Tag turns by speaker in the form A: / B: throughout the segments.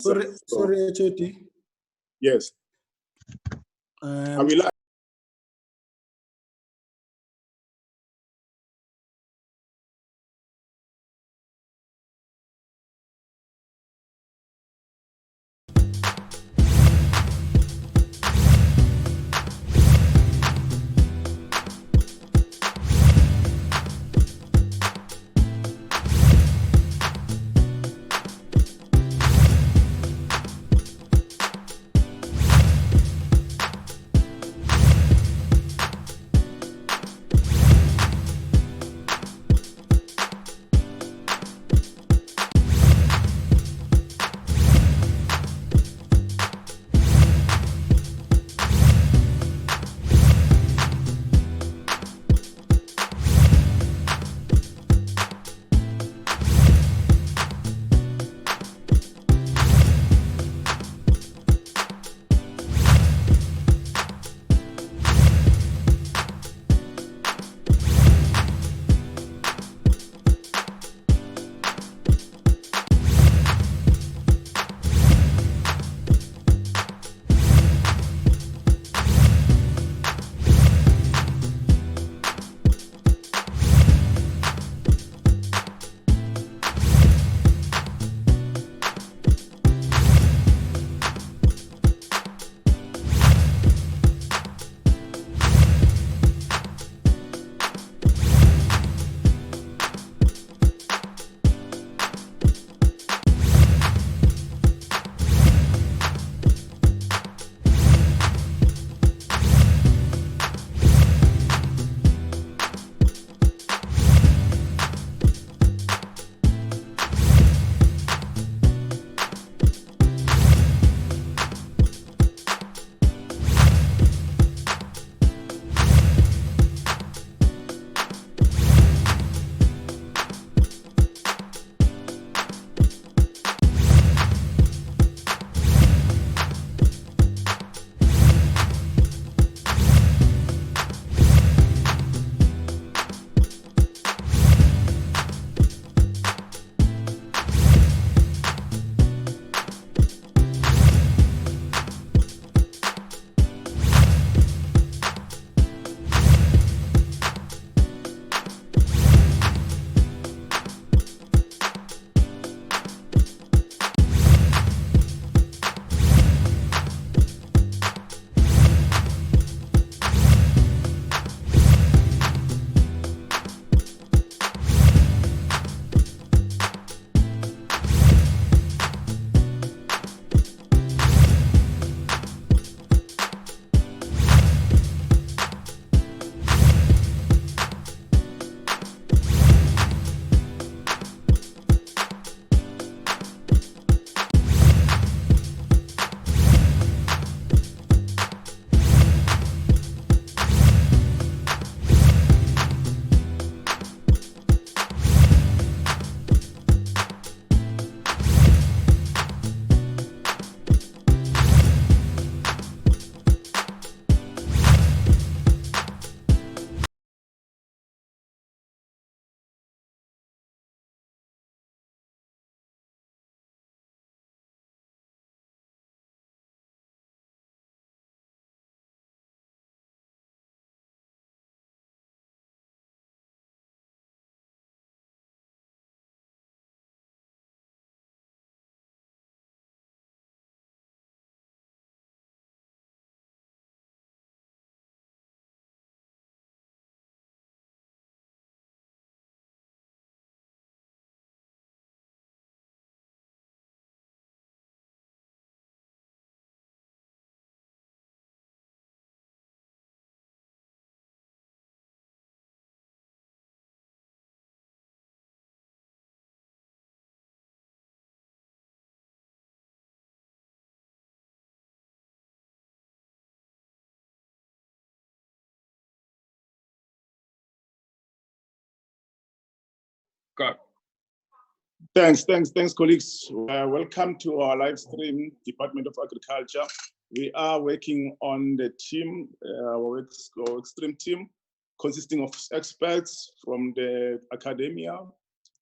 A: Sorry, HOD.
B: Yes. I will. Thanks, colleagues. Welcome to our live stream, Department of Agriculture. We are working on the team, our stream team, consisting of experts from the academia,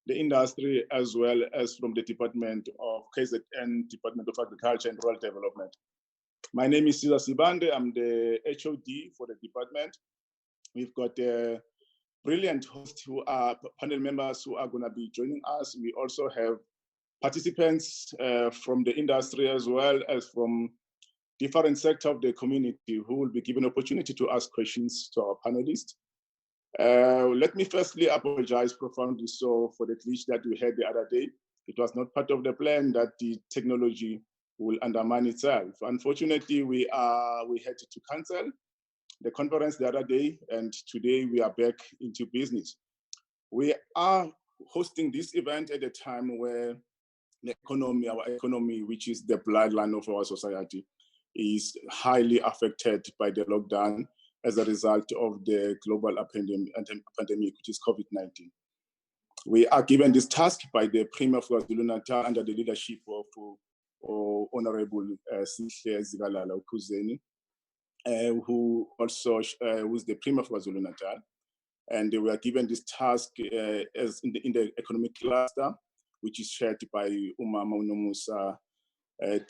B: the industry, as well as from the Department of KZN, Department of Agriculture and Rural Development. My name is Cesar Sibande. I'm the HOD for the department. We've got brilliant hosts who are panel members who are going to be joining us. We also have participants from the industry as well as from different sectors of the community who will be given opportunity to ask questions to our panelists. Let me firstly apologize profoundly so for the glitch that we had the other day. It was not part of the plan that the technology will undermine itself. Unfortunately, we had to cancel the conference the other day, and today we are back into business. We are hosting this event at a time where the economy, our economy, which is the bloodline of our society, is highly affected by the lockdown as a result of the global pandemic, which is COVID-19. We are given this task by the Premier of KwaZulu-Natal under the leadership of Honorable Sihle Zikalala Ukuzeni, who also was the Premier of KwaZulu-Natal. And we are given this task as in the economic cluster, which is shared by Umama Unomusa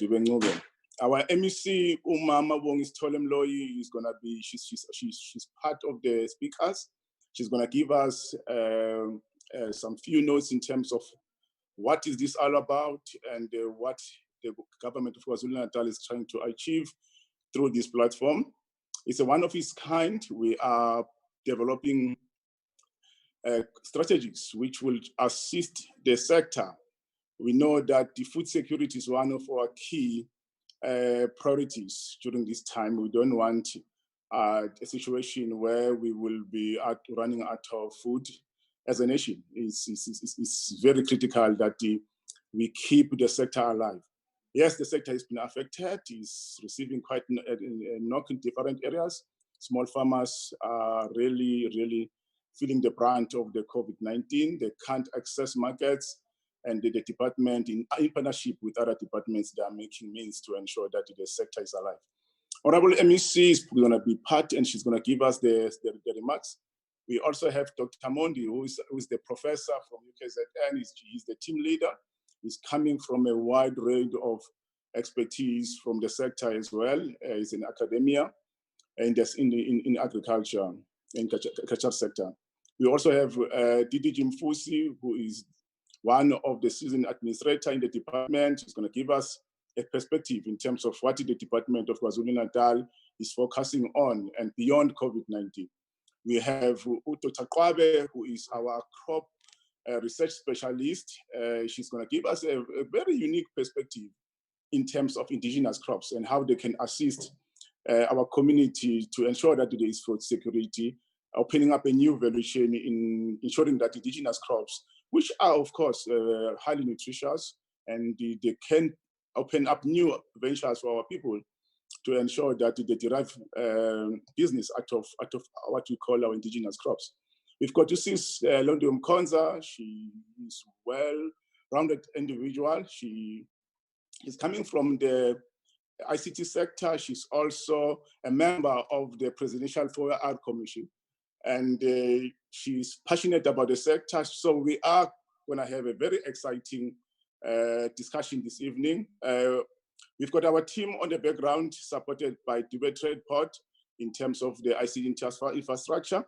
B: Dubengube. Our MEC, Umama Wongistolem Loyi, is going to be, she's part of the speakers. She's going to give us some few notes in terms of what is this all about and what the government of KwaZulu-Natal is trying to achieve through this platform. It's a one of its kind. We are developing strategies which will assist the sector. We know that the food security is one of our key priorities during this time. We don't want a situation where we will be running out of food as a nation. It's very critical that we keep the sector alive. Yes, the sector has been affected. It's receiving quite a knock in different areas. Small farmers are really feeling the brunt of the COVID-19. They can't access markets, and the department, in partnership with other departments, they are making means to ensure that the sector is alive. Honorable MEC is going to be part, and she's going to give us the remarks. We also have Dr. Mondi, who is the professor from UKZN. He's the team leader. He's coming from a wide range of expertise from the sector as well. He's in academia and in agriculture, in culture sector. We also have Didi Jimfusi, who is one of the seasoned administrator in the department. He's going to give us a perspective in terms of what the Department of KwaZulu-Natal is focusing on and beyond COVID-19. We have Dr. Kwabe, who is our crop research specialist. She's going to give us a very unique perspective in terms of indigenous crops and how they can assist our community to ensure that there is food security, opening up a new value chain in ensuring that indigenous crops, which are of course highly nutritious, and they can open up new ventures for our people to ensure that they derive business out of what we call our indigenous crops. We've got to see Londo Mkonza. She is well-rounded individual. She is coming from the ICT sector. She's also a member of the Presidential 4R Commission, and she's passionate about the sector. So we are going to have a very exciting discussion this evening. We've got our team on the background supported by Dubai Trade Port in terms of the ICT infrastructure,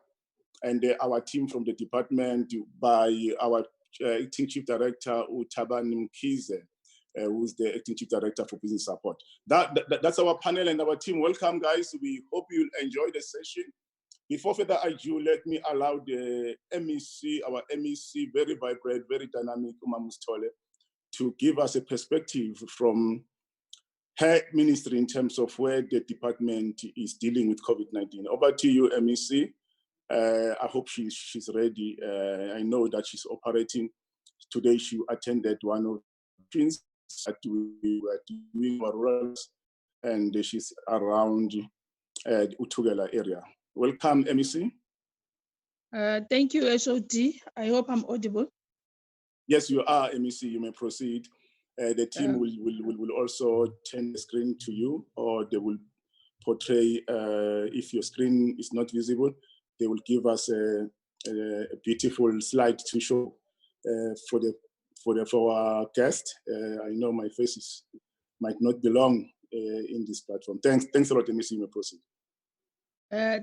B: and our team from the department by our acting chief director, Utabani Mkize, who's the acting chief director for business support. That's our panel and our team. Welcome, guys. We hope you'll enjoy the session. Before further ado, let me allow the MEC, our MEC, very vibrant, very dynamic, Umamustole, to give us a perspective from her ministry in terms of where the department is dealing with COVID-19. Over to you, MEC. I hope she's ready. I know that she's operating. Today she attended one of the things that we were doing for rurals, and she's around the Utugela area. Welcome, MEC.
A: Thank you, HOD. I hope I'm audible.
B: Yes, you are, MEC. You may proceed. The team will also turn the screen to you, or they will portray, if your screen is not visible, they will give us a beautiful slide to show for our guest. I know my faces might not belong in this platform. Thanks a lot, Ms. Proceed.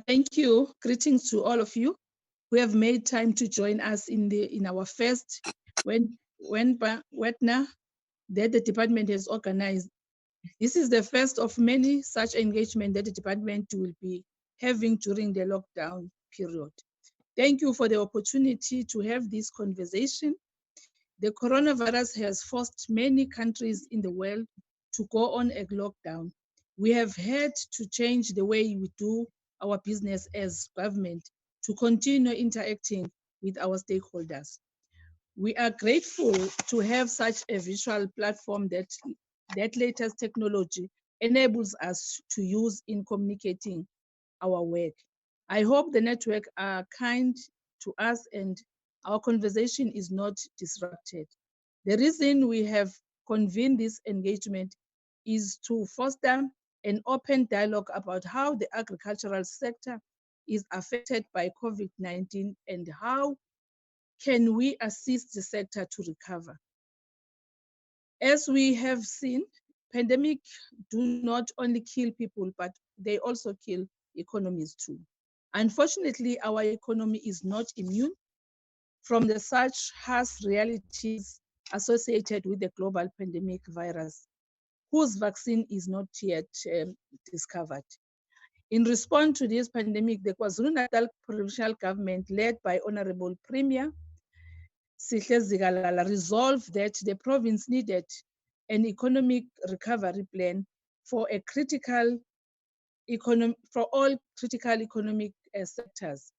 A: Thank you. Greetings to all of you who have made time to join us in our first webinar that the department has organized. This is the first of many such engagement that the department will be having during the lockdown period. Thank you for the opportunity to have this conversation. The coronavirus has forced many countries in the world to go on a lockdown. We have had to change the way we do our business as government to continue interacting with our stakeholders. We are grateful to have such a virtual platform that latest technology enables us to use in communicating our work. I hope the network are kind to us and our conversation is not disrupted. The reason we have convened this engagement is to foster an open dialogue about how the agricultural sector is affected by COVID-19 and how can we assist the sector to recover. As we have seen, pandemic do not only kill people, but they also kill economies too. Unfortunately, our economy is not immune from the such harsh realities associated with the global pandemic virus, whose vaccine is not yet discovered. In response to this pandemic, the KwaZulu-Natal provincial government, led by Honorable Premier Sihle Zikalala, resolved that the province needed an economic recovery plan for a critical for all critical economic sectors.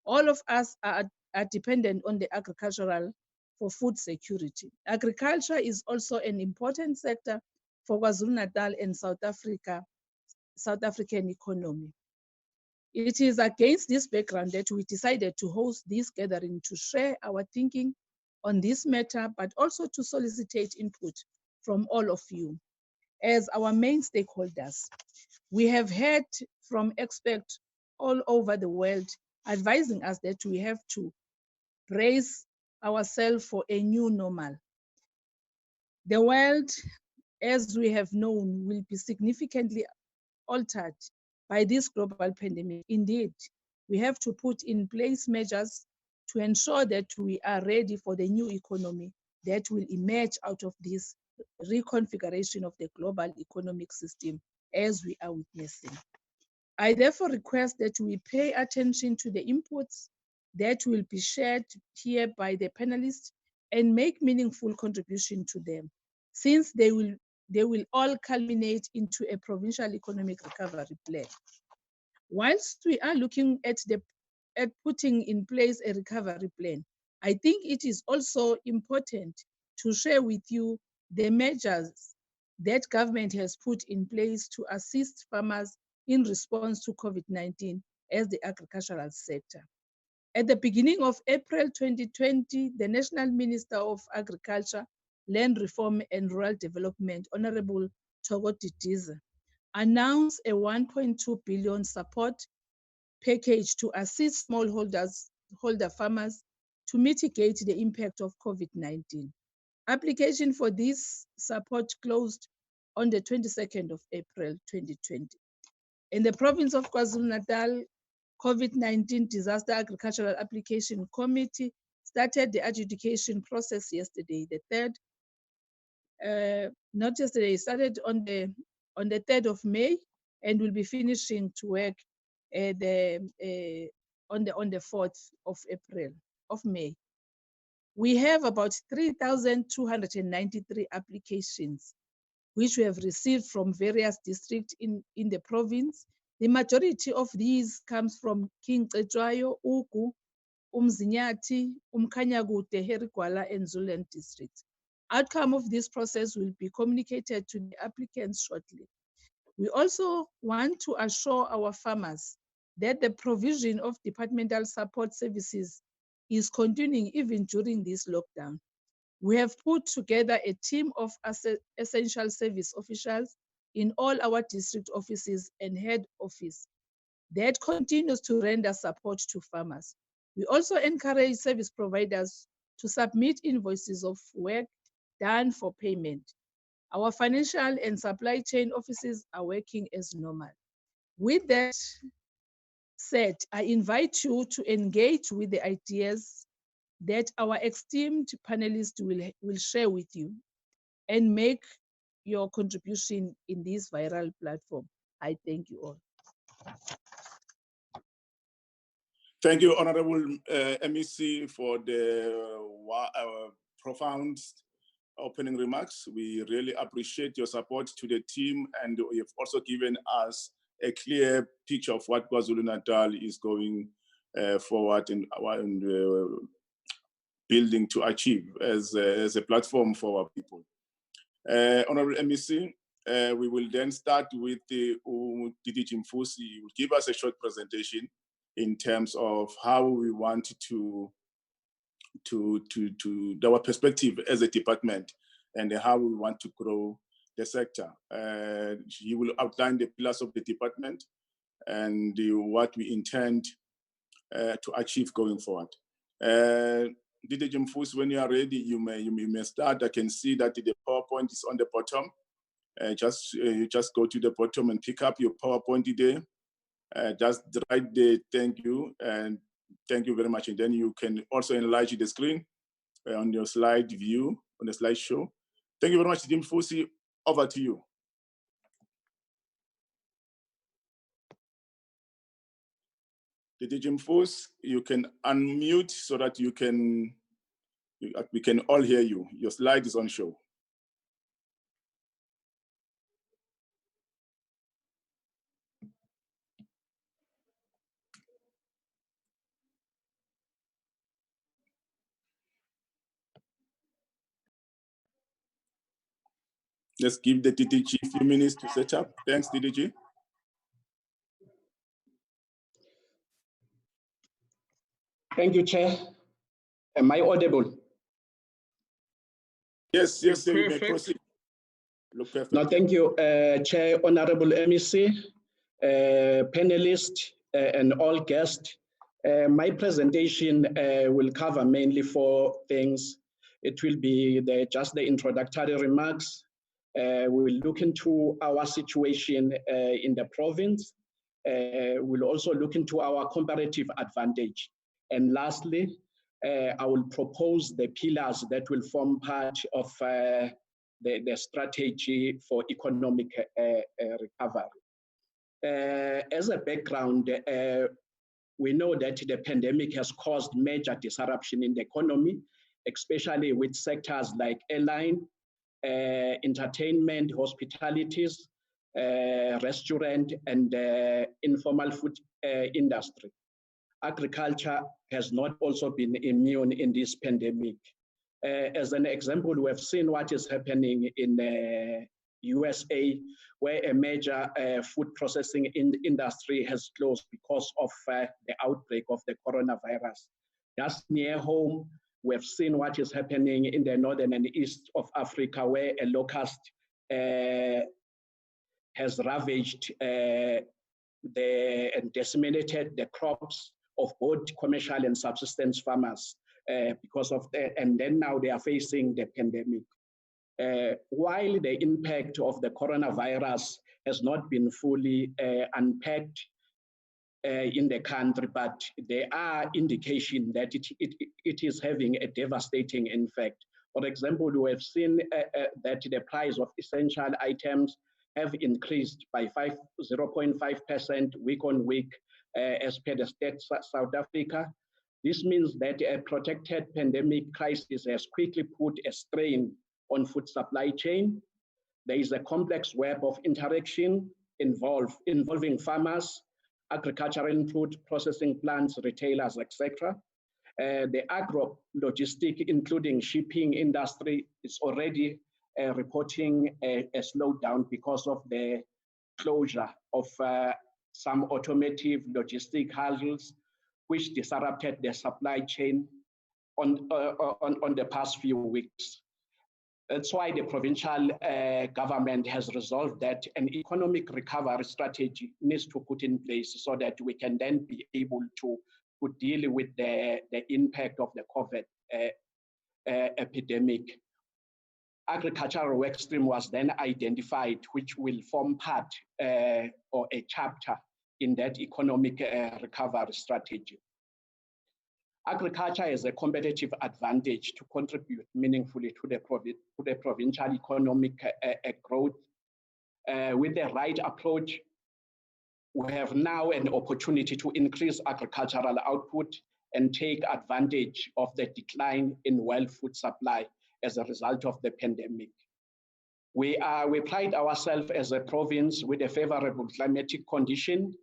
A: All of us are dependent on the agricultural for food security. Agriculture is also an important sector for KwaZulu-Natal and South African economy. It is against this background that we decided to host this gathering to share our thinking on this matter, but also to solicit input from all of you as our main stakeholders. We have heard from experts all over the world advising us that we have to brace ourselves for a new normal. The world, as we have known, will be significantly altered by this global pandemic. Indeed, we have to put in place measures to ensure that we are ready for the new economy that will emerge out of this reconfiguration of the global economic system as we are witnessing. I therefore request that we pay attention to the inputs that will be shared here by the panelists and make meaningful contribution to them, since they will all culminate into a provincial economic recovery plan. Whilst we are looking at putting in place a recovery plan, I think it is also important to share with you the measures that government has put in place to assist farmers in response to COVID-19 as the agricultural sector. At the beginning of April 2020, the National Minister of Agriculture, Land Reform and Rural Development, Honorable Thoko Didiza, announced a 1.2 billion support package to assist smallholder farmers to mitigate the impact of COVID-19. Application for this support closed on the 22nd of April 2020. In the province of KwaZulu-Natal, COVID-19 Disaster Agricultural Application Committee started the adjudication process yesterday, not yesterday, it started on the 3rd of May and will be finishing to work on the 4th of May. We have about 3,293 applications which we have received from various districts in the province. The majority of these comes from King Cetshwayo, Ugu, Umzinyathi, Umkhanyakude, Herigwala, and Zululand districts. Outcome of this process will be communicated to the applicants shortly. We also want to assure our farmers that the provision of departmental support services is continuing even during this lockdown. We have put together a team of essential service officials in all our district offices and head office that continues to render support to farmers. We also encourage service providers to submit invoices of work done for payment. Our financial and supply chain offices are working as normal. With that said, I invite you to engage with the ideas that our esteemed panelists will share with you and make your contribution in this viral platform. I thank you all.
B: Thank you, Honorable MEC, for the profound opening remarks. We really appreciate your support to the team, and you've also given us a clear picture of what KwaZulu-Natal is going forward and building to achieve as a platform for our people. Honorable MEC, we will then start with the DDG Mfusi. He will give us a short presentation in terms of how we want to our perspective as a department and how we want to grow the sector. He will outline the pillars of the department and what we intend to achieve going forward. DDG Mfusi, when you are ready, you may start. I can see that the PowerPoint is on the bottom. You just go to the bottom and pick up your PowerPoint there. Just write the thank you and thank you very much. And then you can also enlarge the screen on your slide view, on the slideshow. Thank you very much, DDG Mfusi. Over to you. DDG Mfusi, you can unmute so that we can all hear you. Your slide is on show. Let's give the DDG a few minutes to set up. Thanks, DDG.
C: Thank you, Chair. Am I audible?
B: Yes, you may proceed. Look perfect.
C: No, thank you, Chair, Honorable MEC, panelists, and all guests. My presentation will cover mainly 4 things. It will be just the introductory remarks. We'll look into our situation in the province. We'll also look into our comparative advantage. And lastly, I will propose the pillars that will form part of the strategy for economic recovery. As a background, we know that the pandemic has caused major disruption in the economy, especially with sectors like airline, entertainment, hospitalities, restaurant, and informal food industry. Agriculture has not also been immune in this pandemic. As an example, we have seen what is happening in the USA, where a major food processing industry has closed because of the outbreak of the coronavirus. Just near home, we have seen what is happening in the northern and east of Africa, where a locust has ravaged and decimated the crops of both commercial and subsistence farmers because of that. And then now they are facing the pandemic. While the impact of the coronavirus has not been fully unpacked in the country, but there are indications that it is having a devastating effect. For example, we have seen that the price of essential items have increased by 0.5% week on week as per the state South Africa. This means that a protracted pandemic crisis has quickly put a strain on food supply chain. There is a complex web of interaction involving farmers, agricultural input, processing plants, retailers, etc. The agro-logistic, including shipping industry, is already reporting a slowdown because of the closure of some automotive logistic hurdles, which disrupted the supply chain on the past few weeks. That's why the provincial government has resolved that an economic recovery strategy needs to put in place so that we can then be able to deal with the impact of the COVID epidemic. Agricultural work stream was then identified, which will form part or a chapter in that economic recovery strategy. Agriculture has a competitive advantage to contribute meaningfully to the provincial economic growth. With the right approach, we have now an opportunity to increase agricultural output and take advantage of the decline in world food supply as a result of the pandemic. We pride ourselves as a province with a favorable climatic condition.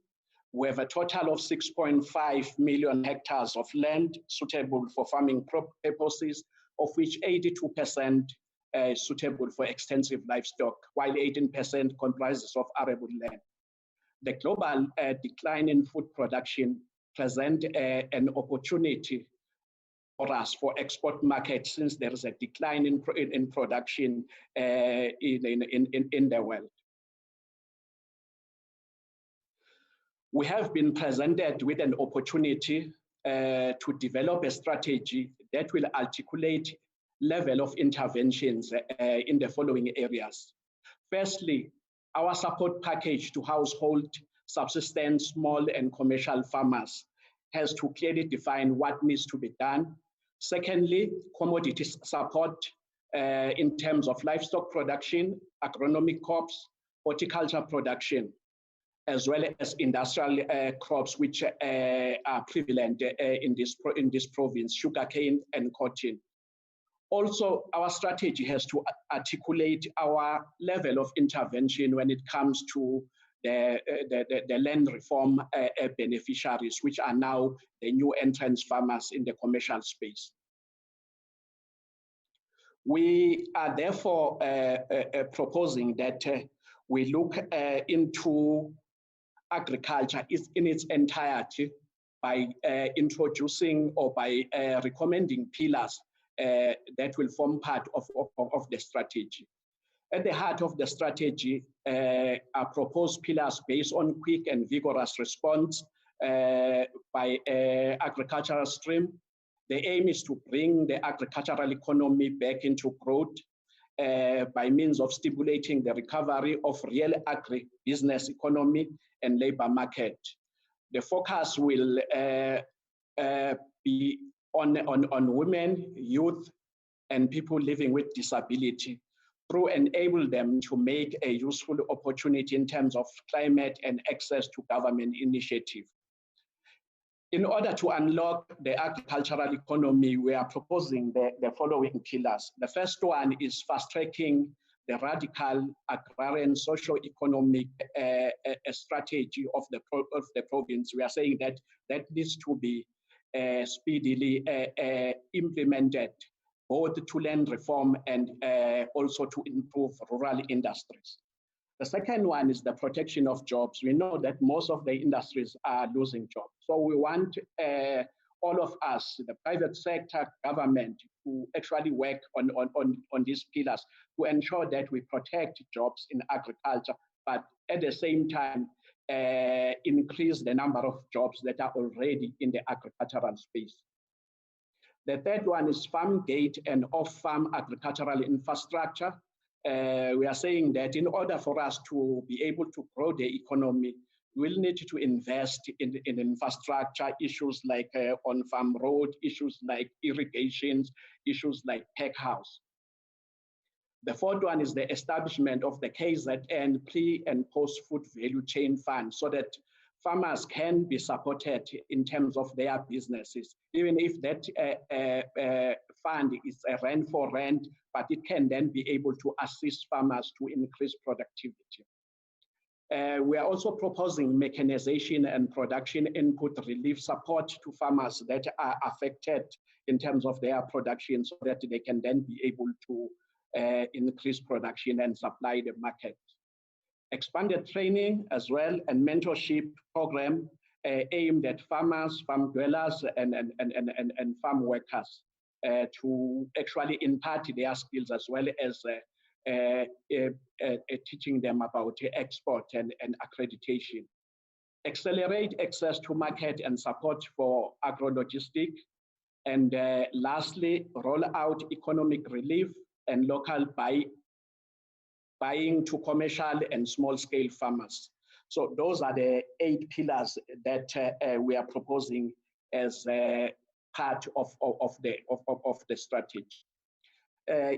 C: We have a total of 6.5 million hectares of land suitable for farming purposes, of which 82% is suitable for extensive livestock, while 18% comprises of arable land. The global decline in food production presents an opportunity for us for export markets, since there is a decline in production in the world. We have been presented with an opportunity to develop a strategy that will articulate level of interventions in the following areas. Firstly, our support package to household, subsistence, small and commercial farmers has to clearly define what needs to be done. Secondly, commodity support in terms of livestock production, agronomic crops, horticulture production, as well as industrial crops, which are prevalent in this province, sugarcane and cotton. Also, our strategy has to articulate our level of intervention when it comes to the land reform beneficiaries, which are now the new entrance farmers in the commercial space. We are therefore proposing that we look into agriculture in its entirety by introducing or by recommending pillars that will form part of the strategy. At the heart of the strategy are proposed pillars based on quick and vigorous response by agricultural stream. The aim is to bring the agricultural economy back into growth by means of stimulating the recovery of real agribusiness economy and labor market. The focus will be on women, youth, and people living with disability, to enable them to make a useful opportunity in terms of climate and access to government initiative. In order to unlock the agricultural economy, we are proposing the following pillars. The first one is fast-tracking the radical agrarian socio-economic strategy of the province. We are saying that that needs to be speedily implemented, both to land reform and also to improve rural industries. The second one is the protection of jobs. We know that most of the industries are losing jobs. So we want all of us, the private sector, government, to actually work on these pillars to ensure that we protect jobs in agriculture, but at the same time, increase the number of jobs that are already in the agricultural space. The third one is farm gate and off-farm agricultural infrastructure. We are saying that in order for us to be able to grow the economy, we'll need to invest in infrastructure, issues like on-farm road, issues like irrigations, issues like pack house. The fourth one is the establishment of the KZN pre- and post-food value chain fund, so that farmers can be supported in terms of their businesses, even if that fund is a rent for rent, but it can then be able to assist farmers to increase productivity. We are also proposing mechanization and production input relief support to farmers that are affected in terms of their production, so that they can then be able to increase production and supply the market. Expanded training as well and mentorship program aimed at farmers, farm dwellers, and farm workers to actually impart their skills, as well as teaching them about export and accreditation. Accelerate access to market and support for agro-logistic. And lastly, roll out economic relief and local buying to commercial and small-scale farmers. So those are the 8 pillars that we are proposing as part of the strategy.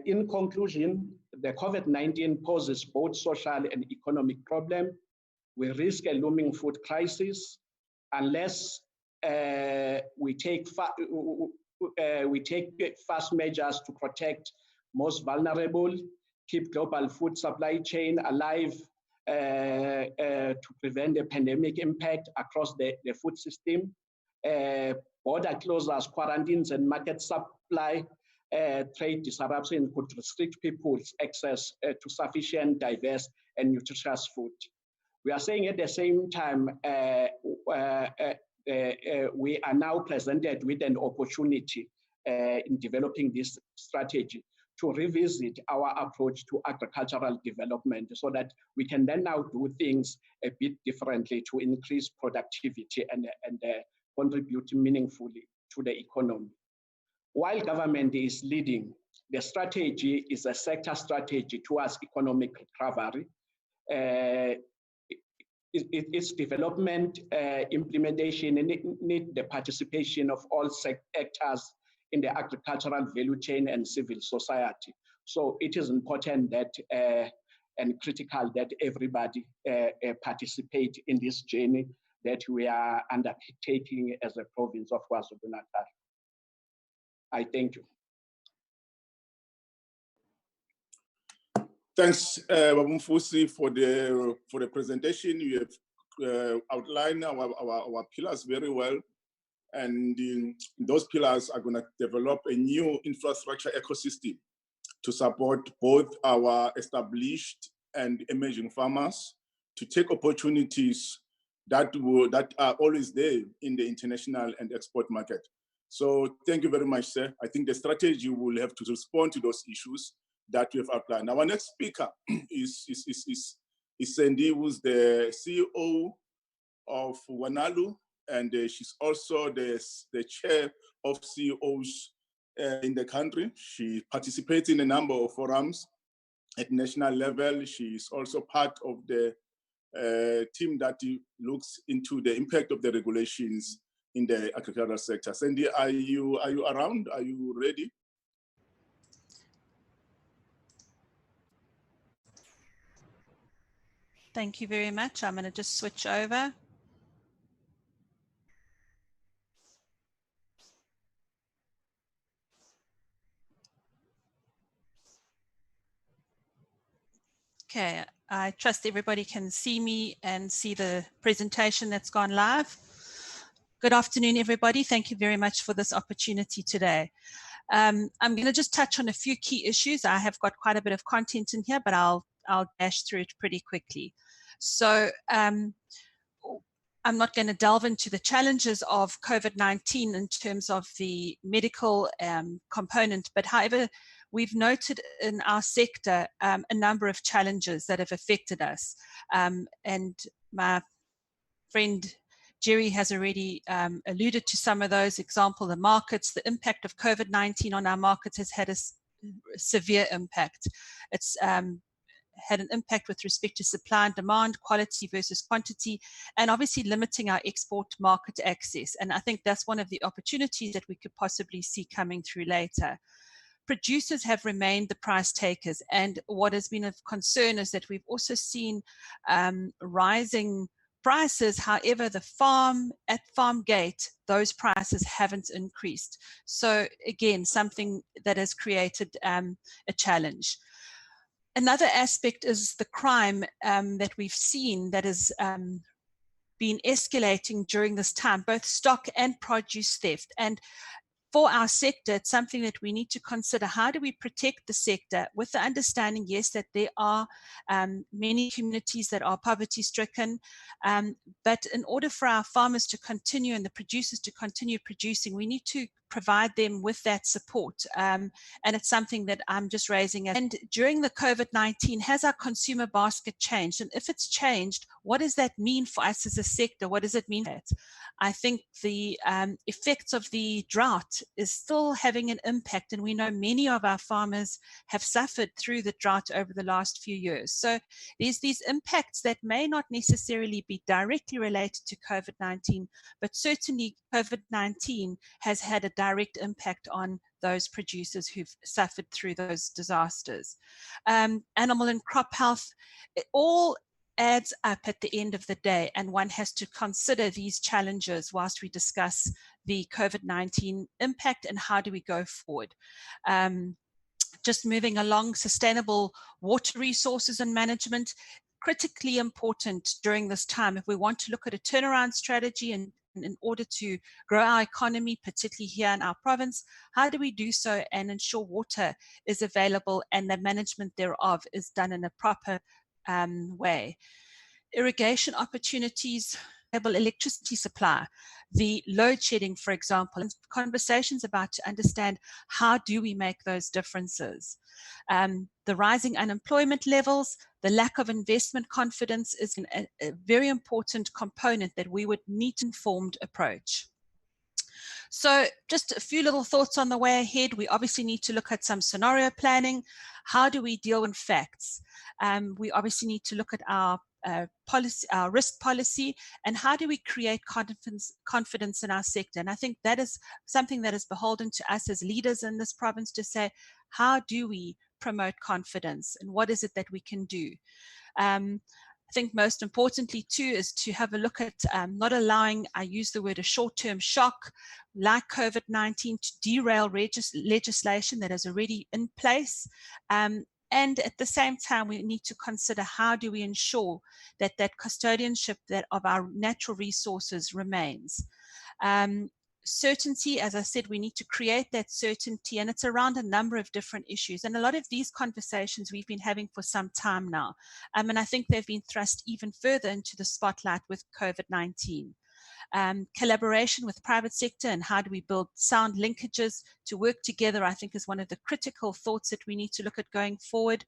C: In conclusion, the COVID-19 poses both social and economic problems. We risk a looming food crisis unless we take fast measures to protect most vulnerable, keep global food supply chain alive to prevent the pandemic impact across the food system. Border closures, quarantines, and market supply trade disruption could restrict people's access to sufficient, diverse, and nutritious food. We are saying at the same time, we are now presented with an opportunity in developing this strategy to revisit our approach to agricultural development so that we can then now do things a bit differently to increase productivity and contribute meaningfully to the economy. While government is leading, the strategy is a sector strategy towards economic recovery. Its development, implementation, and it need the participation of all actors in the agricultural value chain and civil society. So it is important that and critical that everybody participate in this journey that we are undertaking as a province of KwaZulu-Natal. I thank you.
B: Thanks, Babumfusi, for the presentation. You have outlined our pillars very well, and those pillars are going to develop a new infrastructure ecosystem to support both our established and emerging farmers to take opportunities that are always there in the international and export market. So thank you very much, sir. I think the strategy will have to respond to those issues that we have outlined. Our next speaker is Sandy, who's the CEO of Wanalu, and she's also the chair of CEOs in the country. She participates in a number of forums at national level. She's also part of the team that looks into the impact of the regulations in the agricultural sector. Sandy, are you around? Are you ready?
D: Thank you very much. I'm going to just switch over. Okay, I trust everybody can see me and see the presentation that's gone live. Good afternoon, everybody. Thank you very much for this opportunity today. I'm going to just touch on a few key issues. I have got quite a bit of content in here, but I'll dash through it pretty quickly. So I'm not going to delve into the challenges of COVID-19 in terms of the medical component, but however, we've noted in our sector a number of challenges that have affected us. And my friend Jerry has already alluded to some of those. Example, the markets, the impact of COVID-19 on our markets has had a severe impact. It's had an impact with respect to supply and demand, quality versus quantity, and obviously limiting our export market access. And I think that's one of the opportunities that we could possibly see coming through later. Producers have remained the price takers, and what has been of concern is that we've also seen rising prices. However, at farm gate, those prices haven't increased. So again, something that has created a challenge. Another aspect is the crime that we've seen that has been escalating during this time, both stock and produce theft. And for our sector, it's something that we need to consider. How do we protect the sector with the understanding, yes, that there are many communities that are poverty stricken, but in order for our farmers to continue and the producers to continue producing, we need to provide them with that support. And it's something that I'm just raising. And during the COVID-19, has our consumer basket changed? And if it's changed, what does that mean for us as a sector? What does it mean for that? I think the effects of the drought is still having an impact, and we know many of our farmers have suffered through the drought over the last few years. So there's these impacts that may not necessarily be directly related to COVID-19, but certainly COVID-19 has had a direct impact on those producers who've suffered through those disasters. Animal and crop health, it all adds up at the end of the day, and one has to consider these challenges whilst we discuss the COVID-19 impact and how do we go forward. Just moving along, sustainable water resources and management, critically important during this time. If we want to look at a turnaround strategy and in order to grow our economy, particularly here in our province, how do we do so and ensure water is available and the management thereof is done in a proper way? Irrigation opportunities, electricity supply, the load shedding, for example, and conversations about to understand how do we make those differences. The rising unemployment levels, the lack of investment confidence is a very important component that we would need an informed approach. So just a few little thoughts on the way ahead. We obviously need to look at some scenario planning. How do we deal with facts? We obviously need to look at our policy, our risk policy, and how do we create confidence in our sector? And I think that is something that is beholden to us as leaders in this province to say, how do we promote confidence and what is it that we can do? I think most importantly too is to have a look at not allowing, I use the word, a short-term shock like COVID-19 to derail legislation that is already in place. And at the same time, we need to consider how do we ensure that that custodianship of our natural resources remains. Certainty, as I said, we need to create that certainty, and it's around a number of different issues. And a lot of these conversations we've been having for some time now. And I think they've been thrust even further into the spotlight with COVID-19. Collaboration with private sector and how do we build sound linkages to work together, I think is one of the critical thoughts that we need to look at going forward.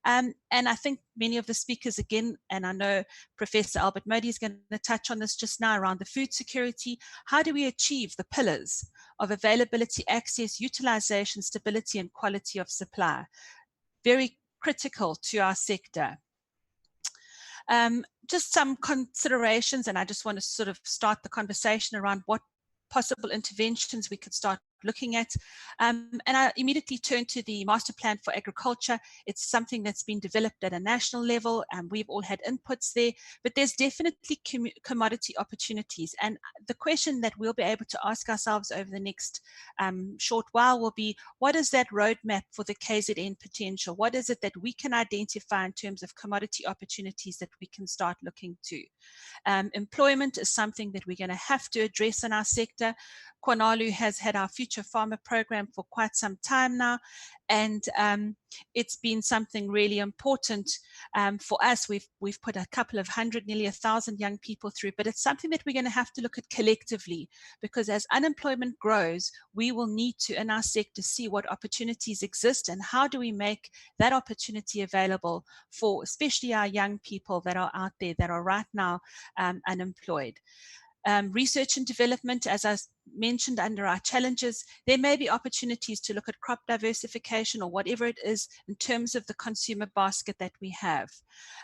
D: And I think many of the speakers again, and I know Professor Albert Modi is going to touch on this just now around the food security. How do we achieve the pillars of availability, access, utilization, stability, and quality of supply? Very critical to our sector. Just some considerations, and I just want to sort of start the conversation around what possible interventions we could start looking at. And I immediately turn to the Master Plan for Agriculture. It's something that's been developed at a national level, and we've all had inputs there, but there's definitely commodity opportunities. And the question that we'll be able to ask ourselves over the next short while will be, what is that roadmap for the KZN potential? What is it that we can identify in terms of commodity opportunities that we can start looking to? Employment is something that we're going to have to address in our sector. Kwanalu has had our Future Farmer program for quite some time now, and it's been something really important for us. We've put a couple of hundred, nearly 1,000 young people through, but it's something that we're going to have to look at collectively, because as unemployment grows, we will need to, in our sector, see what opportunities exist and how do we make that opportunity available for especially our young people that are out there that are right now unemployed. Research and development, as I mentioned under our challenges, there may be opportunities to look at crop diversification or whatever it is in terms of the consumer basket that we have.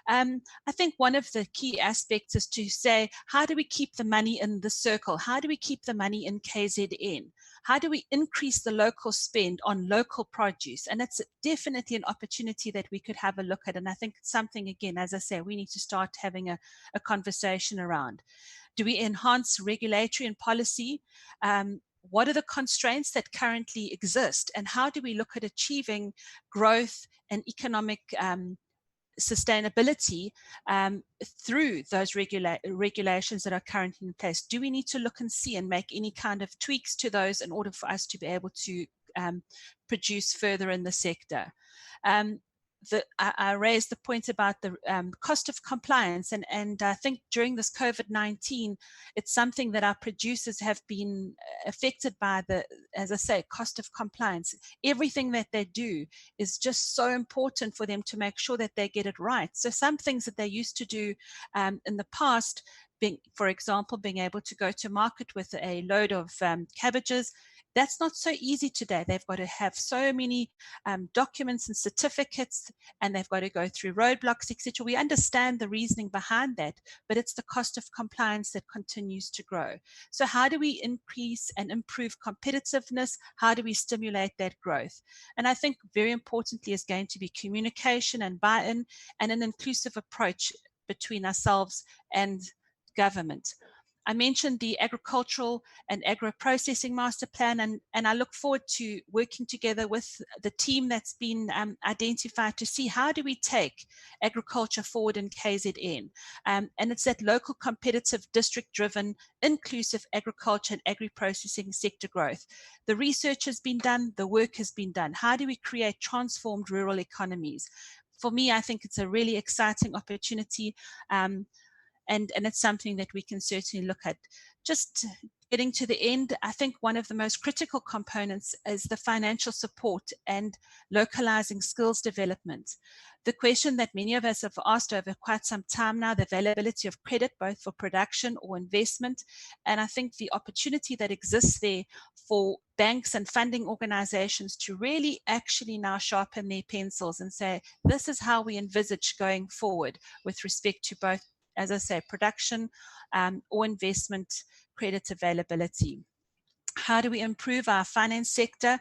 D: I think one of the key aspects is to say, how do we keep the money in the circle? How do we keep the money in KZN? How do we increase the local spend on local produce? And it's definitely an opportunity that we could have a look at. And I think it's something, again, as I say, we need to start having a conversation around. Do we enhance regulatory and policy? What are the constraints that currently exist? And how do we look at achieving growth and economic sustainability through those regulations that are currently in place? Do we need to look and see and make any kind of tweaks to those in order for us to be able to produce further in the sector? I raised the point about the cost of compliance, and I think during this COVID-19, it's something that our producers have been affected by, the, as I say, cost of compliance. Everything that they do is just so important for them to make sure that they get it right. So some things that they used to do in the past, for example, being able to go to market with a load of cabbages, that's not so easy today. They've got to have so many documents and certificates, and they've got to go through roadblocks, etc. We understand the reasoning behind that, but it's the cost of compliance that continues to grow. So how do we increase and improve competitiveness? How do we stimulate that growth? And I think very importantly is going to be communication and buy-in and an inclusive approach between ourselves and government. I mentioned the agricultural and agro-processing master plan, and I look forward to working together with the team that's been identified to see how do we take agriculture forward in KZN. And it's that local, competitive, district-driven, inclusive agriculture and agri-processing sector growth. The research has been done, the work has been done. How do we create transformed rural economies? For me, I think it's a really exciting opportunity. And it's something that we can certainly look at. Just getting to the end, I think one of the most critical components is the financial support and localizing skills development. The question that many of us have asked over quite some time now, the availability of credit, both for production or investment. And I think the opportunity that exists there for banks and funding organizations to really actually now sharpen their pencils and say, this is how we envisage going forward with respect to both, as I say, production or investment credit availability. How do we improve our finance sector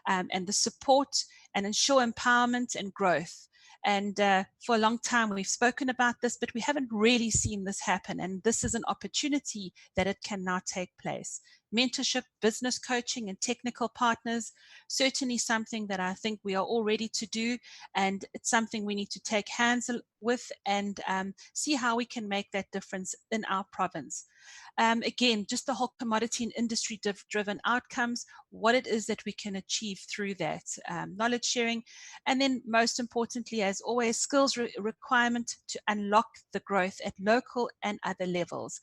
D: and the support and ensure empowerment and growth? And for a long time, we've spoken about this, but we haven't really seen this happen. And this is an opportunity that it can now take place. Mentorship, business coaching, and technical partners, certainly something that I think we are all ready to do. And it's something we need to take hands with and see how we can make that difference in our province. Again, just the whole commodity and industry driven outcomes, what it is that we can achieve through that, knowledge sharing, and then most importantly, as always, skills requirement to unlock the growth at local and other levels.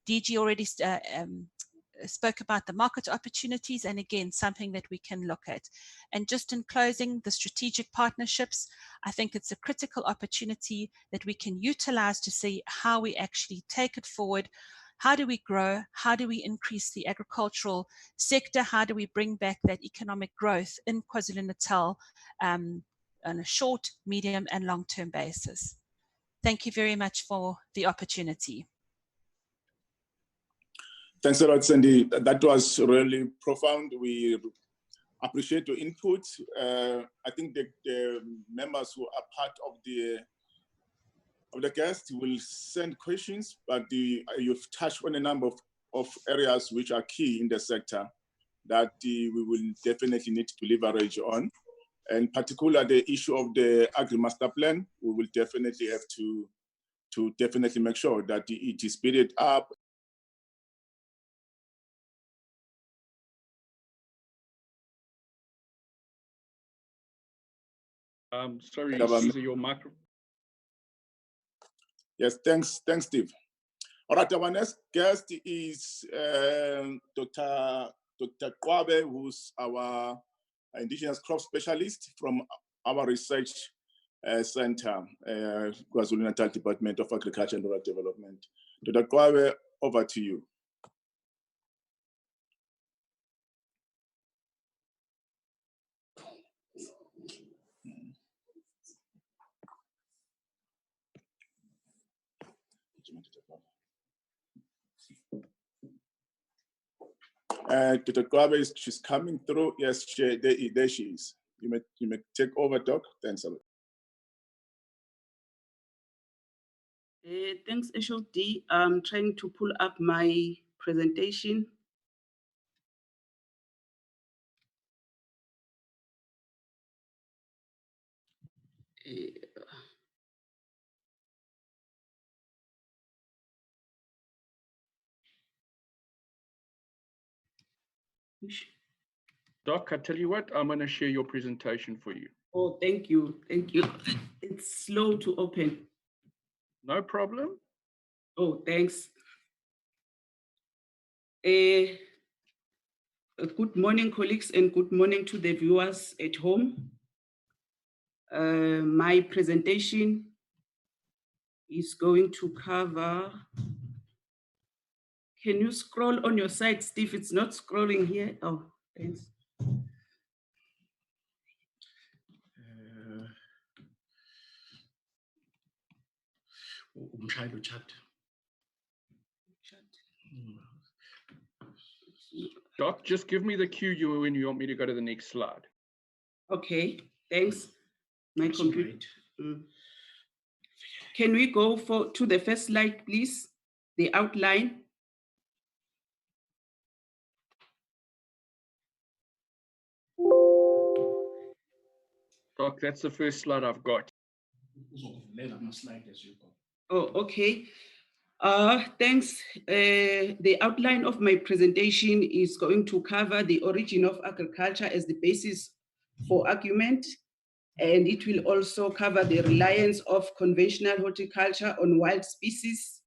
D: DG already spoke about the market opportunities, and again, something that we can look at. And just in closing, the strategic partnerships, I think it's a critical opportunity that we can utilize to see how we actually take it forward. How do we grow? How do we increase the agricultural sector? How do we bring back that economic growth in KwaZulu-Natal on a short, medium, and long-term basis? Thank you very much for the opportunity.
B: Thanks a lot, Sandy. That was really profound. We appreciate your input. I think the members who are part of the guest will send questions, but you've touched on a number of areas which are key in the sector that we will definitely need to leverage on. And particularly the issue of the Agri-Master Plan, we will definitely have to definitely make sure that it is speeded up.
E: Sorry, Caesar, your microphone.
B: Yes, thanks, Steve. All right, our next guest is Dr. Kwabe, who's our Indigenous crop specialist from our research center, KwaZulu-Natal Department of Agriculture and Rural Development. Dr. Kwabe, over to you. Dr. Kwabe, she's coming through. Yes, there she is. You may take over, Doc. Thanks a lot.
F: Thanks, HLD. I'm trying to pull up my presentation.
E: Doc, I tell you what, I'm going to share your presentation for you.
F: Oh, thank you. Thank you. It's slow to open.
E: No problem.
F: Oh, thanks. Good morning, colleagues, and good morning to the viewers at home. My presentation is going to cover. Can you scroll on your side, Steve? It's not scrolling here. Oh, thanks.
E: Doc, just give me the cue when you want me to go to the next slide.
F: Okay, thanks. My computer. Can we go to the first slide, please? The outline.
E: Doc, that's the first slide I've got.
F: Oh, okay. Thanks. The outline of my presentation is going to cover the origin of agriculture as the basis for argument, and it will also cover the reliance of conventional horticulture on wild species.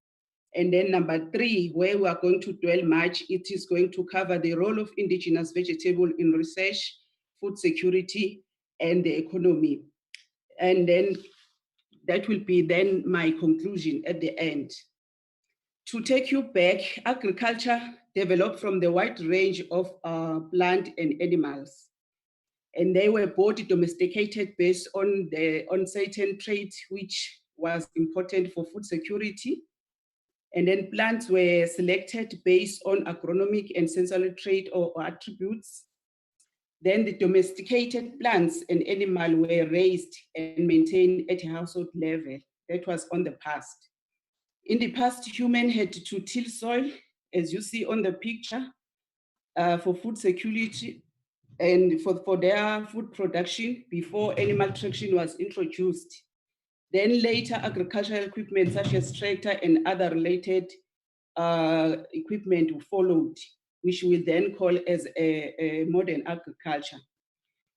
F: And then number 3, where we are going to dwell much, it is going to cover the role of indigenous vegetable in research, food security, and the economy. And then that will be then my conclusion at the end. To take you back, agriculture developed from the wide range of plant and animals. And they were both domesticated based on certain traits, which was important for food security. And then plants were selected based on agronomic and sensory trait or attributes. Then the domesticated plants and animal were raised and maintained at a household level. That was on the past. In the past, humans had to till soil, as you see on the picture, for food security and for their food production before animal traction was introduced. Then later, agricultural equipment such as tractor and other related equipment followed, which we then call as a modern agriculture.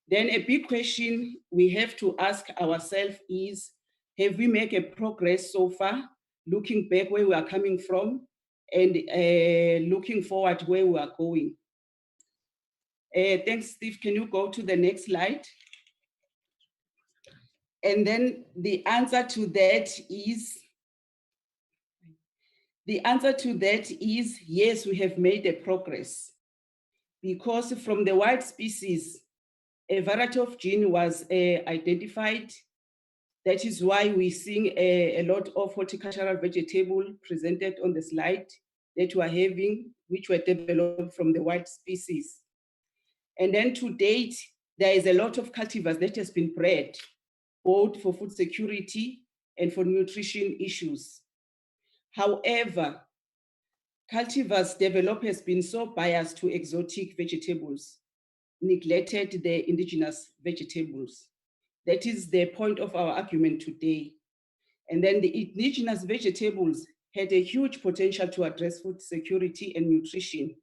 F: Then a big question we have to ask ourselves is, have we made a progress so far, looking back where we are coming from and looking forward where we are going? Thanks, Steve. Can you go to the next slide? And then the answer to that is, yes, we have made a progress, because from the wild species, a variety of gene was identified. That is why we see a lot of horticultural vegetable presented on the slide that we are having, which were developed from the wild species. And then to date, there is a lot of cultivars that has been bred, both for food security and for nutrition issues. However, cultivars developed has been so biased to exotic vegetables, neglected the indigenous vegetables. That is the point of our argument today. And then the indigenous vegetables had a huge potential to address food security and nutrition,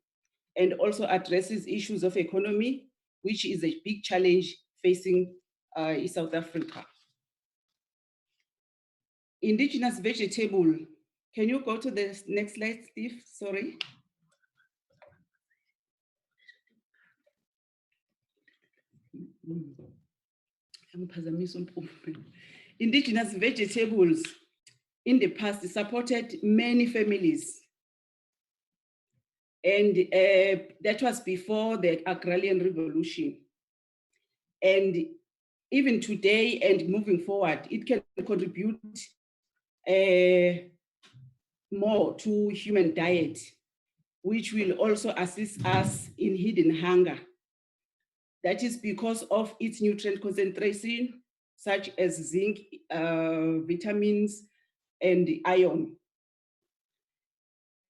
F: and also addresses issues of economy, which is a big challenge facing South Africa. Indigenous vegetable, can you go to the next slide, Steve? Sorry. Indigenous vegetables in the past supported many families. And that was before the agrarian revolution. And even today and moving forward, it can contribute more to human diet, which will also assist us in hidden hunger. That is because of its nutrient concentration, such as zinc, vitamins, and iron.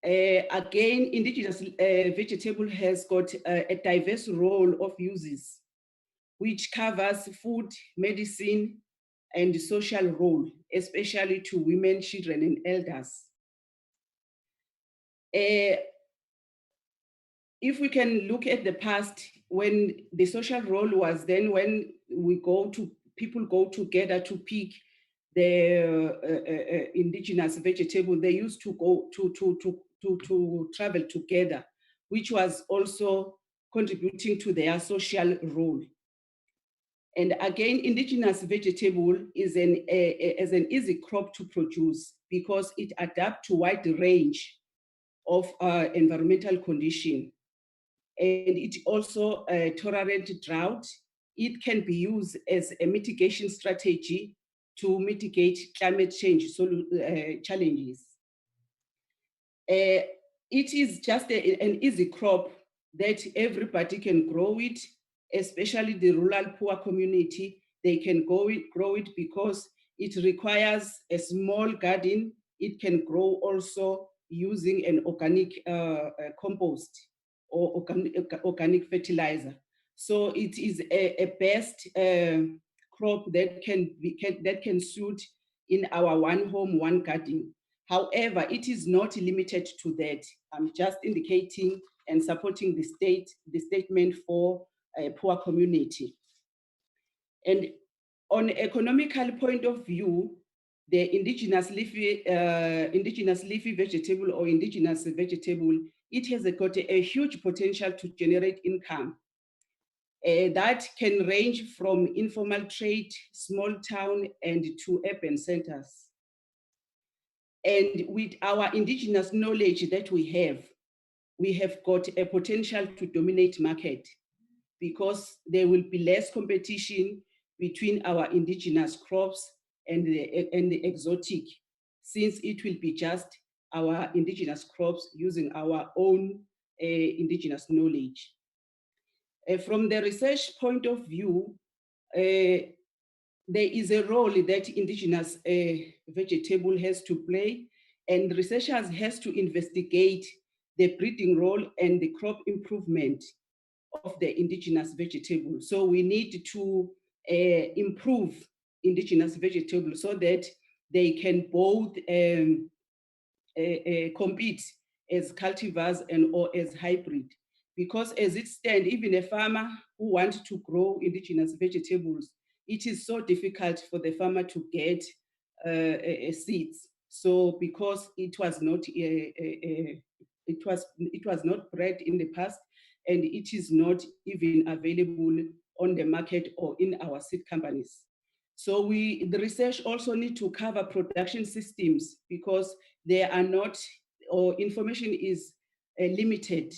F: Again, indigenous vegetable has got a diverse role of uses, which covers food, medicine, and social role, especially to women, children, and elders. If we can look at the past, when the social role was then when we go to people go together to pick the indigenous vegetable. They used to go to travel together, which was also contributing to their social role. And again, indigenous vegetable is an easy crop to produce because it adapts to a wide range of environmental conditions. And it also tolerant drought. It can be used as a mitigation strategy to mitigate climate change challenges. It is just an easy crop that everybody can grow it, especially the rural poor community. They can grow it because it requires a small garden. It can grow also using an organic compost or organic fertilizer. So it is a best crop that can suit in our one home, one garden. However, it is not limited to that. I'm just indicating and supporting the statement for a poor community. And on an economical point of view, the indigenous leafy vegetable or indigenous vegetable, it has got a huge potential to generate income. That can range from informal trade, small town, and to urban centers. And with our indigenous knowledge that we have got a potential to dominate market because there will be less competition between our indigenous crops and the exotic, since it will be just our indigenous crops using our own indigenous knowledge. From the research point of view, there is a role that indigenous vegetable has to play, and researchers has to investigate the breeding role and the crop improvement of the indigenous vegetable. So we need to improve indigenous vegetables so that they can both compete as cultivars and or as hybrid. Because as it stands, even a farmer who wants to grow indigenous vegetables, it is so difficult for the farmer to get seeds. So because it was not bred in the past, and it is not even available on the market or in our seed companies. So the research also need to cover production systems because they are not, or information is limited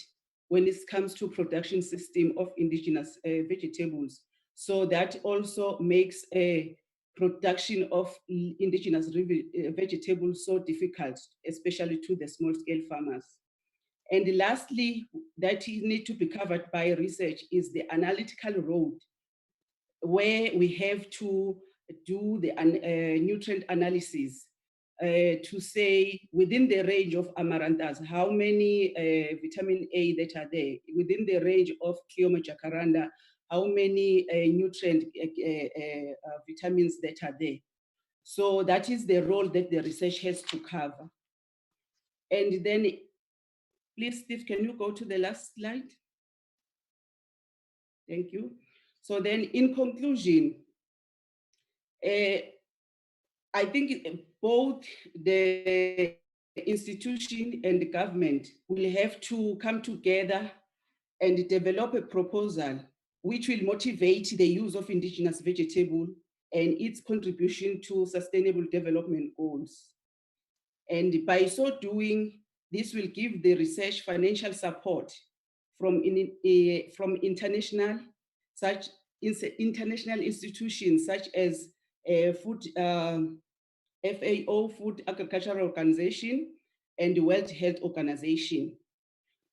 F: when it comes to production system of indigenous vegetables. So that also makes a production of indigenous vegetables so difficult, especially to the small scale farmers. And lastly, that need to be covered by research is the analytical road, where we have to do the nutrient analysis to say within the range of amaranthus, how many vitamin A that are there, within the range of Cleoma jacaranda, how many nutrient vitamins that are there. So that is the role that the research has to cover. And then, please, Steve, can you go to the last slide? Thank you. So then in conclusion, I think both the institution and the government will have to come together and develop a proposal which will motivate the use of indigenous vegetable and its contribution to sustainable development goals. And by so doing, this will give the research financial support from international institutions such as FAO, Food Agricultural Organization, and the World Health Organization.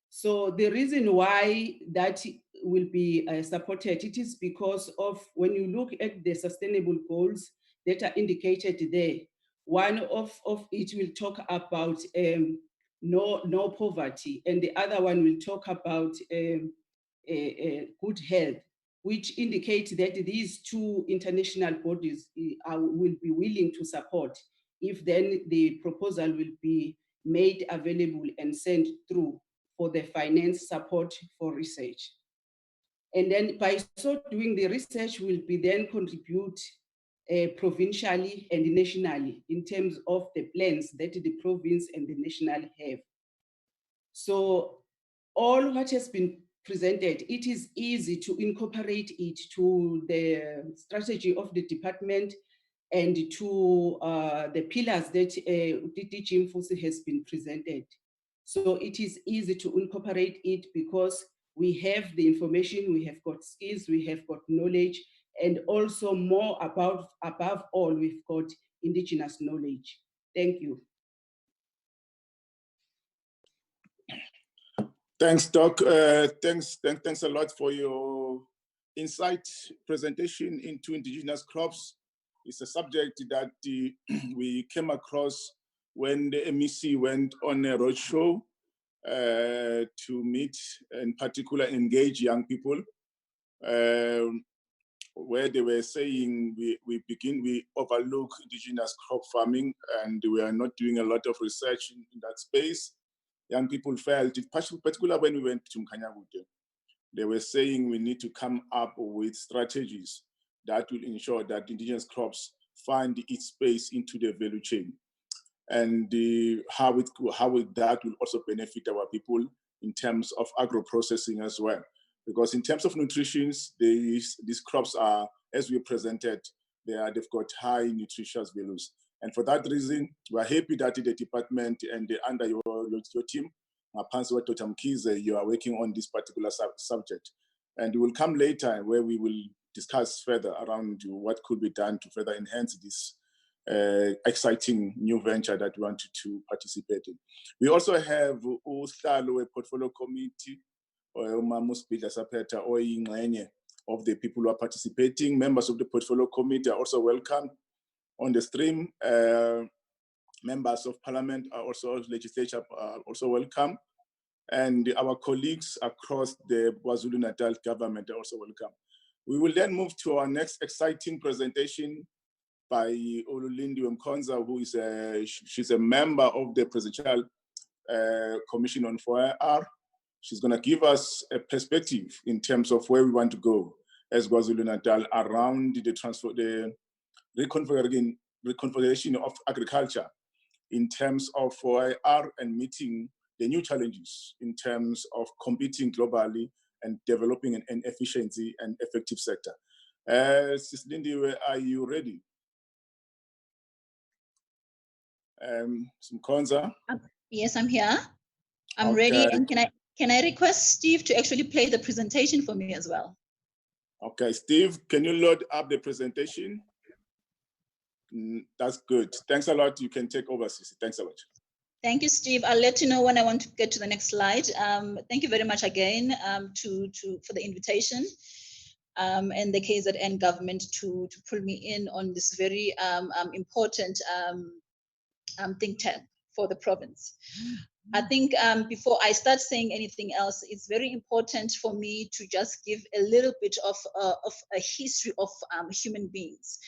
F: So the reason why that will be supported, it is because of when you look at the sustainable goals that are indicated there, one of it will talk about no poverty, and the other one will talk about good health, which indicates that these two international bodies will be willing to support if then the proposal will be made available and sent through for the finance support for research. And then by so doing, the research will be then contribute provincially and nationally in terms of the plans that the province and the national have. So all what has been presented, it is easy to incorporate it to the strategy of the department and to the pillars that DG Mfusi has been presented. So it is easy to incorporate it because we have the information, we have got skills, we have got knowledge, and also more above all, we've got indigenous knowledge. Thank you.
B: Thanks, Doc. Thanks a lot for your insight presentation into indigenous crops. It's a subject that we came across when the MEC went on a roadshow to meet, in particular, engage young people, where they were saying we overlook indigenous crop farming and we are not doing a lot of research in that space. Young people felt, particularly when we went to Mkhanyakude, they were saying we need to come up with strategies that will ensure that indigenous crops find its space into the value chain, and how that will also benefit our people in terms of agro-processing as well. Because in terms of nutrition, these crops are, as we presented, they've got high nutritious values. And for that reason, we're happy that the department and under your team, Dr. Mkize, you are working on this particular subject. And we will come later where we will discuss further around what could be done to further enhance this exciting new venture that we wanted to participate in. We also have a portfolio committee, of the people who are participating. Members of the portfolio committee are also welcome on the stream. Members of parliament are also, legislature are also welcome. And our colleagues across the KwaZulu-Natal government are also welcome. We will then move to our next exciting presentation by Olulindi Mkonza, who is she's a member of the Presidential Commission on 4R. She's going to give us a perspective in terms of where we want to go as KwaZulu-Natal around the reconfiguration of agriculture in terms of 4R and meeting the new challenges in terms of competing globally and developing an efficiency and effective sector. Sis Lindy, are you ready? Mkonza?
G: Yes, I'm here. I'm
B: Okay.
G: ready. And can I request Steve to actually play the presentation for me as well?
B: Okay, Steve, can you load up the presentation? That's good. Thanks a lot. You can take over, Sisi. Thanks a lot.
G: Thank you, Steve. I'll let you know when I want to get to the next slide. Thank you very much again for the invitation and the KZN government to pull me in on this very important think tank for the province. I think before I start saying anything else, it's very important for me to just give a little bit of a history of human beings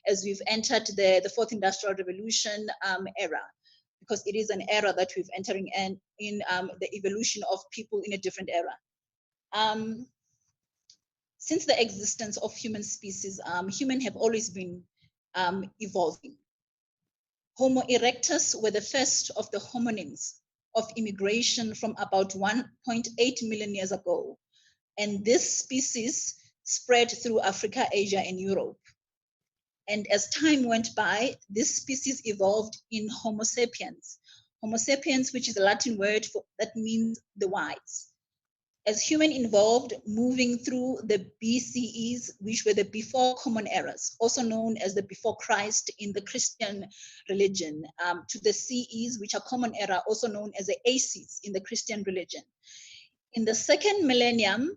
G: as we've entered the fourth industrial revolution era, because it is an era that we're entering in the evolution of people in a different era. Since the existence of human species, humans have always been evolving. Homo erectus were the first of the hominins of immigration from about 1.8 million years ago. And this species spread through Africa, Asia, and Europe. And as time went by, this species evolved in Homo sapiens. Homo sapiens, which is a Latin word that means the wise. As human evolved, moving through the BCEs, which were the before common eras, also known as the before Christ in the Christian religion, to the CEs, which are common era, also known as the ACEs in the Christian religion. In the second millennium,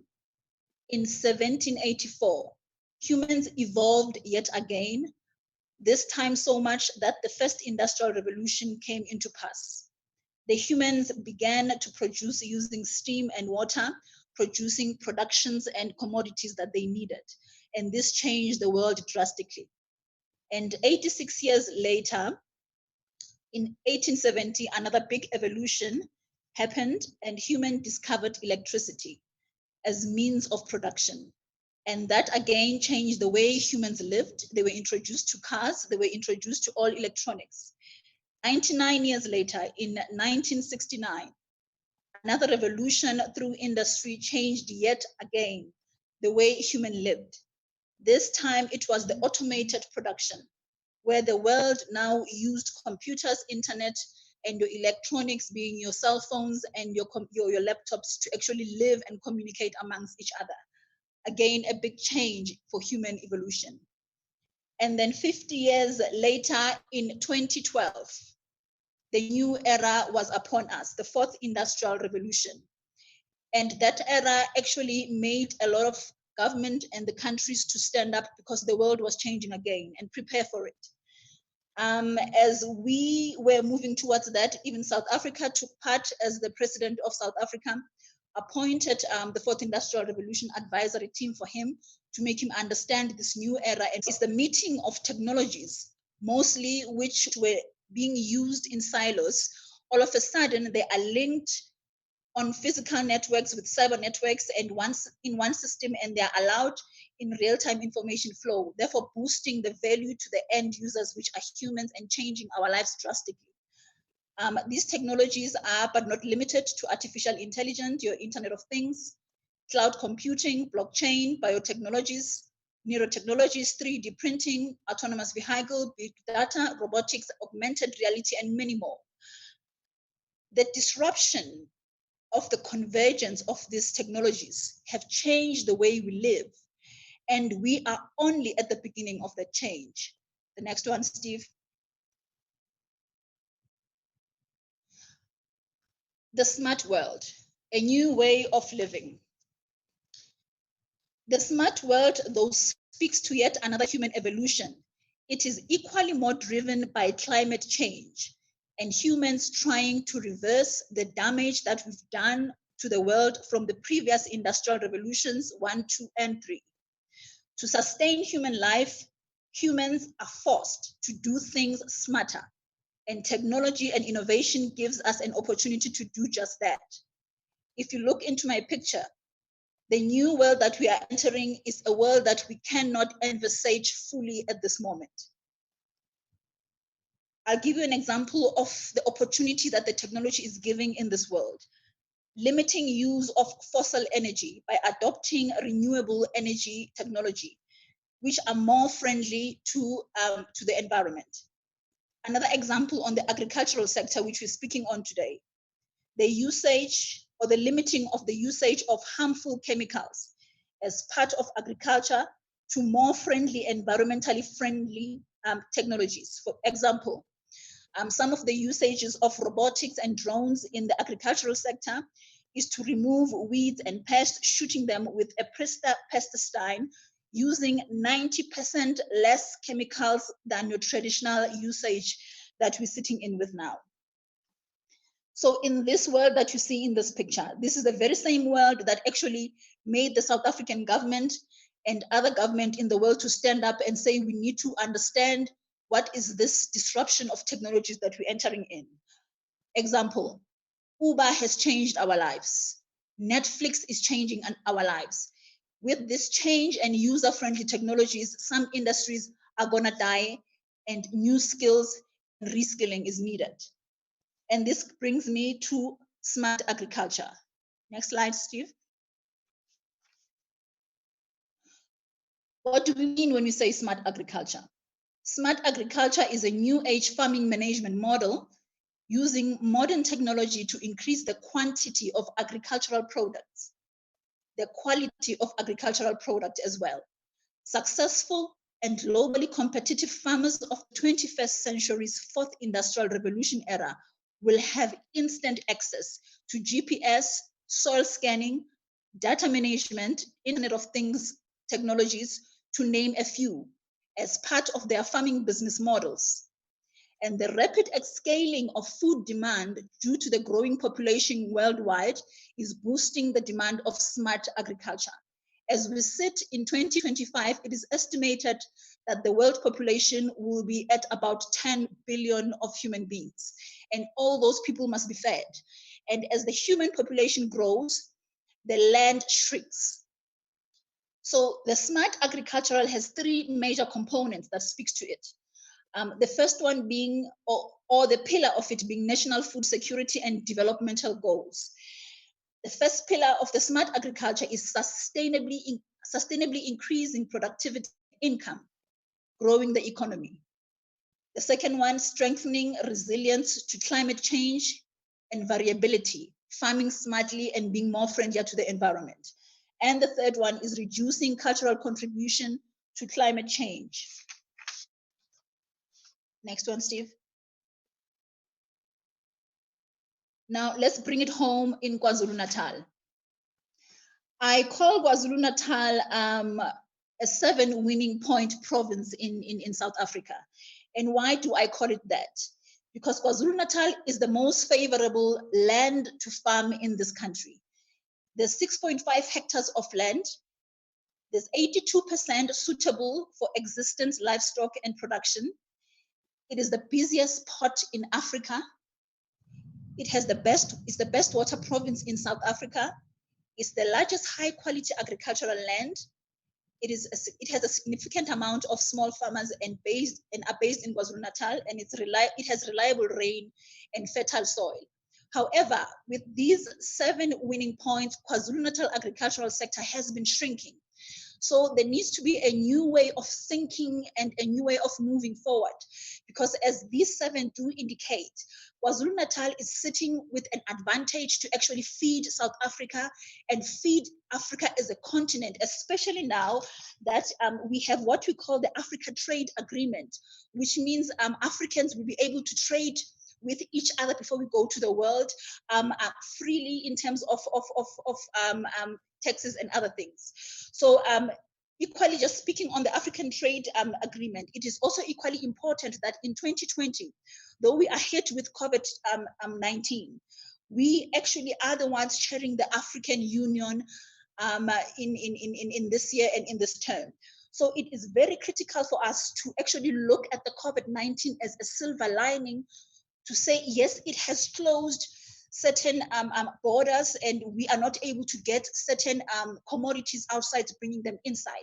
G: in 1784, humans evolved yet again, this time so much that the first industrial revolution came into pass. The humans began to produce using steam and water, producing productions and commodities that they needed. And this changed the world drastically. And 86 years later, in 1870, another big evolution happened and humans discovered electricity. as means of production. And that again changed the way humans lived. They were introduced to cars, they were introduced to all electronics. 99 years later, in 1969, another revolution through industry changed yet again the way human lived. This time it was the automated production, where the world now used computers, internet, and your electronics, being your cell phones and your laptops, to actually live and communicate amongst each other. Again, a big change for human evolution. And then 50 years later, in 2012, the new era was upon us, the fourth industrial revolution. And that era actually made a lot of government and the countries to stand up, because the world was changing again, and prepare for it. As we were moving towards that, even South Africa took part as the president of South Africa, appointed the Fourth Industrial Revolution advisory team for him to make him understand this new era. And it's the meeting of technologies, mostly which were being used in silos. All of a sudden, they are linked on physical networks with cyber networks, and once in one system, and they are allowed in real-time information flow, therefore boosting the value to the end users, which are humans, and changing our lives drastically. These technologies are, but not limited to, artificial intelligence, your Internet of Things, cloud computing, blockchain, biotechnologies, neurotechnologies, 3D printing, autonomous vehicle, big data, robotics, augmented reality, and many more. The disruption of the convergence of these technologies have changed the way we live, and we are only at the beginning of that change. The next one, Steve. The smart world, a new way of living. The smart world, though, speaks to yet another human evolution. It is equally more driven by climate change and humans trying to reverse the damage that we've done to the world from the previous industrial revolutions 1, 2, and 3. To sustain human life, humans are forced to do things smarter, and technology and innovation gives us an opportunity to do just that. If you look into my picture, the new world that we are entering is a world that we cannot envisage fully at this moment. I'll give you an example of the opportunity that the technology is giving in this world. Limiting use of fossil energy by adopting renewable energy technology, which are more friendly to the environment. Another example on the agricultural sector, which we're speaking on today, the usage or the limiting of the usage of harmful chemicals as part of agriculture to more friendly, environmentally friendly technologies. For example, some of the usages of robotics and drones in the agricultural sector is to remove weeds and pests, shooting them with a pesticide using 90% less chemicals than your traditional usage that we're sitting in with now. So in this world that you see in this picture, this is the very same world that actually made the South African government and other government in the world to stand up and say, we need to understand what is this disruption of technologies that we're entering in. Example, Uber has changed our lives. Netflix is changing our lives. With this change and user-friendly technologies, some industries are gonna die and new skills and reskilling is needed. And this brings me to smart agriculture. Next slide, Steve. What do we mean when we say smart agriculture? Smart agriculture is a new age farming management model using modern technology to increase the quantity of agricultural products, the quality of agricultural product as well. Successful and globally competitive farmers of the 21st century's fourth industrial revolution era will have instant access to GPS, soil scanning, data management, Internet of Things technologies, to name a few, as part of their farming business models. And the rapid scaling of food demand due to the growing population worldwide is boosting the demand of smart agriculture. As we sit in 2025, it is estimated that the world population will be at about 10 billion of human beings, and all those people must be fed. And as the human population grows, the land shrinks. So the smart agricultural has three major components that speaks to it. The first one being, or the pillar of it being national food security and developmental goals. The first pillar of the smart agriculture is sustainably increasing productivity and income, growing the economy. The second one, strengthening resilience to climate change and variability, farming smartly and being more friendlier to the environment. And the third one is reducing cultural contribution to climate change. Next one, Steve. Now let's bring it home in KwaZulu-Natal. I call KwaZulu-Natal a 7 winning point province in South Africa. And why do I call it that? Because KwaZulu-Natal is the most favorable land to farm in this country. There's 6.5 hectares of land. There's 82% suitable for existence, livestock, and production. It is the busiest port in Africa. It's the best water province in South Africa. It's the largest high-quality agricultural land. It has a significant amount of small farmers and are based in KwaZulu-Natal, and it has reliable rain and fertile soil. However, with these 7 winning points, KwaZulu-Natal agricultural sector has been shrinking. So there needs to be a new way of thinking and a new way of moving forward, because as these 7 do indicate, KwaZulu-Natal is sitting with an advantage to actually feed South Africa and feed Africa as a continent, especially now that we have what we call the Africa Trade Agreement, which means Africans will be able to trade with each other before we go to the world freely in terms of taxes and other things. So equally, just speaking on the African Trade Agreement, it is also equally important that in 2020, though we are hit with COVID-19, we actually are the ones chairing the African Union in this year and in this term. So it is very critical for us to actually look at the COVID-19 as a silver lining, to say, yes, it has closed certain borders and we are not able to get certain commodities outside, bringing them inside.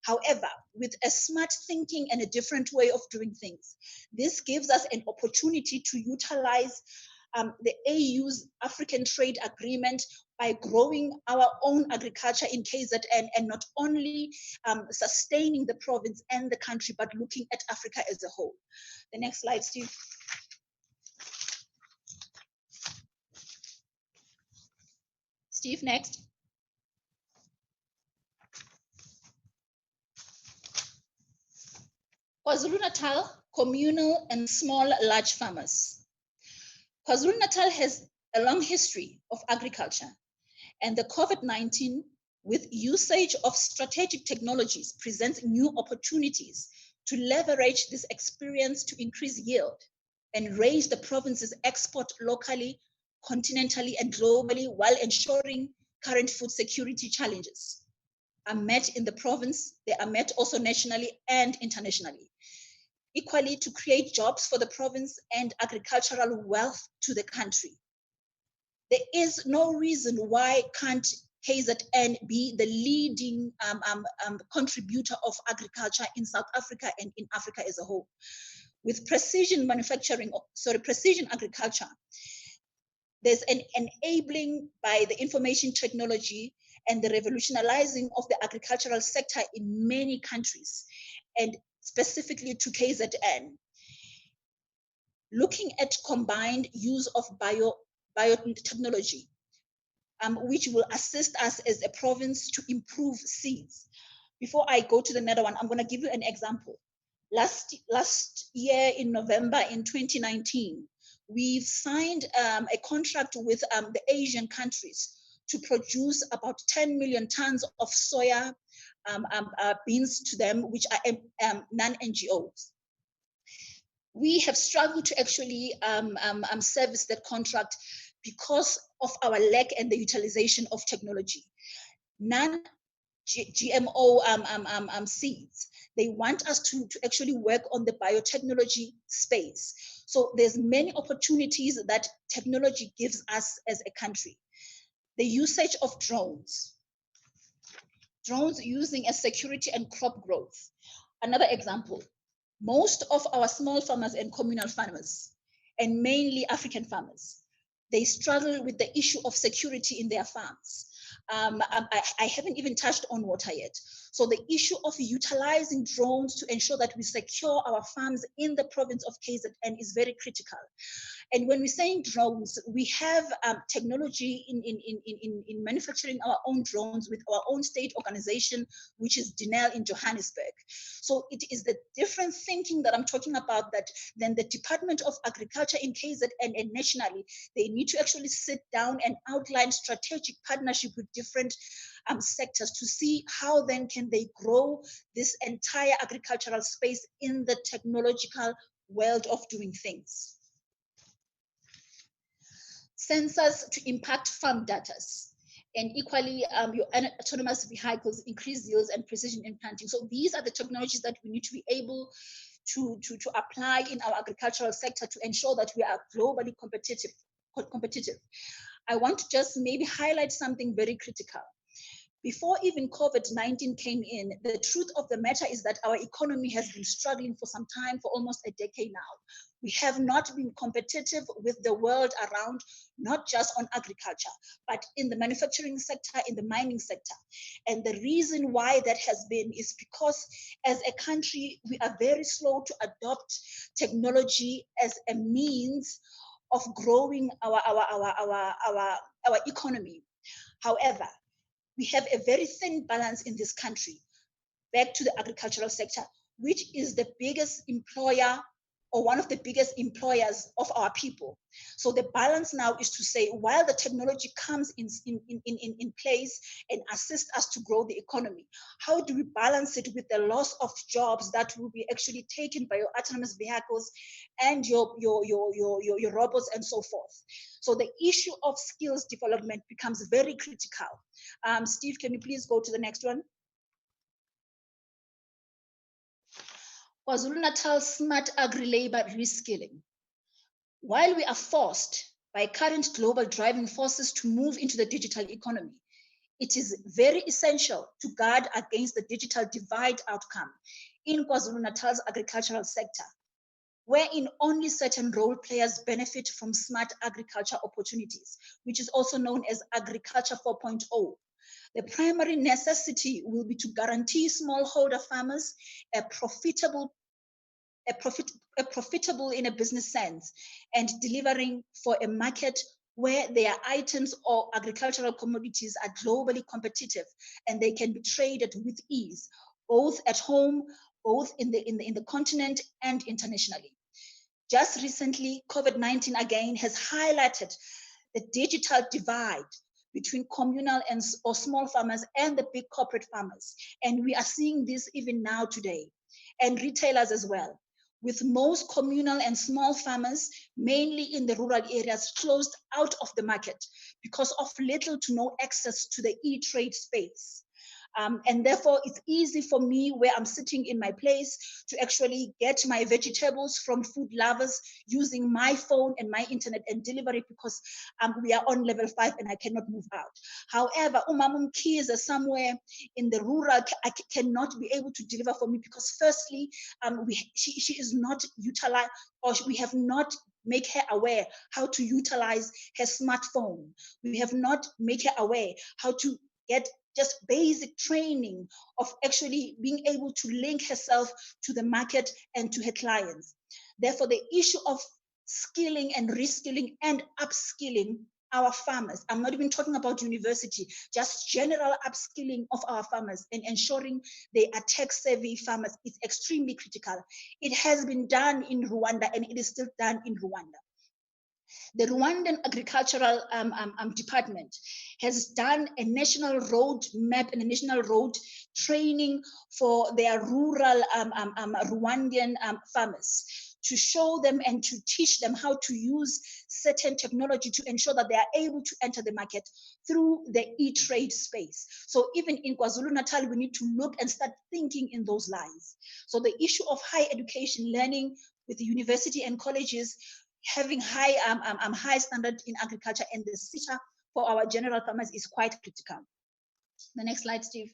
G: However, with a smart thinking and a different way of doing things, this gives us an opportunity to utilize the AU's African Trade Agreement by growing our own agriculture in KZN, and not only sustaining the province and the country, but looking at Africa as a whole. The next slide, Steve. Steve, next. KwaZulu-Natal, communal and small large farmers. KwaZulu-Natal has a long history of agriculture, and the COVID-19 with usage of strategic technologies presents new opportunities to leverage this experience to increase yield and raise the province's export locally, continentally, and globally, while ensuring current food security challenges are met in the province. They are met also nationally and internationally. Equally, to create jobs for the province and agricultural wealth to the country. There is no reason why can't KZN be the leading contributor of agriculture in South Africa and in Africa as a whole. With precision agriculture, there's an enabling by the information technology and the revolutionizing of the agricultural sector in many countries, and specifically to KZN. Looking at combined use of biotechnology, which will assist us as a province to improve seeds. Before I go to the another one, I'm going to give you an example. Last year in November in 2019, we've signed a contract with the Asian countries to produce about 10 million tons of soya beans to them, which are non-NGOs. We have struggled to actually service that contract because of our lack and the utilization of technology. Non-GMO seeds, they want us to actually work on the biotechnology space. So there's many opportunities that technology gives us as a country. the usage of drones. Drones using as security and crop growth. Another example, most of our small farmers and communal farmers, and mainly African farmers, they struggle with the issue of security in their farms. I haven't even touched on water yet. So the issue of utilizing drones to ensure that we secure our farms in the province of KZN is very critical. And when we're saying drones, we have technology in manufacturing our own drones with our own state organization, which is Denel in Johannesburg. So it is the different thinking that I'm talking about that then the Department of Agriculture in KZN and nationally, they need to actually sit down and outline strategic partnership with different sectors to see how then can they grow this entire agricultural space in the technological world of doing things. Sensors to impact farm data, and equally your autonomous vehicles, increase yields and precision in planting. So these are the technologies that we need to be able to apply in our agricultural sector to ensure that we are globally competitive. I want to just maybe highlight something very critical. Before even COVID-19 came in, the truth of the matter is that our economy has been struggling for some time, for almost a decade now. We have not been competitive with the world around, not just on agriculture, but in the manufacturing sector, in the mining sector. And the reason why that has been is because as a country, we are very slow to adopt technology as a means of growing our economy. However, we have a very thin balance in this country. Back to the agricultural sector, which is the biggest employer or one of the biggest employers of our people. So the balance now is to say, while the technology comes in place and assists us to grow the economy, how do we balance it with the loss of jobs that will be actually taken by your autonomous vehicles and your robots and so forth? So the issue of skills development becomes very critical. Steve, can you please go to the next one? KwaZulu-Natal smart agri-labor reskilling. While we are forced by current global driving forces to move into the digital economy, it is very essential to guard against the digital divide outcome in KwaZulu-Natal's agricultural sector, wherein only certain role players benefit from smart agriculture opportunities, which is also known as Agriculture 4.0. The primary necessity will be to guarantee smallholder farmers a profitable in a business sense and delivering for a market where their items or agricultural commodities are globally competitive and they can be traded with ease, both at home, both in the continent and internationally. Just recently, COVID-19 again has highlighted the digital divide between communal or small farmers and the big corporate farmers. And we are seeing this even now today, and retailers as well, with most communal and small farmers, mainly in the rural areas, closed out of the market because of little to no access to the e-trade space. And therefore, it's easy for me where I'm sitting in my place to actually get my vegetables from food lovers using my phone and my internet and delivery because we are on level 5 and I cannot move out. However, Umamum Kiza somewhere in the rural cannot be able to deliver for me because firstly, she is not utilized, or we have not make her aware how to utilize her smartphone. We have not make her aware how to get just basic training of actually being able to link herself to the market and to her clients. Therefore, the issue of skilling and reskilling and upskilling our farmers, I'm not even talking about university, just general upskilling of our farmers and ensuring they are tech-savvy farmers is extremely critical. It has been done in Rwanda and it is still done in Rwanda. The Rwandan Agricultural Department has done a national road map and a national road training for their rural Rwandan farmers to show them and to teach them how to use certain technology to ensure that they are able to enter the market through the e-trade space. So even in KwaZulu-Natal, we need to look and start thinking in those lines. So the issue of higher education learning with the university and colleges having high standard in agriculture and the sector for our general farmers is quite critical. The next slide, Steve.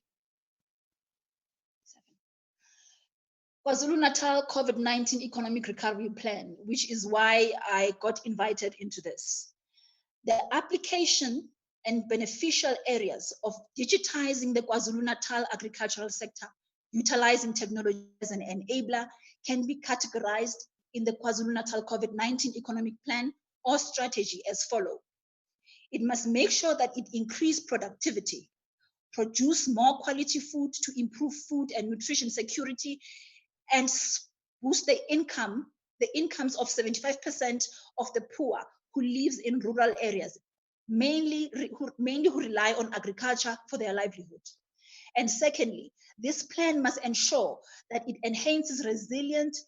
G: KwaZulu-Natal COVID-19 Economic Recovery Plan, which is why I got invited into this. The application and beneficial areas of digitizing the KwaZulu-Natal agricultural sector, utilizing technology as an enabler, can be categorized in the KwaZulu-Natal COVID-19 Economic Plan or strategy as follows. It must make sure that it increase productivity, produce more quality food to improve food and nutrition security, and boost the incomes of 75% of the poor who lives in rural areas, mainly who rely on agriculture for their livelihood. And secondly, this plan must ensure that it enhances resilience,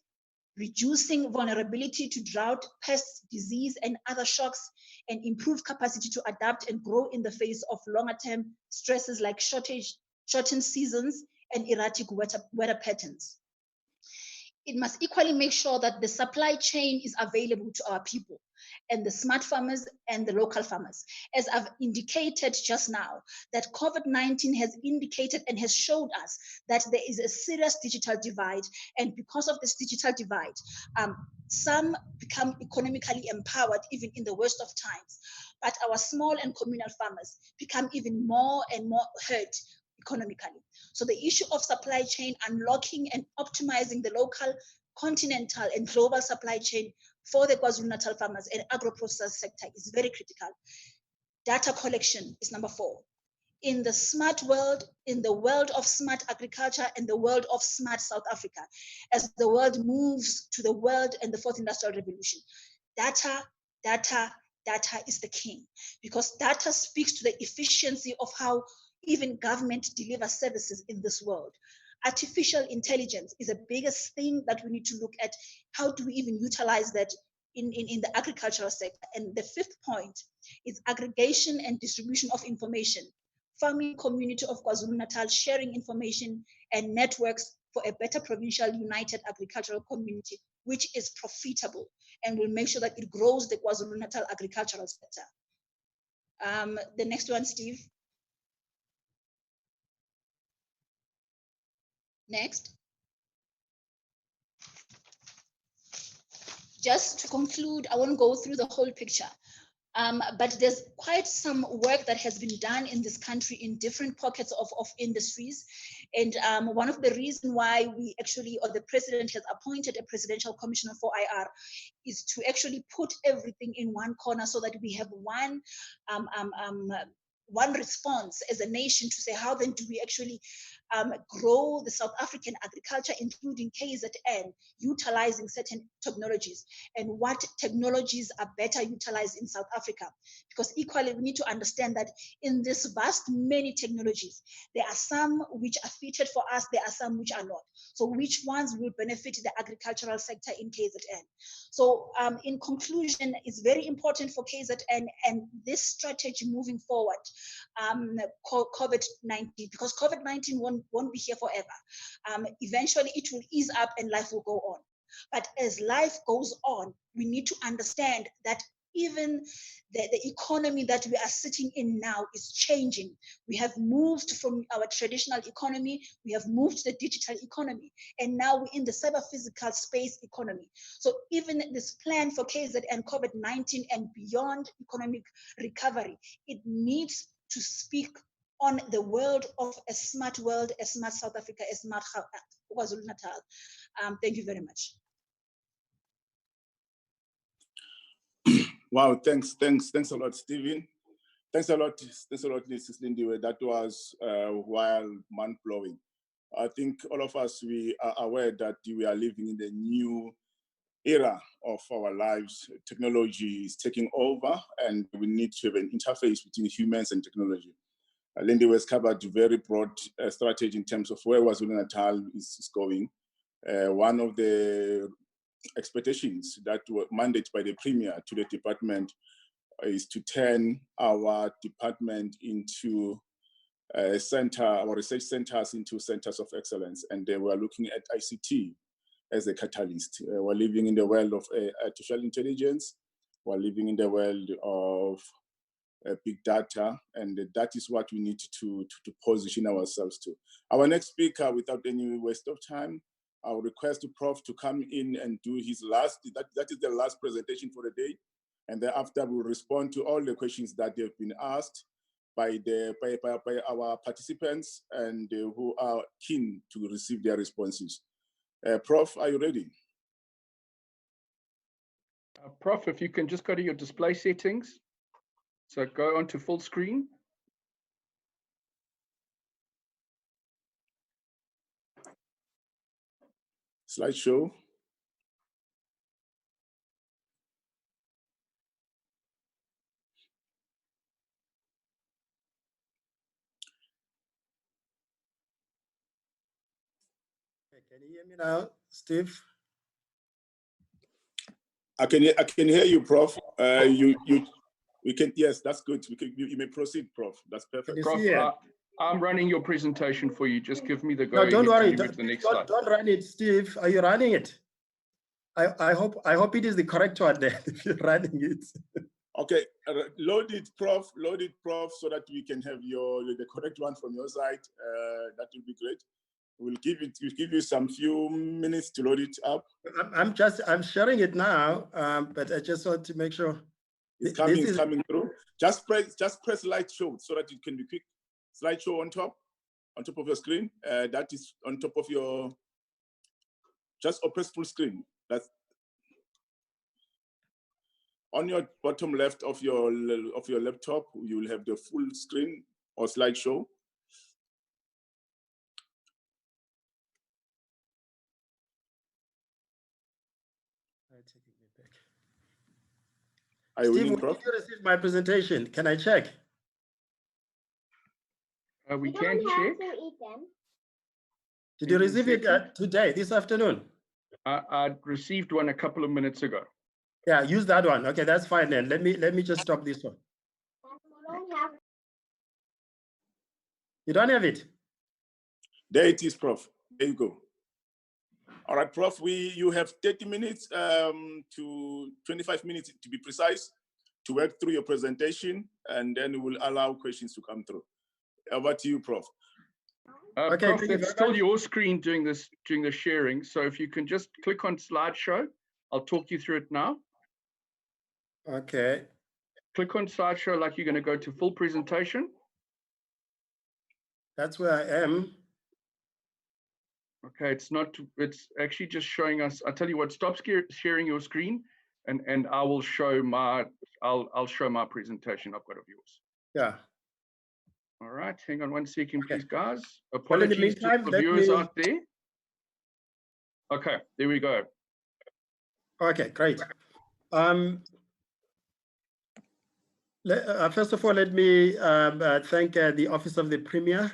G: reducing vulnerability to drought, pests, disease, and other shocks, and improve capacity to adapt and grow in the face of longer-term stresses like shortened seasons and erratic weather patterns. It must equally make sure that the supply chain is available to our people and the smart farmers and the local farmers. As I've indicated just now, that COVID-19 has indicated and has showed us that there is a serious digital divide. And because of this digital divide, some become economically empowered even in the worst of times. But our small and communal farmers become even more and more hurt economically. So the issue of supply chain, unlocking and optimizing the local, continental, and global supply chain for the KwaZulu-Natal farmers and agro-process sector is very critical. Data collection is number 4. In the smart world, in the world of smart agriculture and the world of smart South Africa, as the world moves to the world and the 4th industrial revolution, data is the king, because data speaks to the efficiency of how even government delivers services in this world. Artificial intelligence is the biggest thing that we need to look at. How do we even utilize that in the agricultural sector? And the 5th point is aggregation and distribution of information. Farming community of KwaZulu-Natal sharing information and networks for a better provincial united agricultural community, which is profitable and will make sure that it grows the KwaZulu-Natal agricultural sector. The next one, Steve. Next. Just to conclude, I won't go through the whole picture, but there's quite some work that has been done in this country in different pockets of industries. And one of the reasons why we actually, or the president has appointed a presidential commissioner for IR, is to actually put everything in one corner so that we have one response as a nation to say, how then do we actually grow the South African agriculture, including KZN, utilizing certain technologies, and what technologies are better utilized in South Africa. Because equally, we need to understand that in this vast many technologies, there are some which are fitted for us, there are some which are not. So which ones will benefit the agricultural sector in KZN? So in conclusion, it's very important for KZN and this strategy moving forward, COVID-19, because COVID-19 won't be here forever. Eventually it will ease up and life will go on. But as life goes on, we need to understand that even the economy that we are sitting in now is changing. We have moved from our traditional economy, we have moved to the digital economy, and now we're in the cyber-physical space economy. So even this plan for KZN COVID-19 and beyond economic recovery, it needs to speak on the world of a smart South Africa, a smart KwaZulu-Natal. Thank you very much.
B: Wow, thanks a lot, Stephen. Thanks a lot, Mrs. Lindiwe. That was wild, mind-blowing. I think all of us, we are aware that we are living in the new era of our lives. Technology is taking over, and we need to have an interface between humans and technology. Lindiwe has covered a very broad strategy in terms of where KwaZulu-Natal is going. One of the expectations that were mandated by the Premier to the department is to turn our department into our research centers into centers of excellence. And they were looking at ICT as a catalyst. We're living in the world of artificial intelligence. We're living in the world of big data, and that is what we need to position ourselves to. Our next speaker, without any waste of time, I'll request the Prof to come in and do his last, that is the last presentation for the day. And thereafter we'll respond to all the questions that have been asked by our participants and who are keen to receive their responses. Prof, are you ready?
E: Prof, if you can just go to your display settings. So go onto full screen.
B: Slideshow.
H: Can you hear me now, Steve?
B: I can hear you, Prof. We can, yes, that's good. You may proceed, Prof. That's perfect.
E: Prof, I'm running your presentation for you. Just give me the go.
H: No, don't worry.
E: Don't
H: run it, Steve. Are you running it? I hope it is the correct one then, if you're running it.
B: Okay, load it, Prof, so that we can have the correct one from your side. That will be great. We'll give you some few minutes to load it up.
H: I'm sharing it now, but I just want to make sure
B: it's coming through. Just press slideshow so that it can be quick. Slideshow on top of your screen. That is on top of your. Just press full screen. That's on your bottom left of your laptop. You will have the full screen or slideshow.
H: Steve, when did you receive my presentation? Can I check?
E: We can check.
H: Did you receive it today, this afternoon?
E: I received one a couple of minutes ago.
H: Yeah, use that one. Okay, that's fine then. Let me just stop this one. You don't have it?
B: There it is, Prof. There you go. All right, Prof, you have 30 minutes to 25 minutes to be precise to work through your presentation, and then we'll allow questions to come through. Over to you, Prof.
E: Okay, Prof, it's still your screen doing the sharing. So if you can just click on slideshow, I'll talk you through it now.
H: Okay.
E: Click on slideshow like you're going to go to full presentation.
H: That's where I am.
E: Okay, it's actually just showing us. I'll tell you what, stop sharing your screen and I will show I'll show my presentation I've got of yours.
H: Yeah.
E: All right, hang on one second, please, guys.
H: Well, in the
E: Apologies
H: meantime,
E: to the viewers out there. Okay, there we go.
H: Okay, great. First of all, let me thank the Office of the Premier,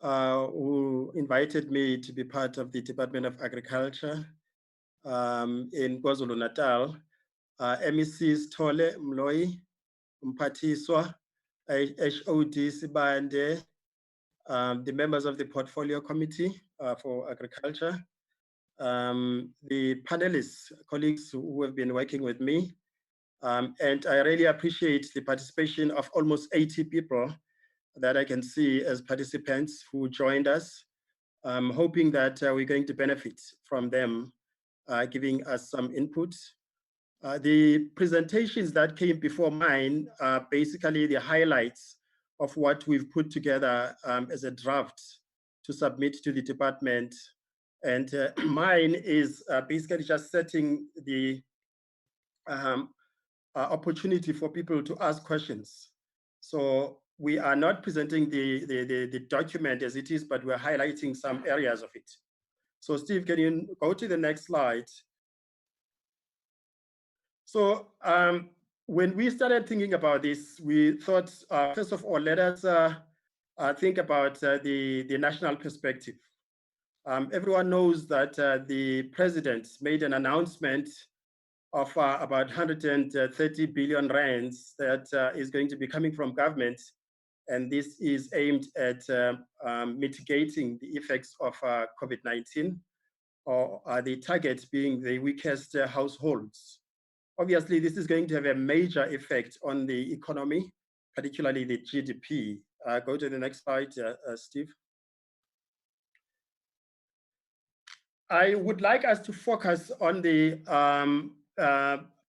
H: who invited me to be part of the Department of Agriculture in KwaZulu-Natal. MECs Tole Mloi, Mphathiswa, HOD Sibande, the members of the Portfolio Committee for Agriculture, the panelists, colleagues who have been working with me, and I really appreciate the participation of almost 80 people that I can see as participants who joined us. I'm hoping that we're going to benefit from them giving us some input. The presentations that came before mine are basically the highlights of what we've put together as a draft to submit to the department. And mine is basically just setting the opportunity for people to ask questions. So we are not presenting the document as it is, but we're highlighting some areas of it. So Steve, can you go to the next slide? So when we started thinking about this, we thought, first of all, let us think about the national perspective. Everyone knows that the president made an announcement of about 130 billion rands that is going to be coming from government. And this is aimed at mitigating the effects of COVID-19, or the target being the weakest households. Obviously, this is going to have a major effect on the economy, particularly the GDP. Go to the next slide, Steve. I would like us to focus on the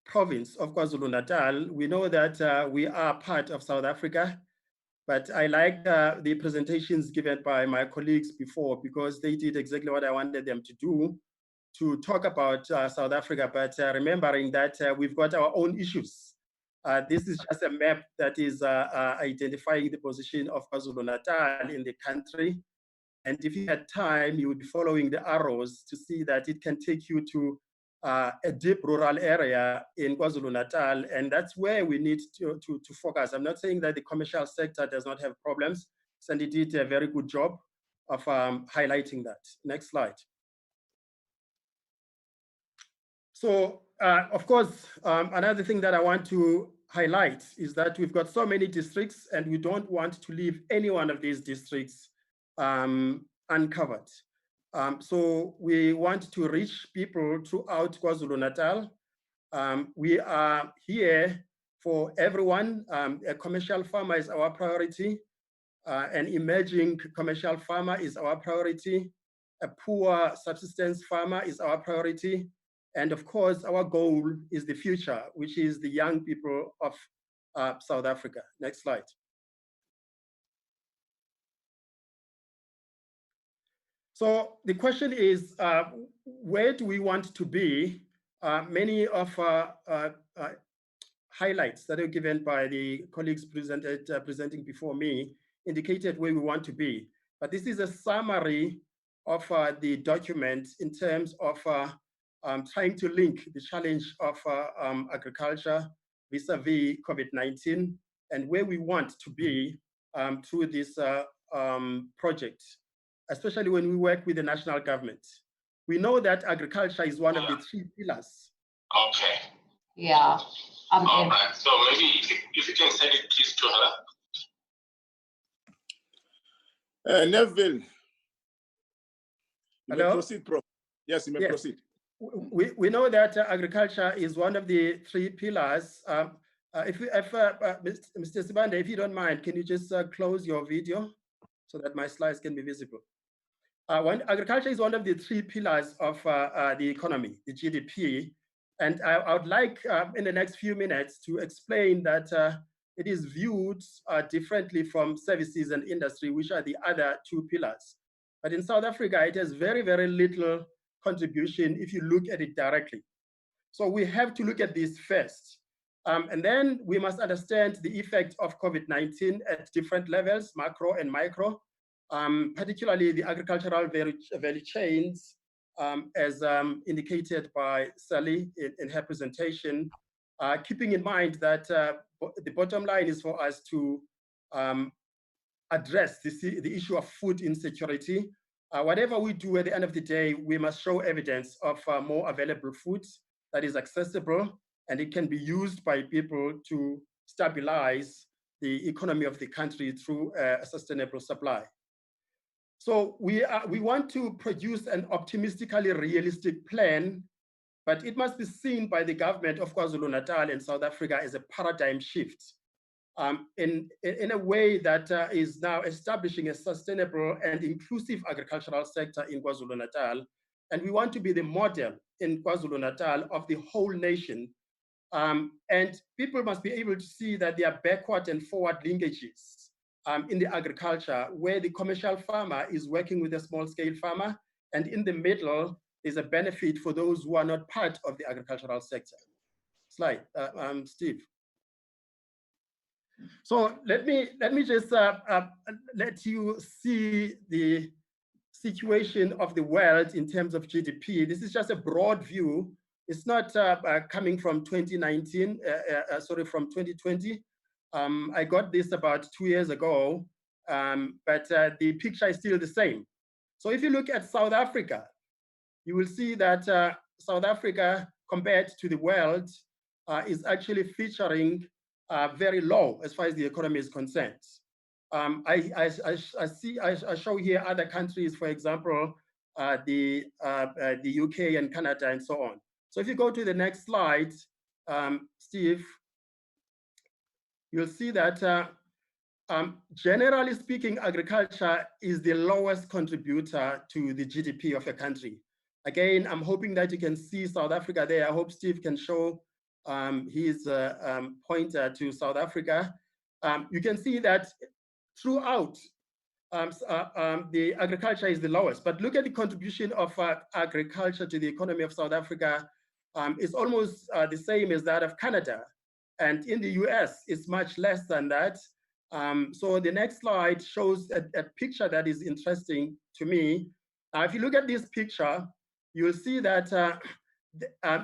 H: province of KwaZulu-Natal. We know that we are part of South Africa, but I like the presentations given by my colleagues before, because they did exactly what I wanted them to do, to talk about South Africa, but remembering that we've got our own issues. This is just a map that is identifying the position of KwaZulu-Natal in the country. And if you had time, you would be following the arrows to see that it can take you to a deep rural area in KwaZulu-Natal, and that's where we need to focus. I'm not saying that the commercial sector does not have problems. Sandy did a very good job of highlighting that. Next slide. So, of course, another thing that I want to highlight is that we've got so many districts, and we don't want to leave any one of these districts uncovered. So we want to reach people throughout KwaZulu-Natal. We are here for everyone. A commercial farmer is our priority. An emerging commercial farmer is our priority. A poor subsistence farmer is our priority. And of course, our goal is the future, which is the young people of South Africa. Next slide. So the question is, where do we want to be? Many of highlights that are given by the colleagues presenting before me indicated where we want to be. But this is a summary of the document in terms of trying to link the challenge of agriculture vis-a-vis COVID-19 and where we want to be through this project, especially when we work with the national government. We know that agriculture is one of the 3 pillars.
I: Okay. Yeah. All right. So maybe if you can send it please to her.
B: Neville. You
H: Hello?
B: may proceed, Prof. Yes, you may proceed.
H: We know that agriculture is one of the 3 pillars. Mr. Sibande, if you don't mind, can you just close your video so that my slides can be visible? Agriculture is one of the 3 pillars of the economy, the GDP. And I would like in the next few minutes to explain that it is viewed differently from services and industry, which are the other 2 pillars. But in South Africa, it has very, very little contribution if you look at it directly. So we have to look at this first. And then we must understand the effect of COVID-19 at different levels, macro and micro, particularly the agricultural value chains, as indicated by Sally in her presentation, keeping in mind that the bottom line is for us to address the issue of food insecurity. Whatever we do at the end of the day, we must show evidence of more available food that is accessible, and it can be used by people to stabilize the economy of the country through a sustainable supply. So we want to produce an optimistically realistic plan, but it must be seen by the government of KwaZulu-Natal and South Africa as a paradigm shift in a way that is now establishing a sustainable and inclusive agricultural sector in KwaZulu-Natal. And we want to be the model in KwaZulu-Natal of the whole nation. And people must be able to see that there are backward and forward linkages in the agriculture, where the commercial farmer is working with a small-scale farmer, and in the middle is a benefit for those who are not part of the agricultural sector. Slide, Steve. So let me just let you see the situation of the world in terms of GDP. This is just a broad view. It's not coming from 2019, from 2020. I got this about 2 years ago, but the picture is still the same. So if you look at South Africa, you will see that South Africa, compared to the world, is actually featuring very low as far as the economy is concerned. I show here other countries, for example, the UK and Canada and so on. So if you go to the next slide, Steve, you'll see that generally speaking, agriculture is the lowest contributor to the GDP of a country. Again, I'm hoping that you can see South Africa there. I hope Steve can show his pointer to South Africa. You can see that throughout, the agriculture is the lowest. But look at the contribution of agriculture to the economy of South Africa. It's almost the same as that of Canada. And in the US, it's much less than that. So the next slide shows a picture that is interesting to me. If you look at this picture, you'll see that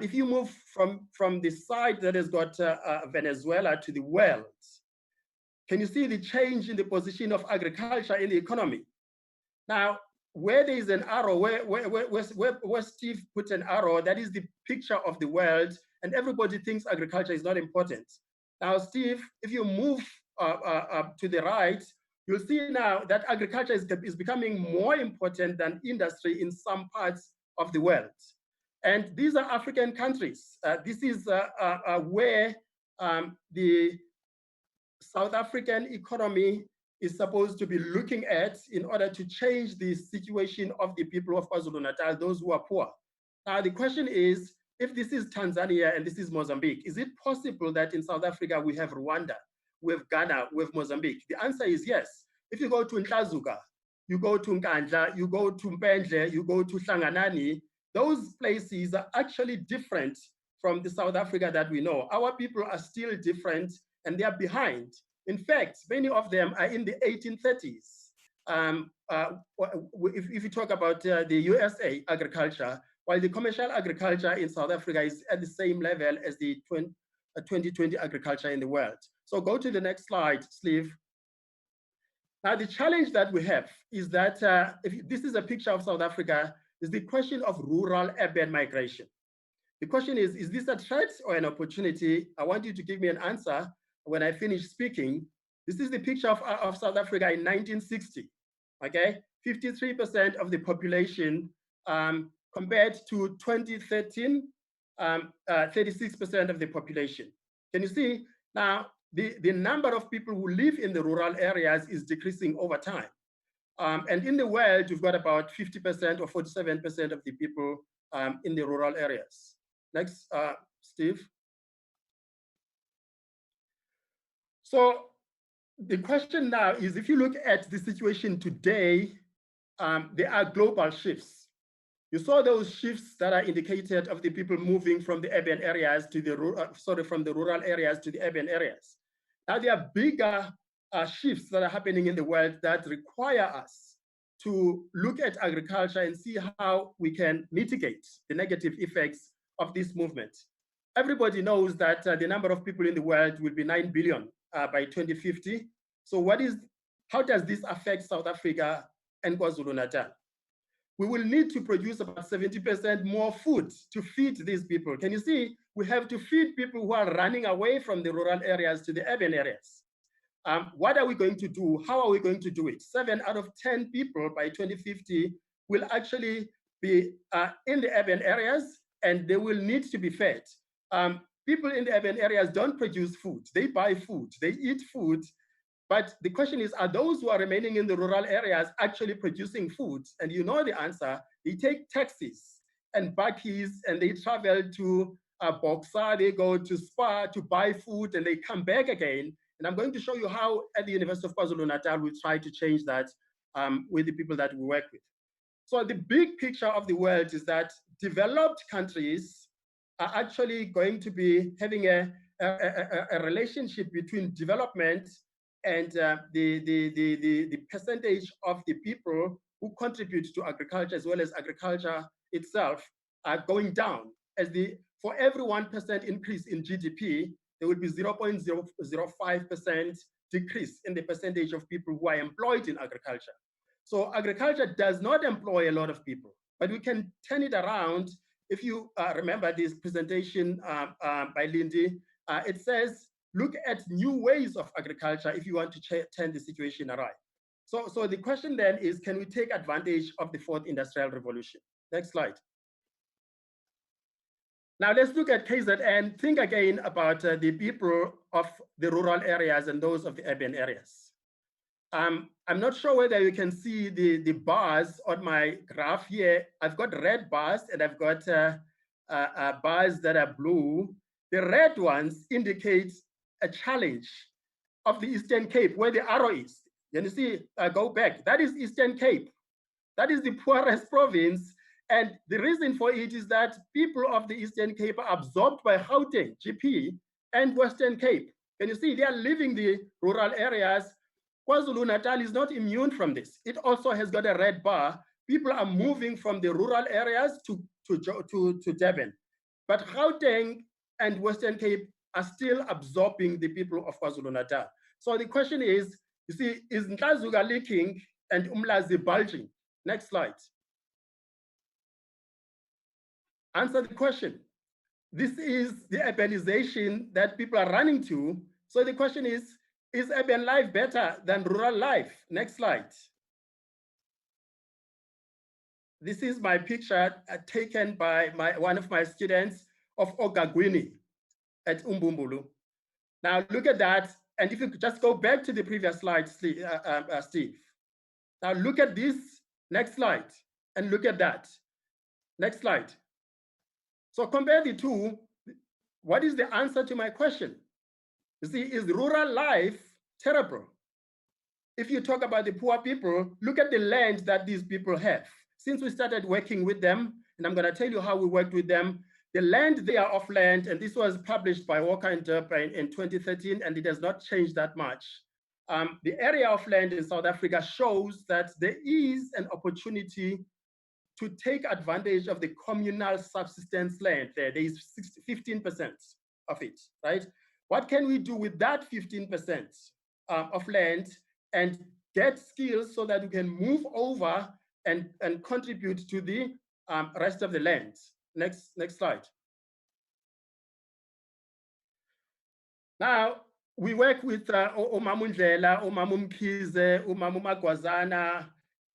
H: if you move from the side that has got Venezuela to the world, can you see the change in the position of agriculture in the economy? Now, where there is an arrow, where Steve put an arrow, that is the picture of the world, and everybody thinks agriculture is not important. Now, Steve, if you move to the right, you'll see now that agriculture is becoming more important than industry in some parts of the world. And these are African countries. This is where the South African economy is supposed to be looking at in order to change the situation of the people of KwaZulu-Natal, those who are poor. Now, the question is, if this is Tanzania and this is Mozambique, is it possible that in South Africa we have Rwanda, we have Ghana, we have Mozambique? The answer is yes. If you go to Nhlazuka, you go to Nkandla, you go to Mpendle, you go to Hlanganani, those places are actually different from the South Africa that we know. Our people are still different and they are behind. In fact, many of them are in the 1830s. If you talk about the USA agriculture, while the commercial agriculture in South Africa is at the same level as the 2020 agriculture in the world. So go to the next slide, Steve. Now, the challenge that we have is that, this is a picture of South Africa, is the question of rural-urban migration. The question is this a threat or an opportunity? I want you to give me an answer when I finish speaking. This is the picture of South Africa in 1960, okay? 53% of the population compared to 2013, 36% of the population. Can you see? Now, the number of people who live in the rural areas is decreasing over time. And in the world, you've got about 50% or 47% of the people in the rural areas. Next, Steve. So the question now is, if you look at the situation today, there are global shifts. You saw those shifts that are indicated of the people moving from the urban areas to the from the rural areas to the urban areas. Now there are bigger shifts that are happening in the world that require us to look at agriculture and see how we can mitigate the negative effects of this movement. Everybody knows that the number of people in the world will be 9 billion by 2050. So how does this affect South Africa and KwaZulu-Natal? We will need to produce about 70% more food to feed these people. Can you see? We have to feed people who are running away from the rural areas to the urban areas. What are we going to do? How are we going to do it? 7 out of 10 people by 2050 will actually be in the urban areas, and they will need to be fed. People in the urban areas don't produce food. They buy food, they eat food. But the question is, are those who are remaining in the rural areas actually producing food? And you know the answer. They take taxis and bakkies, and they travel to Boxer, they go to Spa to buy food, and they come back again. And I'm going to show you how at the University of KwaZulu-Natal we try to change that with the people that we work with. So the big picture of the world is that developed countries are actually going to be having a relationship between development and the percentage of the people who contribute to agriculture as well as agriculture itself are going down. For every 1% increase in GDP, there will be 0.005% decrease in the percentage of people who are employed in agriculture. So agriculture does not employ a lot of people, but we can turn it around. If you remember this presentation by Lindy, it says, look at new ways of agriculture if you want to turn the situation around. So the question then is, can we take advantage of the 4th industrial revolution? Next slide. Now let's look at KZN. Think again about the people of the rural areas and those of the urban areas. I'm not sure whether you can see the bars on my graph here. I've got red bars and I've got bars that are blue. The red ones indicate a challenge of the Eastern Cape, where the arrow is. You see, go back. That is Eastern Cape. That is the poorest province. And the reason for it is that people of the Eastern Cape are absorbed by Gauteng, GP, and Western Cape. Can you see they are leaving the rural areas? KwaZulu-Natal is not immune from this. It also has got a red bar. People are moving from the rural areas to Durban. But Gauteng and Western Cape are still absorbing the people of KwaZulu-Natal. So the question is, you see, is Nkazuga leaking and Umlazi bulging? Next slide. Answer the question. This is the urbanization that people are running to. So the question is urban life better than rural life? Next slide. This is my picture taken by one of my students of Ogagwini at Umbumbulu. Now look at that. And if you could just go back to the previous slide, Steve. Now look at this, next slide, and look at that. Next slide. So compare the two. What is the answer to my question? You see, is rural life terrible? If you talk about the poor people, look at the land that these people have. Since we started working with them, and I'm going to tell you how we worked with them, the land they are off land, and this was published by Walker and Durban in 2013, and it has not changed that much. The area of land in South Africa shows that there is an opportunity to take advantage of the communal subsistence land there. There is 15% of it, right? What can we do with that 15% of land and get skills so that we can move over and contribute to the rest of the land? Next slide. Now, we work with Omamundlela, Omamumkize, Omamumagwazana,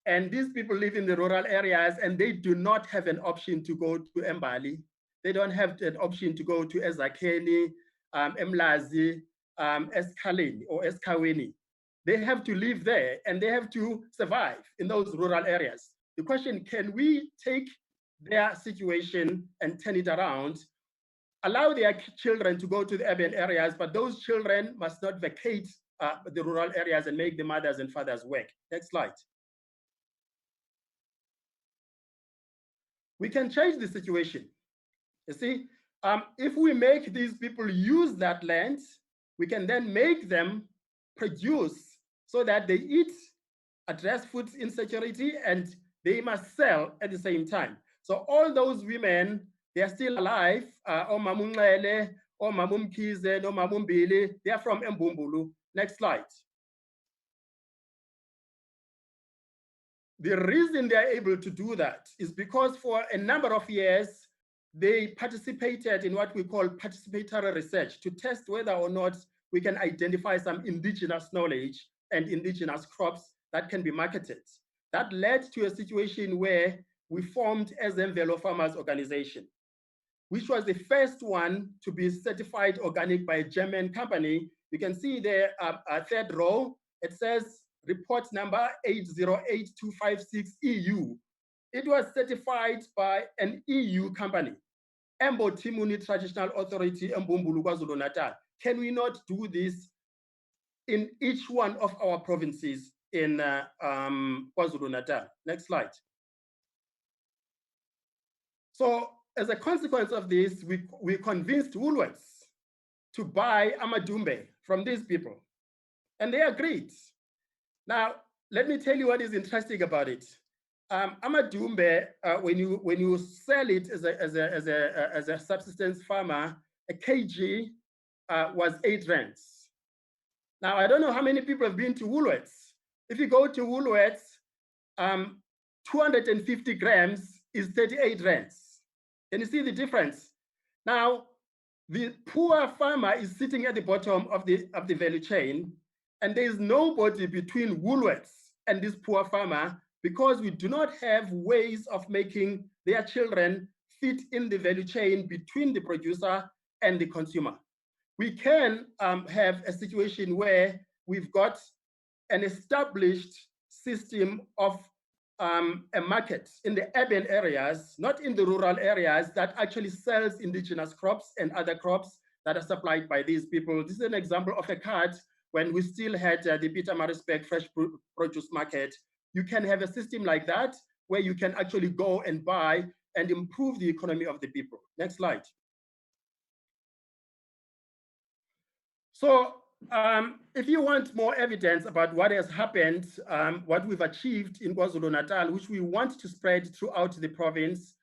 H: and these people live in the rural areas and they do not have an option to go to Mbali. They don't have an option to go to Ezakeni, Emlazi, Eskaleni or Eskaweni. They have to live there and they have to survive in those rural areas. The question, can we take their situation and turn it around, allow their children to go to the urban areas, but those children must not vacate the rural areas and make the mothers and fathers work? Next slide. We can change the situation. You see, if we make these people use that land, we can then make them produce so that they eat, address food insecurity, and they must sell at the same time. So all those women, they are still alive. Omamunglele, Omamumkize, Omamumbili, they are from Mbumbulu. Next slide. The reason they are able to do that is because for a number of years, they participated in what we call participatory research to test whether or not we can identify some indigenous knowledge and indigenous crops that can be marketed. That led to a situation where we formed Ezemvelo Farmers Organization, which was the first one to be certified organic by a German company. You can see there, third row, it says report number 808256 EU. It was certified by an EU company, Embo Timuni Traditional Authority, Mbumbulu, KwaZulu-Natal. Can we not do this in each one of our provinces in KwaZulu-Natal? Next slide. So as a consequence of this, we convinced Woolworths to buy Amadumbe from these people, and they agreed. Now, let me tell you what is interesting about it. Amadumbe, when you sell it as a subsistence farmer, a kg was 8 rands. Now, I don't know how many people have been to Woolworths. If you go to Woolworths, 250 grams is 38 rands. Can you see the difference? Now, the poor farmer is sitting at the bottom of the value chain, and there is nobody between Woolworths and this poor farmer because we do not have ways of making their children fit in the value chain between the producer and the consumer. We can have a situation where we've got an established system of a market in the urban areas, not in the rural areas, that actually sells indigenous crops and other crops that are supplied by these people. This is an example of a card when we still had the Pietermaritzburg fresh produce market. You can have a system like that where you can actually go and buy and improve the economy of the people. Next slide. So if you want more evidence about what has happened, what we've achieved in KwaZulu-Natal, which we want to spread throughout the province,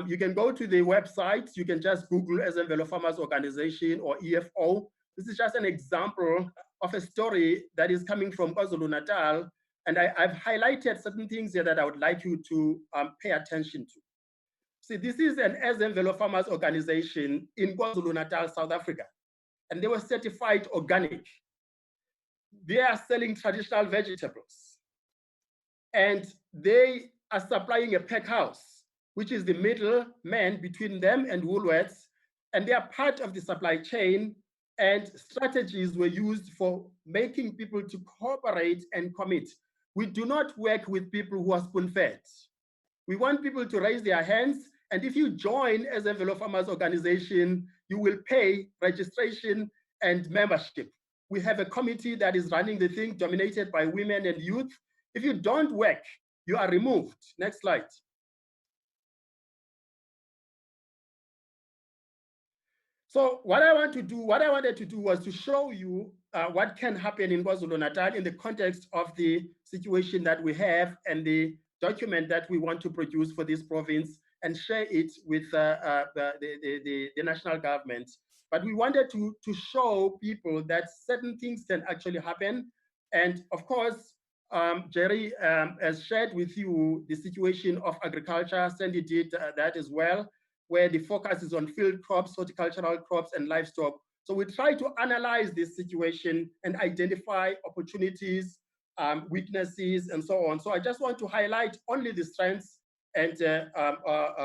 H: you can go to the website. You can just Google Ezemvelo Farmers Organization or EFO. This is just an example of a story that is coming from KwaZulu-Natal. And I've highlighted certain things here that I would like you to pay attention to. See, this is an Ezemvelo Farmers Organization in KwaZulu-Natal, South Africa. And they were certified organic. They are selling traditional vegetables. And they are supplying a pack house, which is the middleman between them and Woolworths. And they are part of the supply chain, and strategies were used for making people to cooperate and commit. We do not work with people who are spoon-fed. We want people to raise their hands, and if you join as a Ezemvelo Farmers Organization, you will pay registration and membership. We have a committee that is running the thing, dominated by women and youth. If you don't work, you are removed. Next slide. So what I wanted to do was to show you what can happen in KwaZulu-Natal in the context of the situation that we have and the document that we want to produce for this province and share it with the national government. But we wanted to show people that certain things can actually happen. And of course, Jerry has shared with you the situation of agriculture. Sandy did that as well, where the focus is on field crops, horticultural crops, and livestock. So we try to analyze this situation and identify opportunities, weaknesses, and so on. So I just want to highlight only the strengths and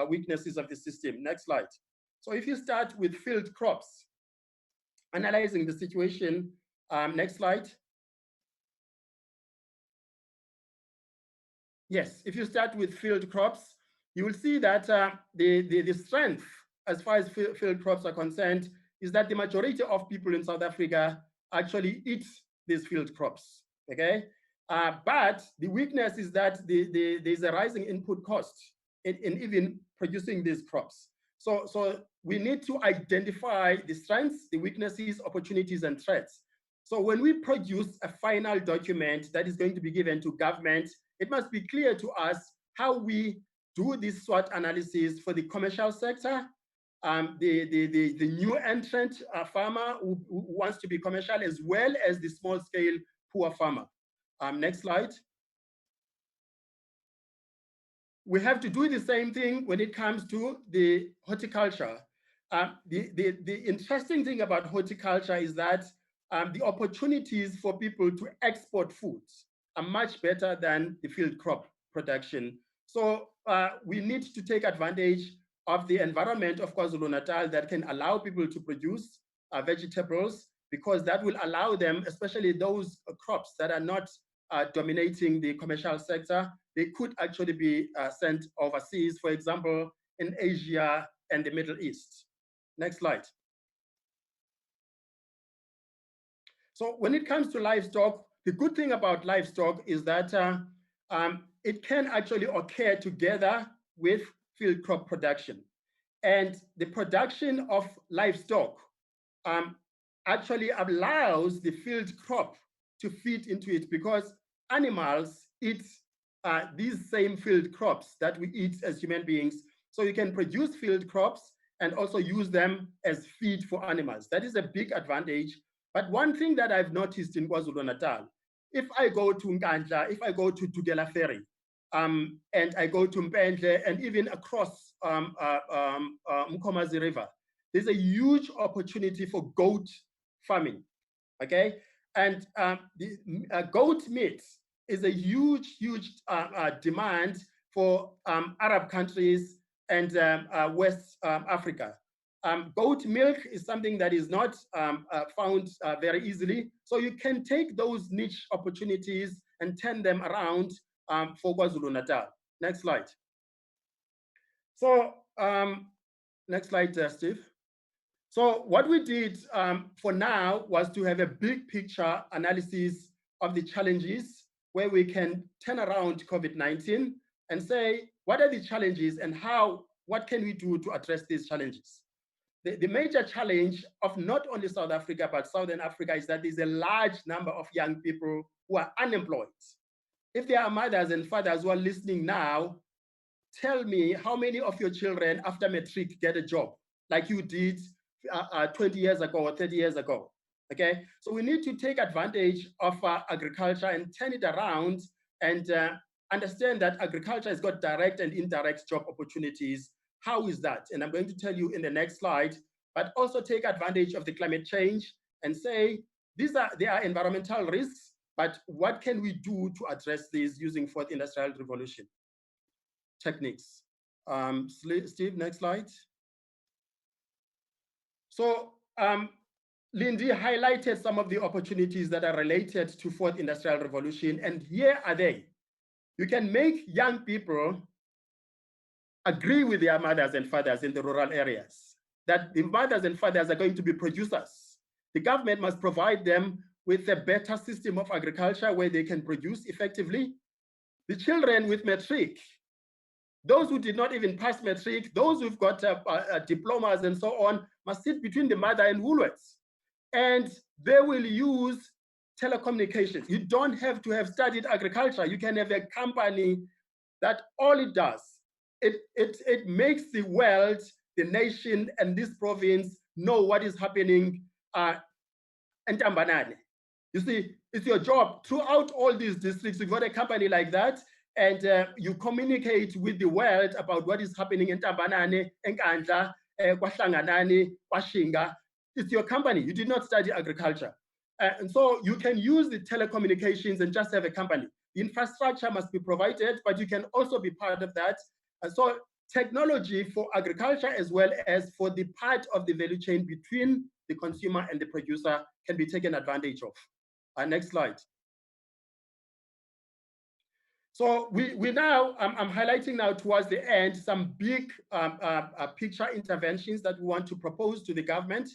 H: weaknesses of the system. Next slide. So if you start with field crops, analyzing the situation, next slide. Yes, if you start with field crops, you will see that the strength as far as field crops are concerned is that the majority of people in South Africa actually eat these field crops, okay? But the weakness is that there's a rising input cost in even producing these crops. So we need to identify the strengths, the weaknesses, opportunities, and threats. So when we produce a final document that is going to be given to government, it must be clear to us how we do this SWOT analysis for the commercial sector, the new entrant farmer who wants to be commercial, as well as the small scale poor farmer. Next slide. We have to do the same thing when it comes to the horticulture. The interesting thing about horticulture is that the opportunities for people to export foods are much better than the field crop production. So we need to take advantage of the environment of KwaZulu-Natal that can allow people to produce vegetables, because that will allow them, especially those crops that are not dominating the commercial sector, they could actually be sent overseas, for example, in Asia and the Middle East. Next slide. So when it comes to livestock, the good thing about livestock is that it can actually occur together with field crop production. And the production of livestock actually allows the field crop to feed into it, because animals eat these same field crops that we eat as human beings. So you can produce field crops and also use them as feed for animals. That is a big advantage. But one thing that I've noticed in KwaZulu-Natal, if I go to Nkandla, if I go to Tugela Ferry, and I go to Mpendle, and even across Mkomazi River, there's a huge opportunity for goat farming, okay? And the goat meat is a huge demand for Arab countries and West Africa. Goat milk is something that is not found very easily. So you can take those niche opportunities and turn them around for KwaZulu-Natal. Next slide. So next slide, Steve. So what we did for now was to have a big picture analysis of the challenges where we can turn around COVID-19 and say, what are the challenges and what can we do to address these challenges? The major challenge of not only South Africa, but Southern Africa is that there's a large number of young people who are unemployed. If there are mothers and fathers who are listening now, tell me how many of your children after matric get a job like you did 20 years ago or 30 years ago, okay? So we need to take advantage of agriculture and turn it around and understand that agriculture has got direct and indirect job opportunities. How is that? And I'm going to tell you in the next slide, but also take advantage of the climate change and say, there are environmental risks, but what can we do to address these using fourth industrial revolution techniques? Steve, next slide. So Lindy highlighted some of the opportunities that are related to fourth industrial revolution, and here are they. You can make young people agree with their mothers and fathers in the rural areas, that the mothers and fathers are going to be producers. The government must provide them with a better system of agriculture where they can produce effectively. The children with matric, those who did not even pass matric, those who've got diplomas and so on, must sit between the mother and Woolworths. And they will use telecommunications. You don't have to have studied agriculture. You can have a company that all it does, it makes the world, the nation, and this province know what is happening in Tambanane. You see, it's your job throughout all these districts. You've got a company like that, and you communicate with the world about what is happening in Tambanane, Nkandla, KwaHlanganani, KwaShinga. It's your company. You did not study agriculture. And so you can use the telecommunications and just have a company. The infrastructure must be provided, but you can also be part of that. And so technology for agriculture as well as for the part of the value chain between the consumer and the producer can be taken advantage of. Next slide. So we now, I'm highlighting now towards the end some big picture interventions that we want to propose to the government.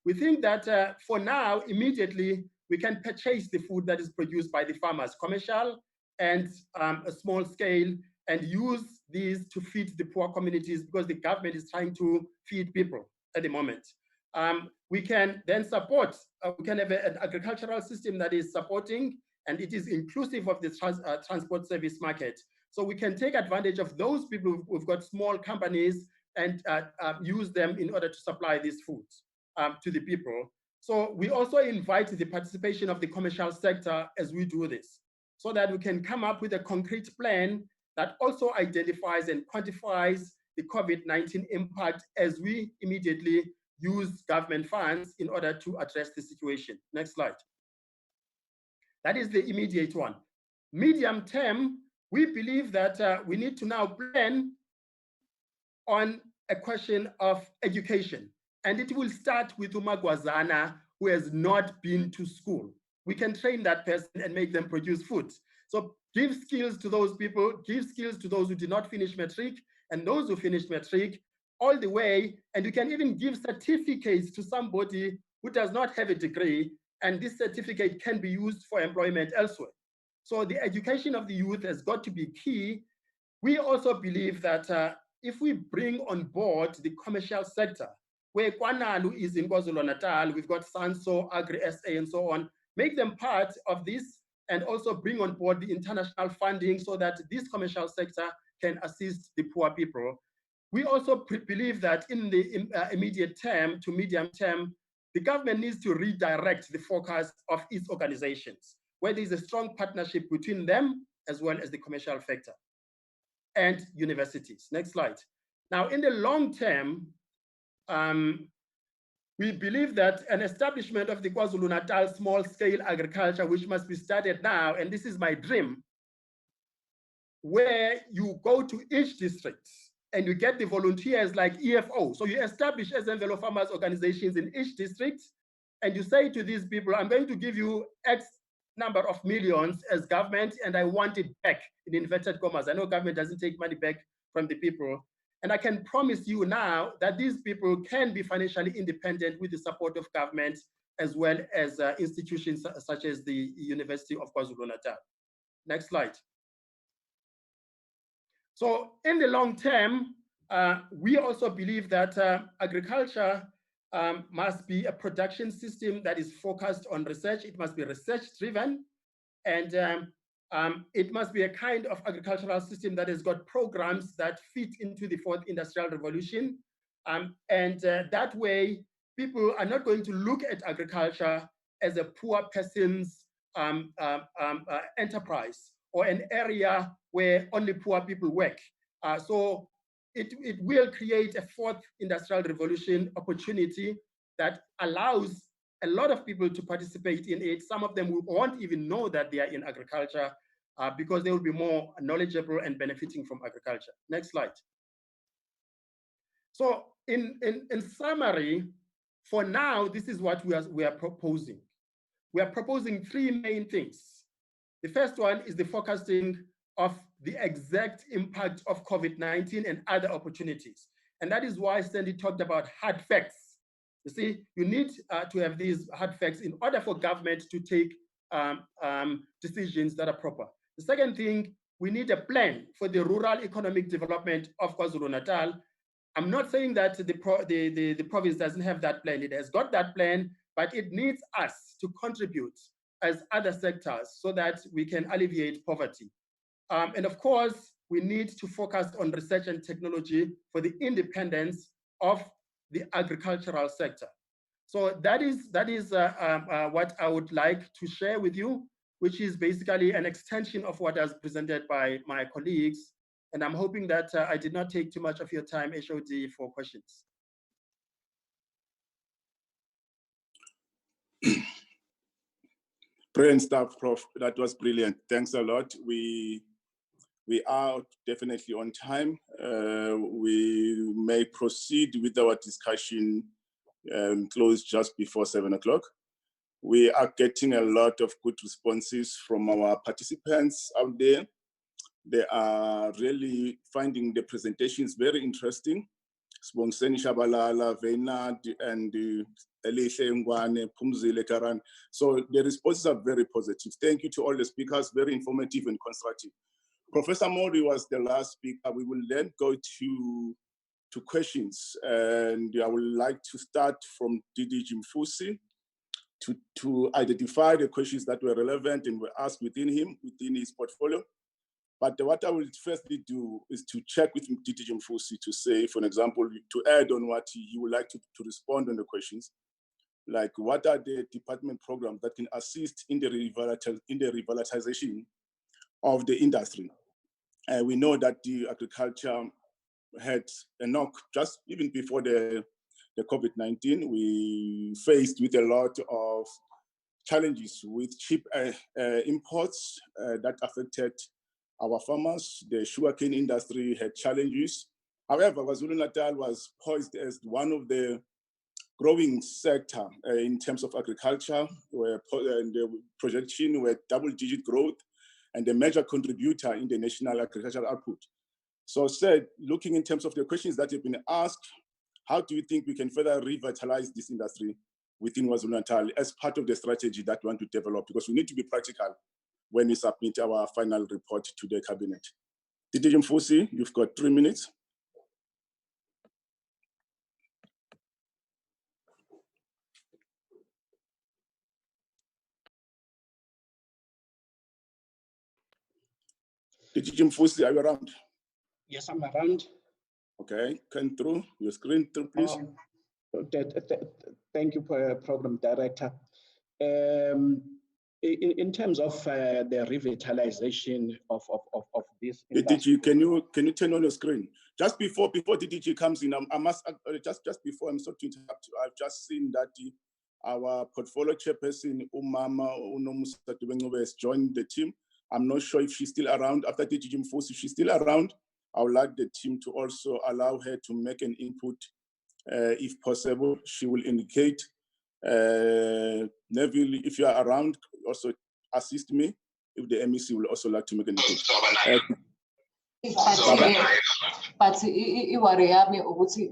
H: We think that for now, immediately, we can purchase the food that is produced by the farmers, commercial and a small scale, and use these to feed the poor communities because the government is trying to feed people at the moment. We can then support, we can have an agricultural system that is supporting, and it is inclusive of the transport service market. So we can take advantage of those people who've got small companies and use them in order to supply these foods to the people. So we also invite the participation of the commercial sector as we do this, so that we can come up with a concrete plan that also identifies and quantifies the COVID-19 impact as we immediately use government funds in order to address the situation. Next slide. That is the immediate one. Medium term, we believe that we need to now plan on a question of education. And it will start with Umagwazana, who has not been to school. We can train that person and make them produce food. So give skills to those people, give skills to those who did not finish matric, and those who finished matric all the way. And you can even give certificates to somebody who does not have a degree, and this certificate can be used for employment elsewhere. So the education of the youth has got to be key. We also believe that if we bring on board the commercial sector, where Kwanalu is in KwaZulu-Natal, we've got Sanso, Agri-SA, and so on, make them part of this and also bring on board the international funding so that this commercial sector can assist the poor people. We also believe that in the immediate term to medium term, the government needs to redirect the focus of its organizations, where there's a strong partnership between them as well as the commercial sector and universities. Next slide. Now, in the long term, we believe that an establishment of the KwaZulu-Natal small-scale agriculture, which must be started now, and this is my dream, where you go to each district and you get the volunteers like EFO. So you establish SMVelo farmers organizations in each district, and you say to these people, I'm going to give you X number of millions as government, and I want it back in inverted commas. I know government doesn't take money back from the people. And I can promise you now that these people can be financially independent with the support of government, as well as institutions such as the University of KwaZulu-Natal. Next slide. So in the long term, we also believe that agriculture must be a production system that is focused on research. It must be research driven, and it must be a kind of agricultural system that has got programs that fit into the fourth industrial revolution. That way, people are not going to look at agriculture as a poor person's enterprise or an area where only poor people work. So it will create a fourth industrial revolution opportunity that allows a lot of people to participate in it. Some of them won't even know that they are in agriculture because they will be more knowledgeable and benefiting from agriculture. Next slide. So in summary, for now, this is what we are proposing. We are proposing three main things. The first one is the focusing of the exact impact of COVID-19 and other opportunities. And that is why Sandy talked about hard facts. You see, you need to have these hard facts in order for government to take decisions that are proper. The second thing, we need a plan for the rural economic development of KwaZulu-Natal. I'm not saying that the province doesn't have that plan. It has got that plan, but it needs us to contribute as other sectors so that we can alleviate poverty. And of course, we need to focus on research and technology for the independence of the agricultural sector. So that is what I would like to share with you, which is basically an extension of what was presented by my colleagues. And I'm hoping that I did not take too much of your time, HOD, for questions.
B: Brilliant stuff, Prof. That was brilliant. Thanks a lot. We are definitely on time. We may proceed with our discussion close just before 7 o'clock. We are getting a lot of good responses from our participants out there. They are really finding the presentations very interesting. Sbongiseni Shabalala, Veynad, and Elihle Ngwane, Phumzile Karan. So the responses are very positive. Thank you to all the speakers, very informative and constructive. Professor Mori was the last speaker. We will then go to questions. And I would like to start from DDG Mfusi to identify the questions that were relevant and were asked within his portfolio. But what I will firstly do is to check with DDG Mfusi to say, for example, to add on what he would like to respond on the questions, like what are the department programs that can assist in the revitalization of the industry. We know that the agriculture had a knock just even before the COVID-19. We faced with a lot of challenges with cheap imports that affected our farmers. The sugarcane industry had challenges. However, KwaZulu-Natal was poised as one of the growing sector in terms of agriculture, where the projection were double-digit growth and a major contributor in the national agricultural output. So said, looking in terms of the questions that have been asked, how do you think we can further revitalize this industry within KwaZulu-Natal as part of the strategy that we want to develop? Because we need to be practical when we submit our final report to the cabinet. DDG Mfusi, you've got 3 minutes. DDG Mfusi, are you around?
C: Yes, I'm around.
B: Okay, come through, your screen through, please.
C: Thank you, Program Director. In terms of the revitalization of this industry.
B: DDG, can you turn on your screen? Just before DDG comes in, I must just before, I'm sorry to interrupt. I've just seen that our portfolio chairperson Umama Unomusa has joined the team. I'm not sure if she's still around after DDG Mfusi. If she's still around, I would like the team to also allow her to make an input if possible. She will indicate. Neville, if you are around, also assist me. If the MEC will also like to make an input.
I: But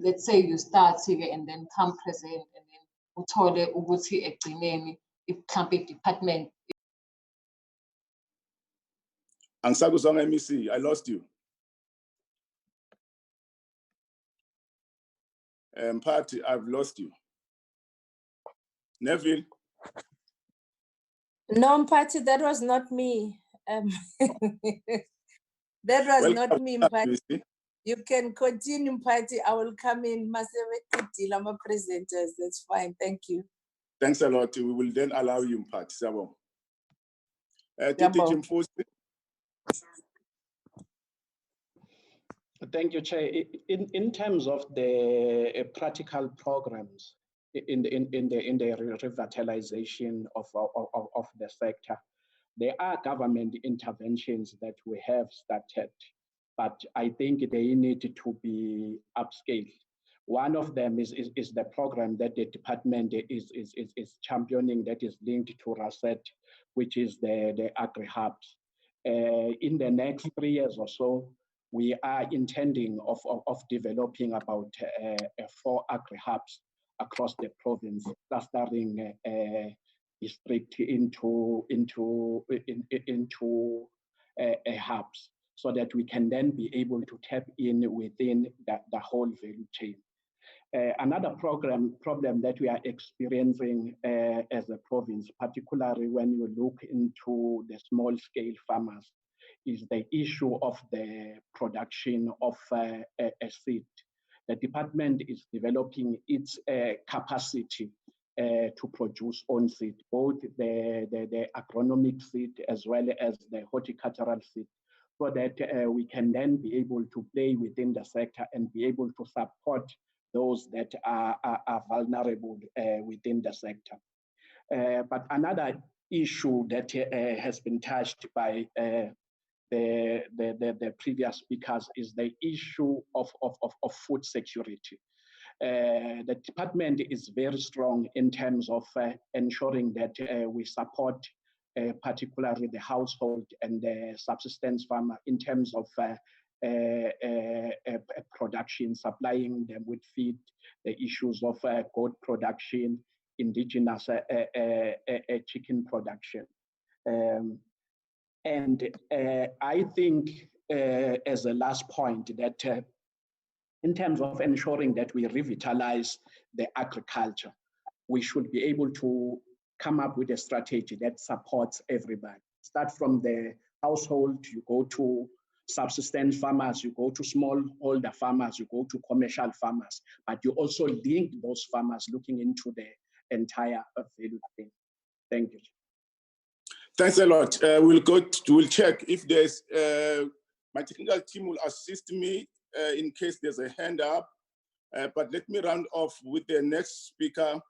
I: let's say you start here and then come present and then uthole ukuthi ekugcineni if mhlambe department.
B: Angisakuzwanga MEC, I lost you. Party, I've lost you. Neville.
J: No, Mphathi, that was not me. That was not me, Mphathi. You can continue, Mphathi. I will come in. I'm a presenters. That's fine. Thank you.
B: Thanks a lot. We will then allow you, Mphathi.
C: Thank you, Chair. In terms of the practical programs in the revitalization of the sector, there are government interventions that we have started, but I think they need to be upscaled. One of them is the program that the department is championing that is linked to RASET, which is the agri-hubs. In the next 3 years or so, we are intending of developing about 4 agri-hubs across the province, clustering district into hubs, so that we can then be able to tap in within the whole value chain. Another problem that we are experiencing as a province, particularly when you look into the small scale farmers, is the issue of the production of a seed. The department is developing its capacity to produce own seed, both the agronomic seed as well as the horticultural seed, so that we can then be able to play within the sector and be able to support those that are vulnerable within the sector. But another issue that has been touched by the previous speakers is the issue of food security. The department is very strong in terms of ensuring that we support particularly the household and the subsistence farmer in terms of production, supplying them with feed, the issues of goat production, indigenous chicken production. And I think as a last point that in terms of ensuring that we revitalize the agriculture, we should be able to come up with a strategy that supports everybody. Start from the household, you go to subsistence farmers, you go to smallholder farmers, you go to commercial farmers, but you also link those farmers looking into the entire value chain. Thank you.
B: Thanks a lot. We'll check if there's, my technical team will assist me in case there's a hand up, but let me round off with the next speaker.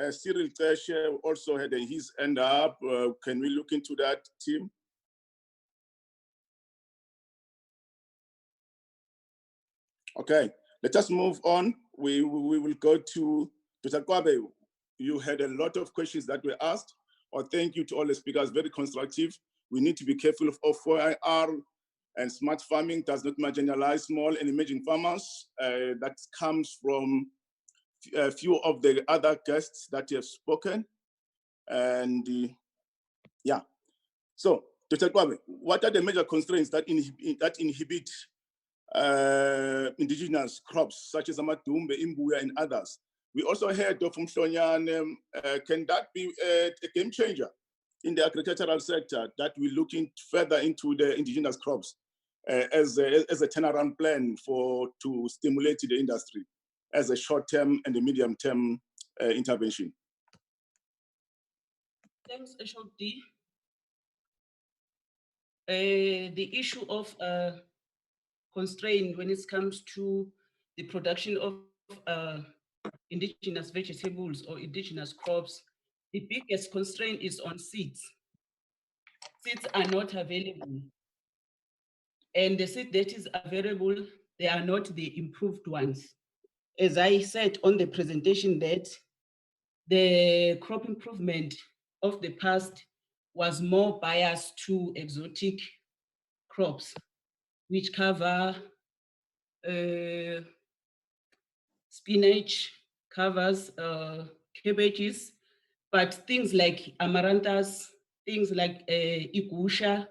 B: Cyril Teshe also had his hand up. Can we look into that, team? Okay, let us move on. We will go to Dr. Kwabe. You had a lot of questions that were asked. Thank you to all the speakers, very constructive. We need to be careful of 4IR, and smart farming does not marginalize small and emerging farmers. That comes from a few of the other guests that have spoken. And yeah, so Dr. Kwabe, what are the major constraints that inhibit indigenous crops such as amadumbe, imbuya, and others? We also heard of Mhlonyane. Can that be a game changer in the agricultural sector, that we look further into the indigenous crops as a turnaround plan to stimulate the industry as a short-term and a medium-term intervention?
F: Thanks, Ashok-D. The issue of constraint when it comes to the production of indigenous vegetables or indigenous crops, the biggest constraint is on seeds. Seeds are not available and the seed that is available, they are not the improved ones. As I said on the presentation, that the crop improvement of the past was more biased to exotic crops, which cover spinach, covers cabbages, but things like amaranthus, things like igusha,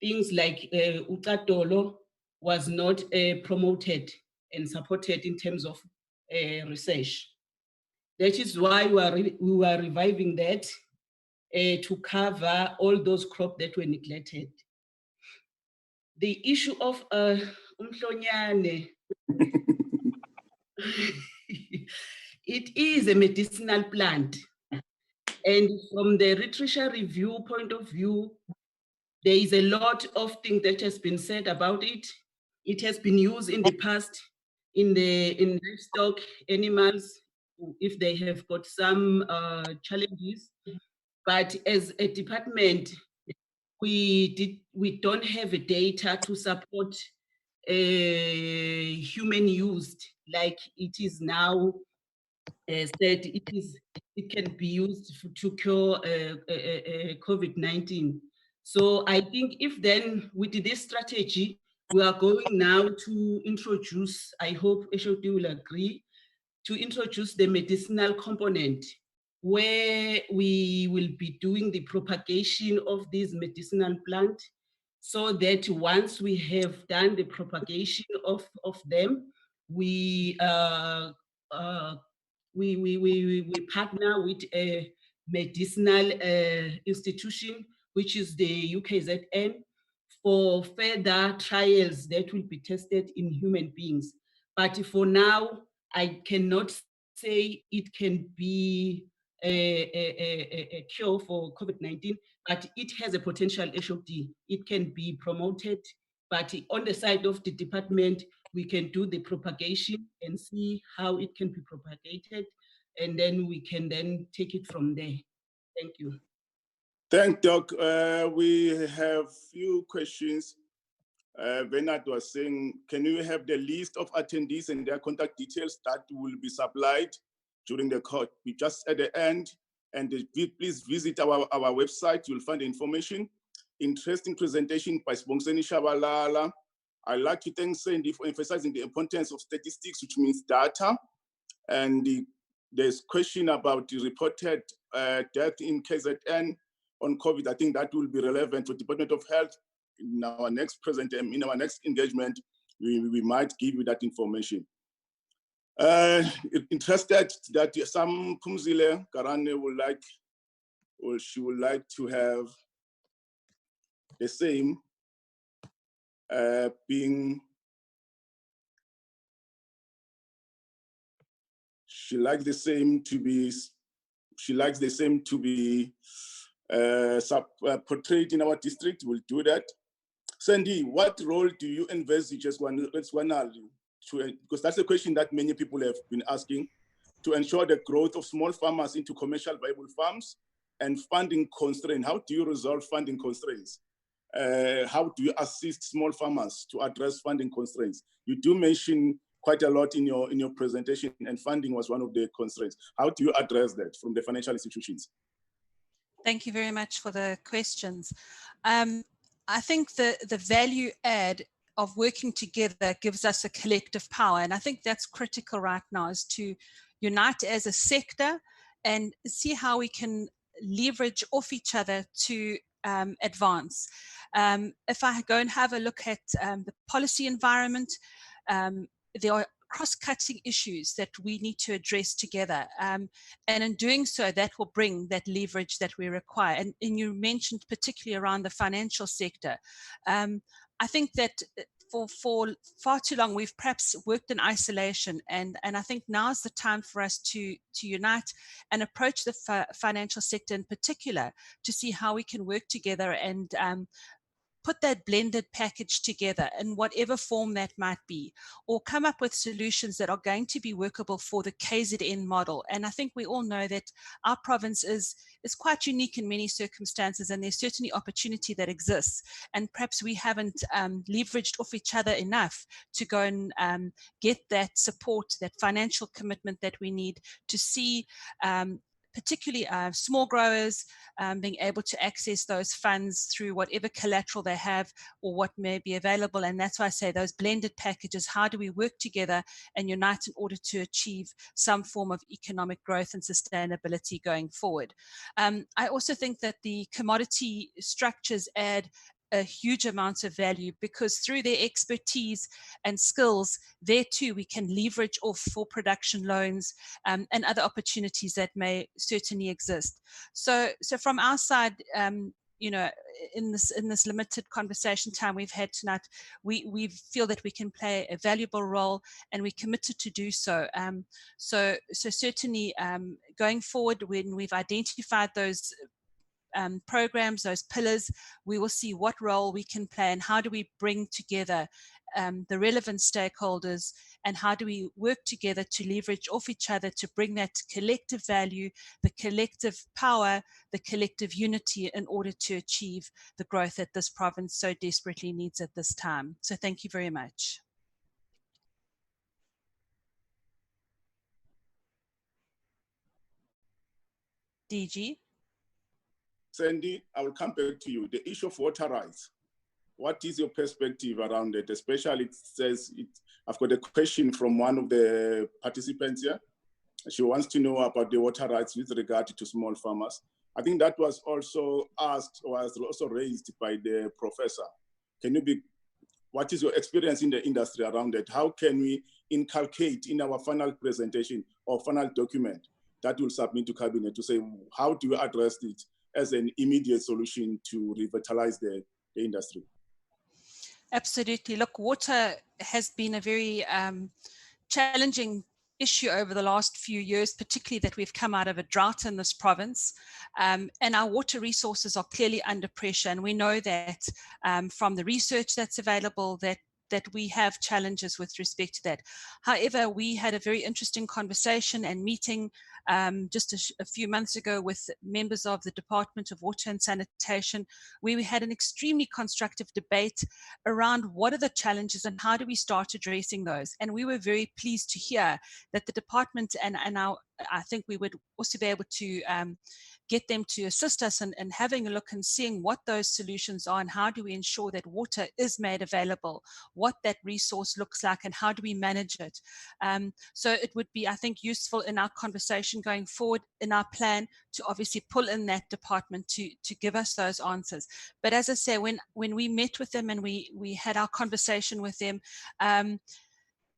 F: things like utatolo was not promoted and supported in terms of research. That is why we were reviving that to cover all those crops that were neglected. The issue of umhlonyane, it is a medicinal plant. And from the literature review point of view, there is a lot of things that has been said about it. It has been used in the past in livestock animals if they have got some challenges. But as a department, we don't have a data to support human use like it is now said. It can be used to cure COVID-19. So I think if then with this strategy, we are going now to introduce, I hope HOD will agree, to introduce the medicinal component where we will be doing the propagation of these medicinal plant, so that once we have done the propagation of them, we partner with a medicinal institution, which is the UKZN, for further trials that will be tested in human beings. But for now, I cannot say it can be a cure for COVID-19, but it has a potential HOD. It can be promoted, but on the side of the department, we can do the propagation and see how it can be propagated, and then we can then take it from there. Thank you.
B: Thank Doc. We have few questions. Bernard was saying, can you have the list of attendees and their contact details that will be supplied during the court? We just at the end, and please visit our website. You'll find the information. Interesting presentation by Sibongiseni Shabalala. I'd like to thank Sandy for emphasizing the importance of statistics, which means data. And there's question about the reported death in KZN on COVID. I think that will be relevant for Department of Health. In our next in our next engagement, we might give you that information. Interested that some Pumzile Karane would like, or she would like to have the same she likes the same to be portrayed in our district. We'll do that. Sandy, what role do you envisage as one, because that's a question that many people have been asking, to ensure the growth of small farmers into commercial viable farms and funding constraints? How do you resolve funding constraints? How do you assist small farmers to address funding constraints? You do mention quite a lot in your presentation, and funding was one of the constraints. How do you address that from the financial institutions?
D: Thank you very much for the questions. I think the value add of working together gives us a collective power. And I think that's critical right now, is to unite as a sector and see how we can leverage off each other to advance. If I go and have a look at the policy environment, there are cross-cutting issues that we need to address together. And in doing so, that will bring that leverage that we require. And you mentioned particularly around the financial sector. I think that for far too long, we've perhaps worked in isolation. And I think now's the time for us to unite and approach the financial sector in particular to see how we can work together and put that blended package together in whatever form that might be, or come up with solutions that are going to be workable for the KZN model. And I think we all know that our province is quite unique in many circumstances, and there's certainly opportunity that exists. And perhaps we haven't leveraged off each other enough to go and get that support, that financial commitment that we need to see particularly small growers being able to access those funds through whatever collateral they have or what may be available. And that's why I say those blended packages, how do we work together and unite in order to achieve some form of economic growth and sustainability going forward? I also think that the commodity structures add a huge amount of value, because through their expertise and skills, there too we can leverage off for production loans and other opportunities that may certainly exist. So from our side, you know, in this limited conversation time we've had tonight, we feel that we can play a valuable role, and we're committed to do so. So certainly going forward, when we've identified those programs, those pillars, we will see what role we can play and how do we bring together the relevant stakeholders, and how do we work together to leverage off each other to bring that collective value, the collective power, the collective unity in order to achieve the growth that this province so desperately needs at this time. So thank you very much. DG?
B: Sandy, I will come back to you. The issue of water rights. What is your perspective around it? Especially, it says, I've got a question from one of the participants here. She wants to know about the water rights with regard to small farmers. I think that was also asked, or was also raised by the professor. What is your experience in the industry around it? How can we inculcate in our final presentation or final document that we'll submit to cabinet to say, how do we address it as an immediate solution to revitalize the industry?
D: Absolutely. Look, water has been a very challenging issue over the last few years, particularly that we've come out of a drought in this province, and our water resources are clearly under pressure. And we know that from the research that's available that we have challenges with respect to that. However, we had a very interesting conversation and meeting just a few months ago with members of the Department of Water and Sanitation, where we had an extremely constructive debate around what are the challenges and how do we start addressing those. And we were very pleased to hear that the department and I think we would also be able to get them to assist us in having a look and seeing what those solutions are and how do we ensure that water is made available, what that resource looks like and how do we manage it. So it would be, I think, useful in our conversation going forward in our plan to obviously pull in that department to give us those answers. But as I say, when we met with them and we had our conversation with them,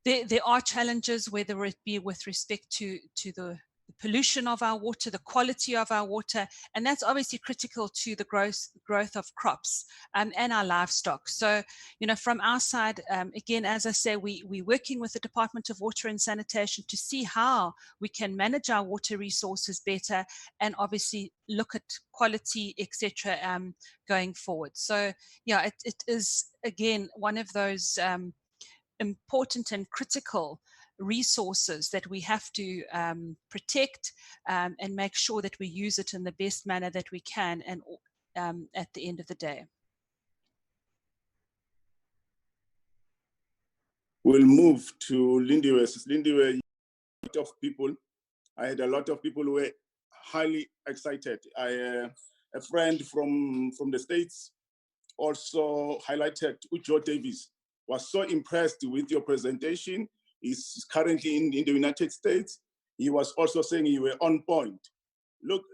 D: there are challenges, whether it be with respect to the pollution of our water, the quality of our water, and that's obviously critical to the growth of crops and our livestock. So, you know, from our side, again, as I say, we're working with the Department of Water and Sanitation to see how we can manage our water resources better and obviously look at quality, etc., going forward. So, yeah, it is, again, one of those important and critical resources that we have to protect and make sure that we use it in the best manner that we can and at the end of the day.
B: We'll move to Lindiwe. Lindiwe, a lot of people, I had a lot of people who were highly excited. A friend from the States also highlighted Ujo Davis, was so impressed with your presentation. He's currently in the United States. He was also saying you were on point. Look,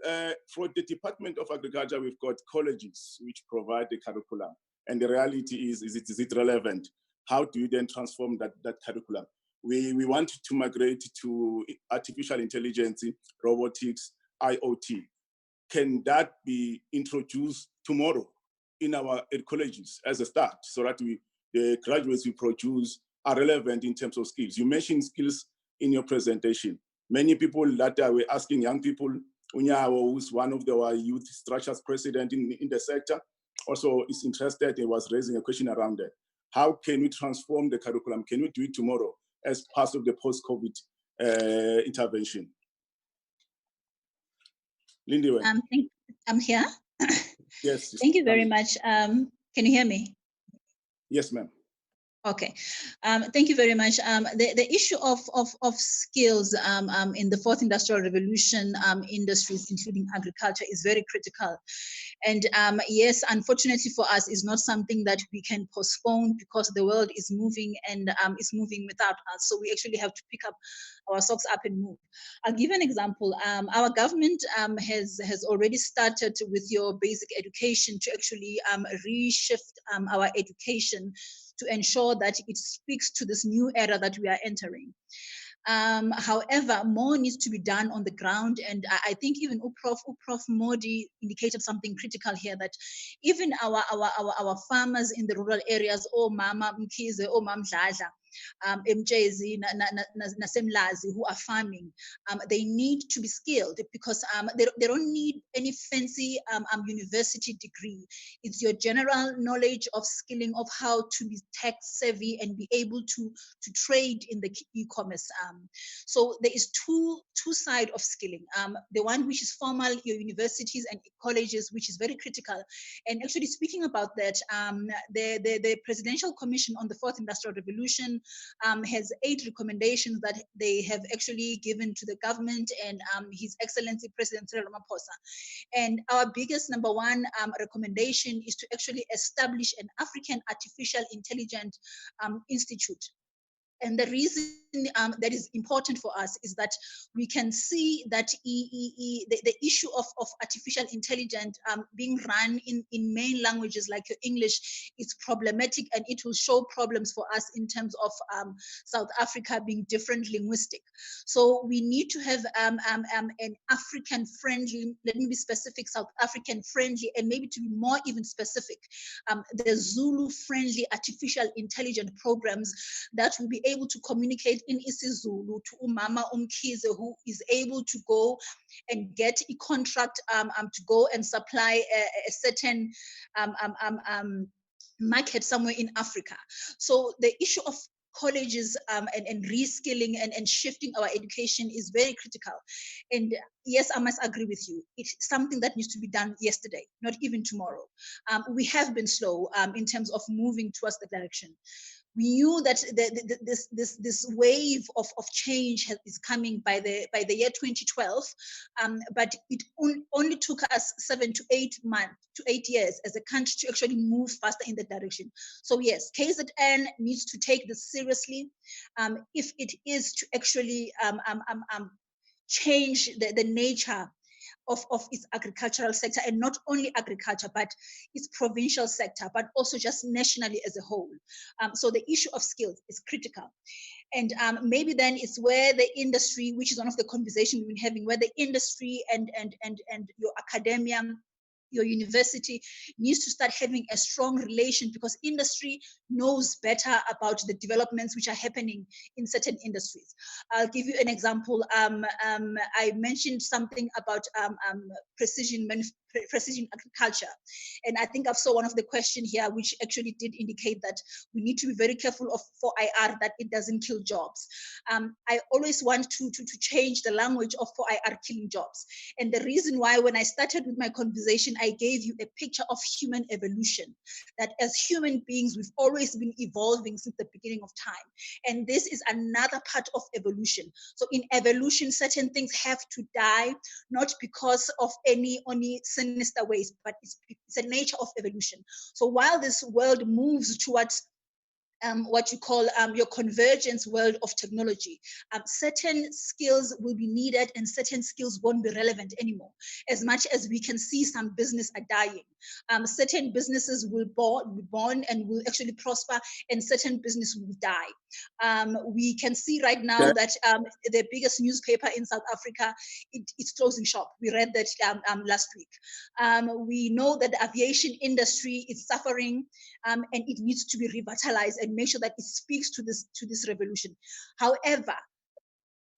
B: for the Department of Agriculture, we've got colleges which provide the curriculum. And the reality is it relevant? How do you then transform that curriculum? We want to migrate to artificial intelligence, robotics, IoT. Can that be introduced tomorrow in our colleges as a start so that the graduates we produce are relevant in terms of skills? You mentioned skills in your presentation. Many people that were asking young people, Unyawo, who's one of our youth structures president in the sector, also is interested and was raising a question around that. How can we transform the curriculum? Can we do it tomorrow as part of the post-COVID intervention? Lindy,
G: I'm here.
B: Yes.
G: Thank you very much. Can you hear me?
B: Yes, ma'am.
G: Okay, thank you very much. The issue of skills in the fourth industrial revolution industries, including agriculture, is very critical. And yes, unfortunately for us, is not something that we can postpone because the world is moving and is moving without us. So we actually have to pick up our socks up and move. I'll give an example. Our government has already started with your basic education to actually reshift our education to ensure that it speaks to this new era that we are entering. However, more needs to be done on the ground, and I think even Prof Modi indicated something critical here, that even our farmers in the rural areas, Mama Mkhize, Mam Dladla, Mjezi, Nasemlazi, who are farming, they need to be skilled because they don't need any fancy university degree. It's your general knowledge of skilling of how to be tech savvy and be able to trade in the e-commerce. So there is two sides of skilling. The one which is formal, your universities and colleges, which is very critical. And actually speaking about that, the Presidential Commission on the Fourth Industrial Revolution has 8 recommendations that they have actually given to the government and His Excellency President Cyril Ramaphosa. And our biggest number 1 recommendation is to actually establish an African Artificial Intelligence Institute. And the reason that is important for us is that we can see that the issue of artificial intelligence being run in main languages like your English is problematic, and it will show problems for us in terms of South Africa being different linguistic. So we need to have an African friendly, let me be specific, South African friendly, and maybe to be more even specific, the Zulu friendly artificial intelligence programs that will be able to communicate in isiZulu to Umama Mkhize, who is able to go and get a contract to go and supply a certain market somewhere in Africa. So the issue of colleges and reskilling and shifting our education is very critical. And yes, I must agree with you. It's something that needs to be done yesterday, not even tomorrow. We have been slow in terms of moving towards the direction. We knew that this wave of change is coming by the year 2012, but it only took us 7 to 8 months to 8 years as a country to actually move faster in that direction. So yes, KZN needs to take this seriously if it is to actually change the nature of its agricultural sector, and not only agriculture, but its provincial sector, but also just nationally as a whole. So the issue of skills is critical. And maybe then it's where the industry, which is one of the conversations we've been having, where the industry and your academia, your university needs to start having a strong relation, because industry knows better about the developments which are happening in certain industries. I'll give you an example. I mentioned something about precision agriculture. And I think I saw one of the questions here, which actually did indicate that we need to be very careful of 4IR, that it doesn't kill jobs. I always want to change the language of 4IR killing jobs. And the reason why, when I started with my conversation, I gave you a picture of human evolution, that as human beings, we've always been evolving since the beginning of time. And this is another part of evolution. So in evolution, certain things have to die, not because of any sinister ways, but it's a nature of evolution. So while this world moves towards what you call your convergence world of technology, certain skills will be needed and certain skills won't be relevant anymore. As much as we can see some business are dying, certain businesses will be born and will actually prosper, and certain business will die. We can see right now that the biggest newspaper in South Africa, it's closing shop. We read that last week. We know that the aviation industry is suffering, and it needs to be revitalized and make sure that it speaks to this revolution. However,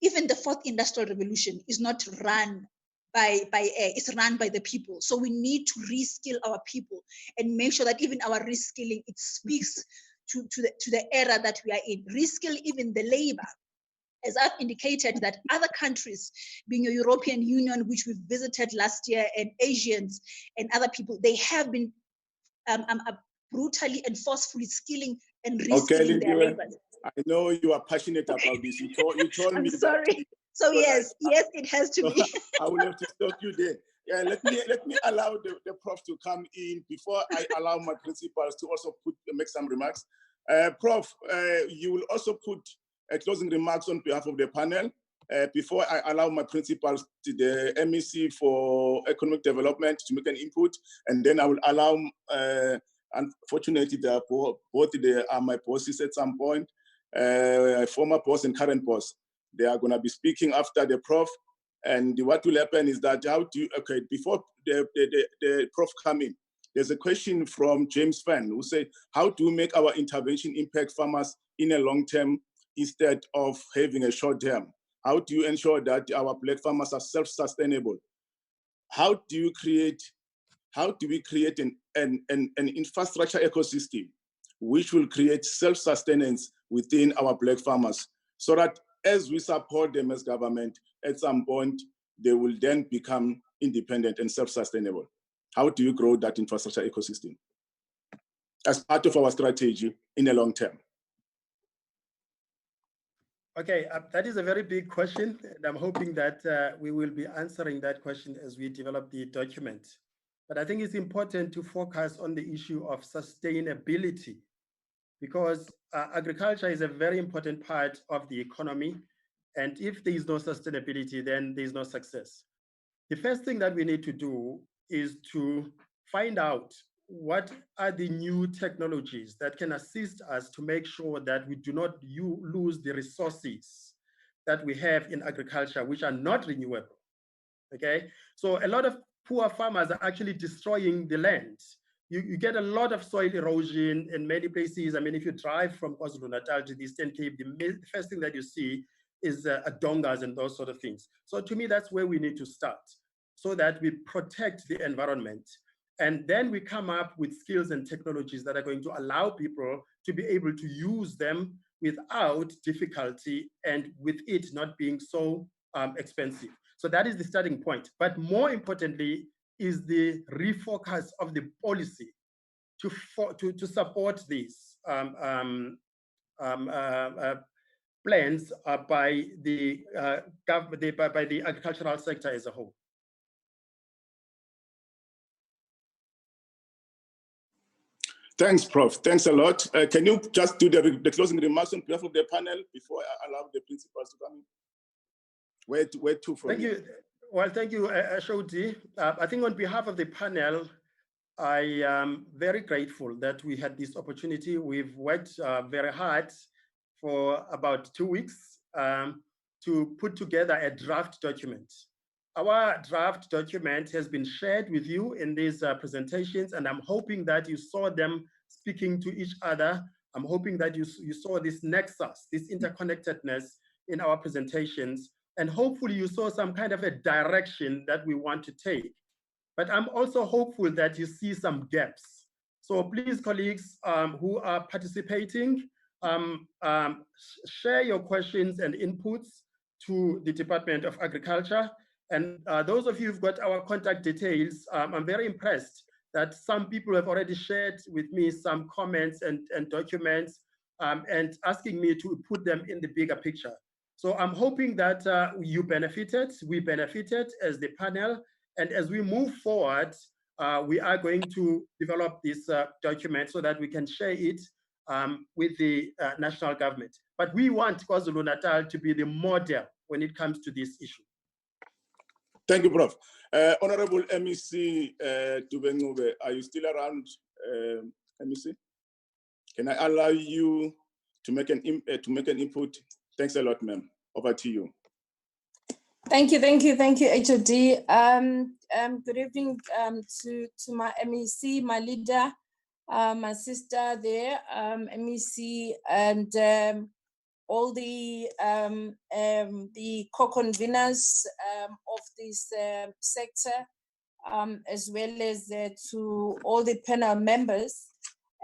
G: even the fourth industrial revolution is not run it's run by the people. So we need to reskill our people and make sure that even our reskilling, it speaks to the era that we are in. Reskill even the labor. As I've indicated, that other countries, being a European Union, which we visited last year, and Asians and other people, they have been brutally and forcefully skilling and reskilling their labor.
B: I know you are passionate about this. You told
G: I'm
B: me
G: sorry.
B: that.
G: So yes, it has to be.
B: I will have to stop you there. Yeah, let me allow the prof to come in before I allow my principals to also make some remarks. Prof, you will also put closing remarks on behalf of the panel before I allow my principals to the MEC for Economic Development to make an input, and then I will allow, unfortunately, both are my bosses at some point, former boss and current boss. They are going to be speaking after the prof. And what will happen is that before the prof come in, there's a question from James Fan who said, how do we make our intervention impact farmers in a long term instead of having a short term? How do you ensure that our Black farmers are self-sustainable? How do we create an infrastructure ecosystem which will create self-sustenance within our Black farmers, so that as we support them as government, at some point, they will then become independent and self-sustainable? How do you grow that infrastructure ecosystem as part of our strategy in the long term?
H: Okay, that is a very big question, and I'm hoping that we will be answering that question as we develop the document. But I think it's important to focus on the issue of sustainability, because agriculture is a very important part of the economy. And if there is no sustainability, then there's no success. The first thing that we need to do is to find out what are the new technologies that can assist us to make sure that we do not lose the resources that we have in agriculture, which are not renewable. Okay, so a lot of poor farmers are actually destroying the land. You get a lot of soil erosion in many places. I mean, if you drive from KwaZulu-Natal to the Eastern Cape, the first thing that you see is dongas and those sort of things. So to me, that's where we need to start, so that we protect the environment. And then we come up with skills and technologies that are going to allow people to be able to use them without difficulty and with it not being so expensive. So that is the starting point. But more importantly is the refocus of the policy to support these plans by the agricultural sector as a whole.
B: Thanks, Prof. Thanks a lot. Can you just do the closing remarks on behalf of the panel before I allow the principals to come in? Where to from?
H: Thank you. Well, thank you, Ashodi. I think on behalf of the panel, I am very grateful that we had this opportunity. We've worked very hard for about 2 weeks to put together a draft document. Our draft document has been shared with you in these presentations, and I'm hoping that you saw them speaking to each other. I'm hoping that you saw this nexus, this interconnectedness in our presentations, and hopefully you saw some kind of a direction that we want to take. But I'm also hopeful that you see some gaps. So please, colleagues who are participating, share your questions and inputs to the Department of Agriculture. And those of you who've got our contact details, I'm very impressed that some people have already shared with me some comments and documents and asking me to put them in the bigger picture. So I'm hoping that you benefited, we benefited as the panel, and as we move forward, we are going to develop this document so that we can share it with the national government. But we want KwaZulu-Natal to be the model when it comes to this issue.
B: Thank you, Prof. Honorable MEC Dubengube, are you still around, MEC? Can I allow you to make an input? Thanks a lot, ma'am. Over to you.
J: Thank you, HOD. Good evening to my MEC, my leader, my sister there, MEC, and all the co-conveners of this sector, as well as to all the panel members.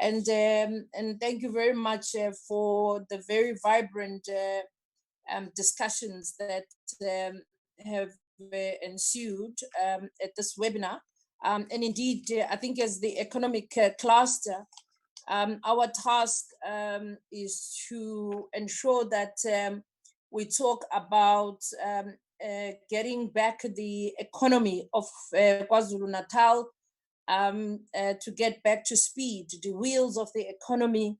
J: And thank you very much for the very vibrant discussions that have ensued at this webinar. And indeed, I think as the economic cluster, our task is to ensure that we talk about getting back the economy of KwaZulu-Natal to get back to speed, the wheels of the economy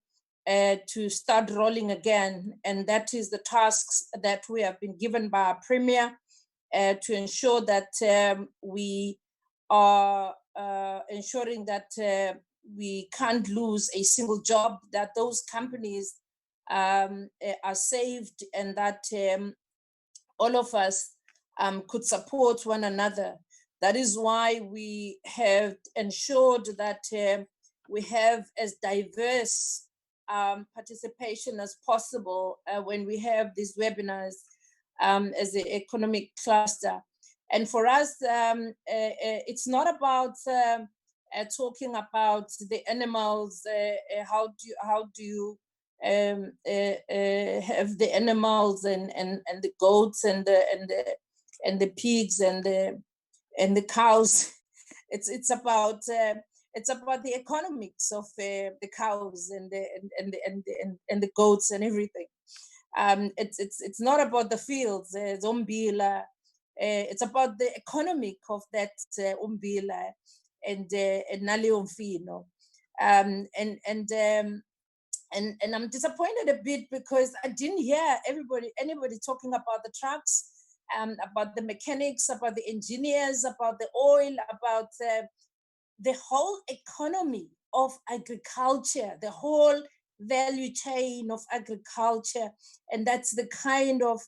J: to start rolling again. And that is the tasks that we have been given by our Premier to ensure that we are ensuring that we can't lose a single job, that those companies are saved, and that all of us could support one another. That is why we have ensured that we have as diverse participation as possible when we have these webinars as the economic cluster. And for us, it's not about talking about the animals, how do you have the animals and the goats and the pigs and the cows. It's about the economics of the cows and the goats and everything. It's not about the fields, zombila. It's about the economic of that umbila and naliomfino. And I'm disappointed a bit because I didn't hear anybody talking about the trucks, about the mechanics, about the engineers, about the oil, about the whole economy of agriculture, the whole value chain of agriculture. And that's the kind of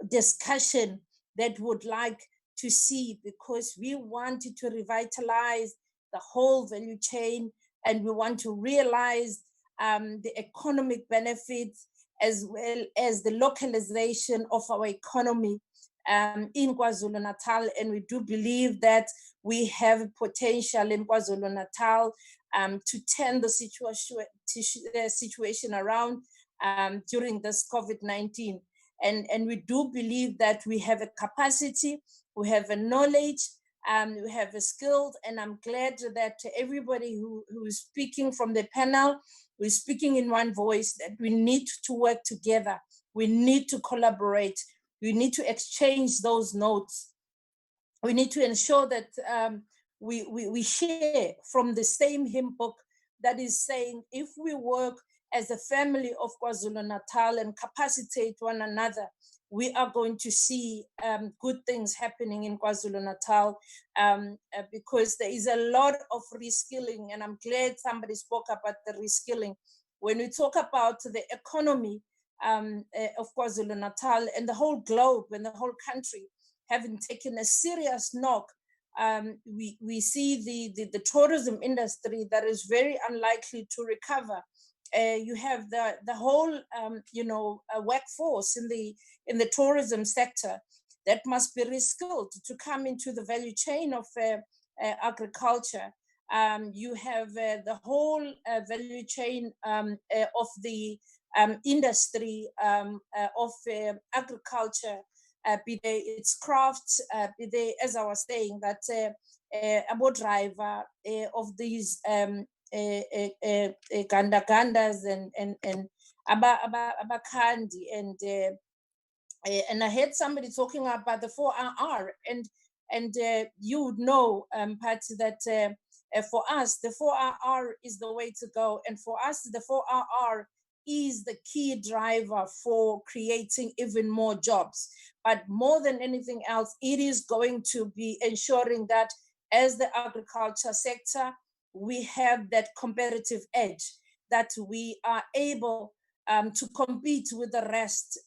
J: discussion that would like to see, because we wanted to revitalize the whole value chain, and we want to realize the economic benefits as well as the localization of our economy in KwaZulu-Natal. And we do believe that we have potential in KwaZulu-Natal to turn the situation around during this COVID-19. And we do believe that we have a capacity, we have a knowledge, we have a skill, and I'm glad that everybody who is speaking from the panel, who is speaking in one voice, that we need to work together, we need to collaborate, we need to exchange those notes. We need to ensure that we share from the same hymn book that is saying, if we work as a family of KwaZulu-Natal and capacitate one another, we are going to see good things happening in KwaZulu-Natal because there is a lot of reskilling, and I'm glad somebody spoke about the reskilling. When we talk about the economy of KwaZulu-Natal and the whole globe and the whole country having taken a serious knock, we see the tourism industry that is very unlikely to recover. You have the whole workforce in the tourism sector that must be reskilled to come into the value chain of agriculture. You have the whole value chain of the industry of agriculture, be they its crafts, be they, as I was saying, that a boat driver of these gandas and abakandi and I heard somebody talking about the 4RR, and you would know, Patty, that for us the 4RR is the way to go, and for us the 4RR is the key driver for creating even more jobs. But more than anything else, it is going to be ensuring that as the agriculture sector, we have that competitive edge, that we are able to compete with the rest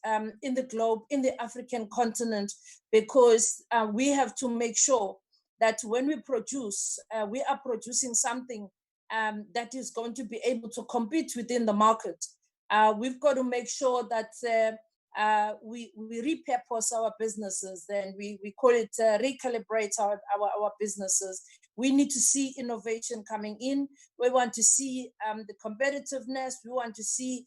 J: in the globe, in the African continent, because we have to make sure that when we produce, we are producing something that is going to be able to compete within the market. we've got to make sure that we repurpose our businesses, and we call it recalibrate our businesses. We need to see innovation coming in. We want to see the competitiveness. We want to see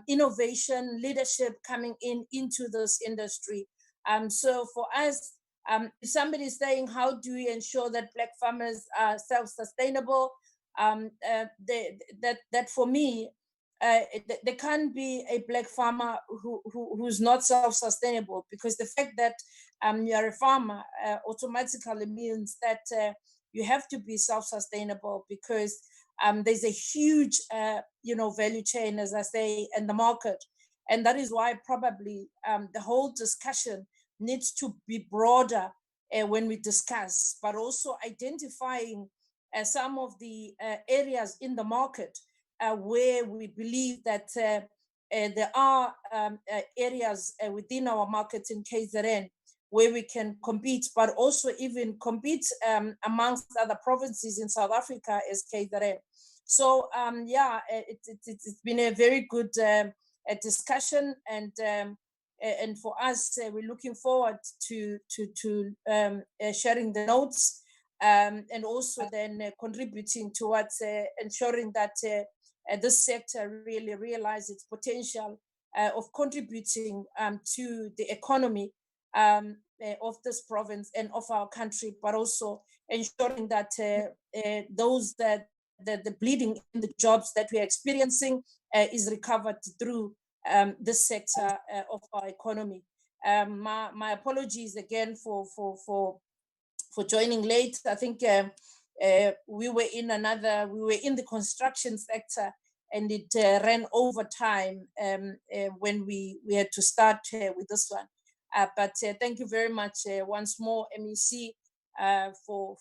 J: innovation, leadership coming into this industry. So for us, if somebody is saying, how do we ensure that Black farmers are self-sustainable? That for me, there can't be a Black farmer who's not self-sustainable, because the fact that you're a farmer automatically means that you have to be self-sustainable, because there's a huge value chain, as I say, in the market. And that is why probably the whole discussion needs to be broader when we discuss, but also identifying some of the areas in the market where we believe that there are areas within our markets in KZN where we can compete, but also even compete amongst other provinces in South Africa as KZN. So it's been a very good discussion, and for us, we're looking forward to sharing the notes and also then contributing towards ensuring that this sector really realizes its potential of contributing to the economy of this province and of our country, but also ensuring that those that the bleeding in the jobs that we are experiencing is recovered through this sector of our economy. My apologies again for joining late. I think we were in the construction sector, and it ran over time when we had to start with this one. But thank you very much once more, MEC, for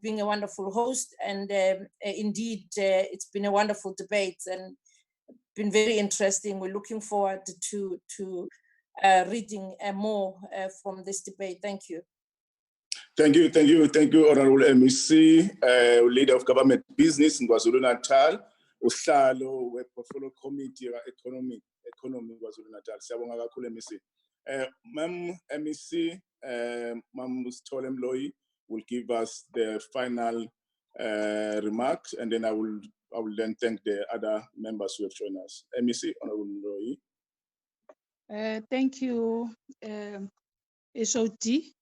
J: being a wonderful host. And indeed, it's been a wonderful debate and been very interesting. We're looking forward to reading more from this debate. Thank you.
B: Thank you, Honorable MEC, Leader of Government Business in KwaZulu-Natal, uhlalo we-Portfolio Committee Economy KwaZulu-Natal. Siyabonga kakhulu MEC. Ma'am MEC, Ma'am Sithole Mloyi will give us the final remarks, and then I will then thank the other members who have joined us. MEC, Honorable Mloyi.
A: Thank you, HOD.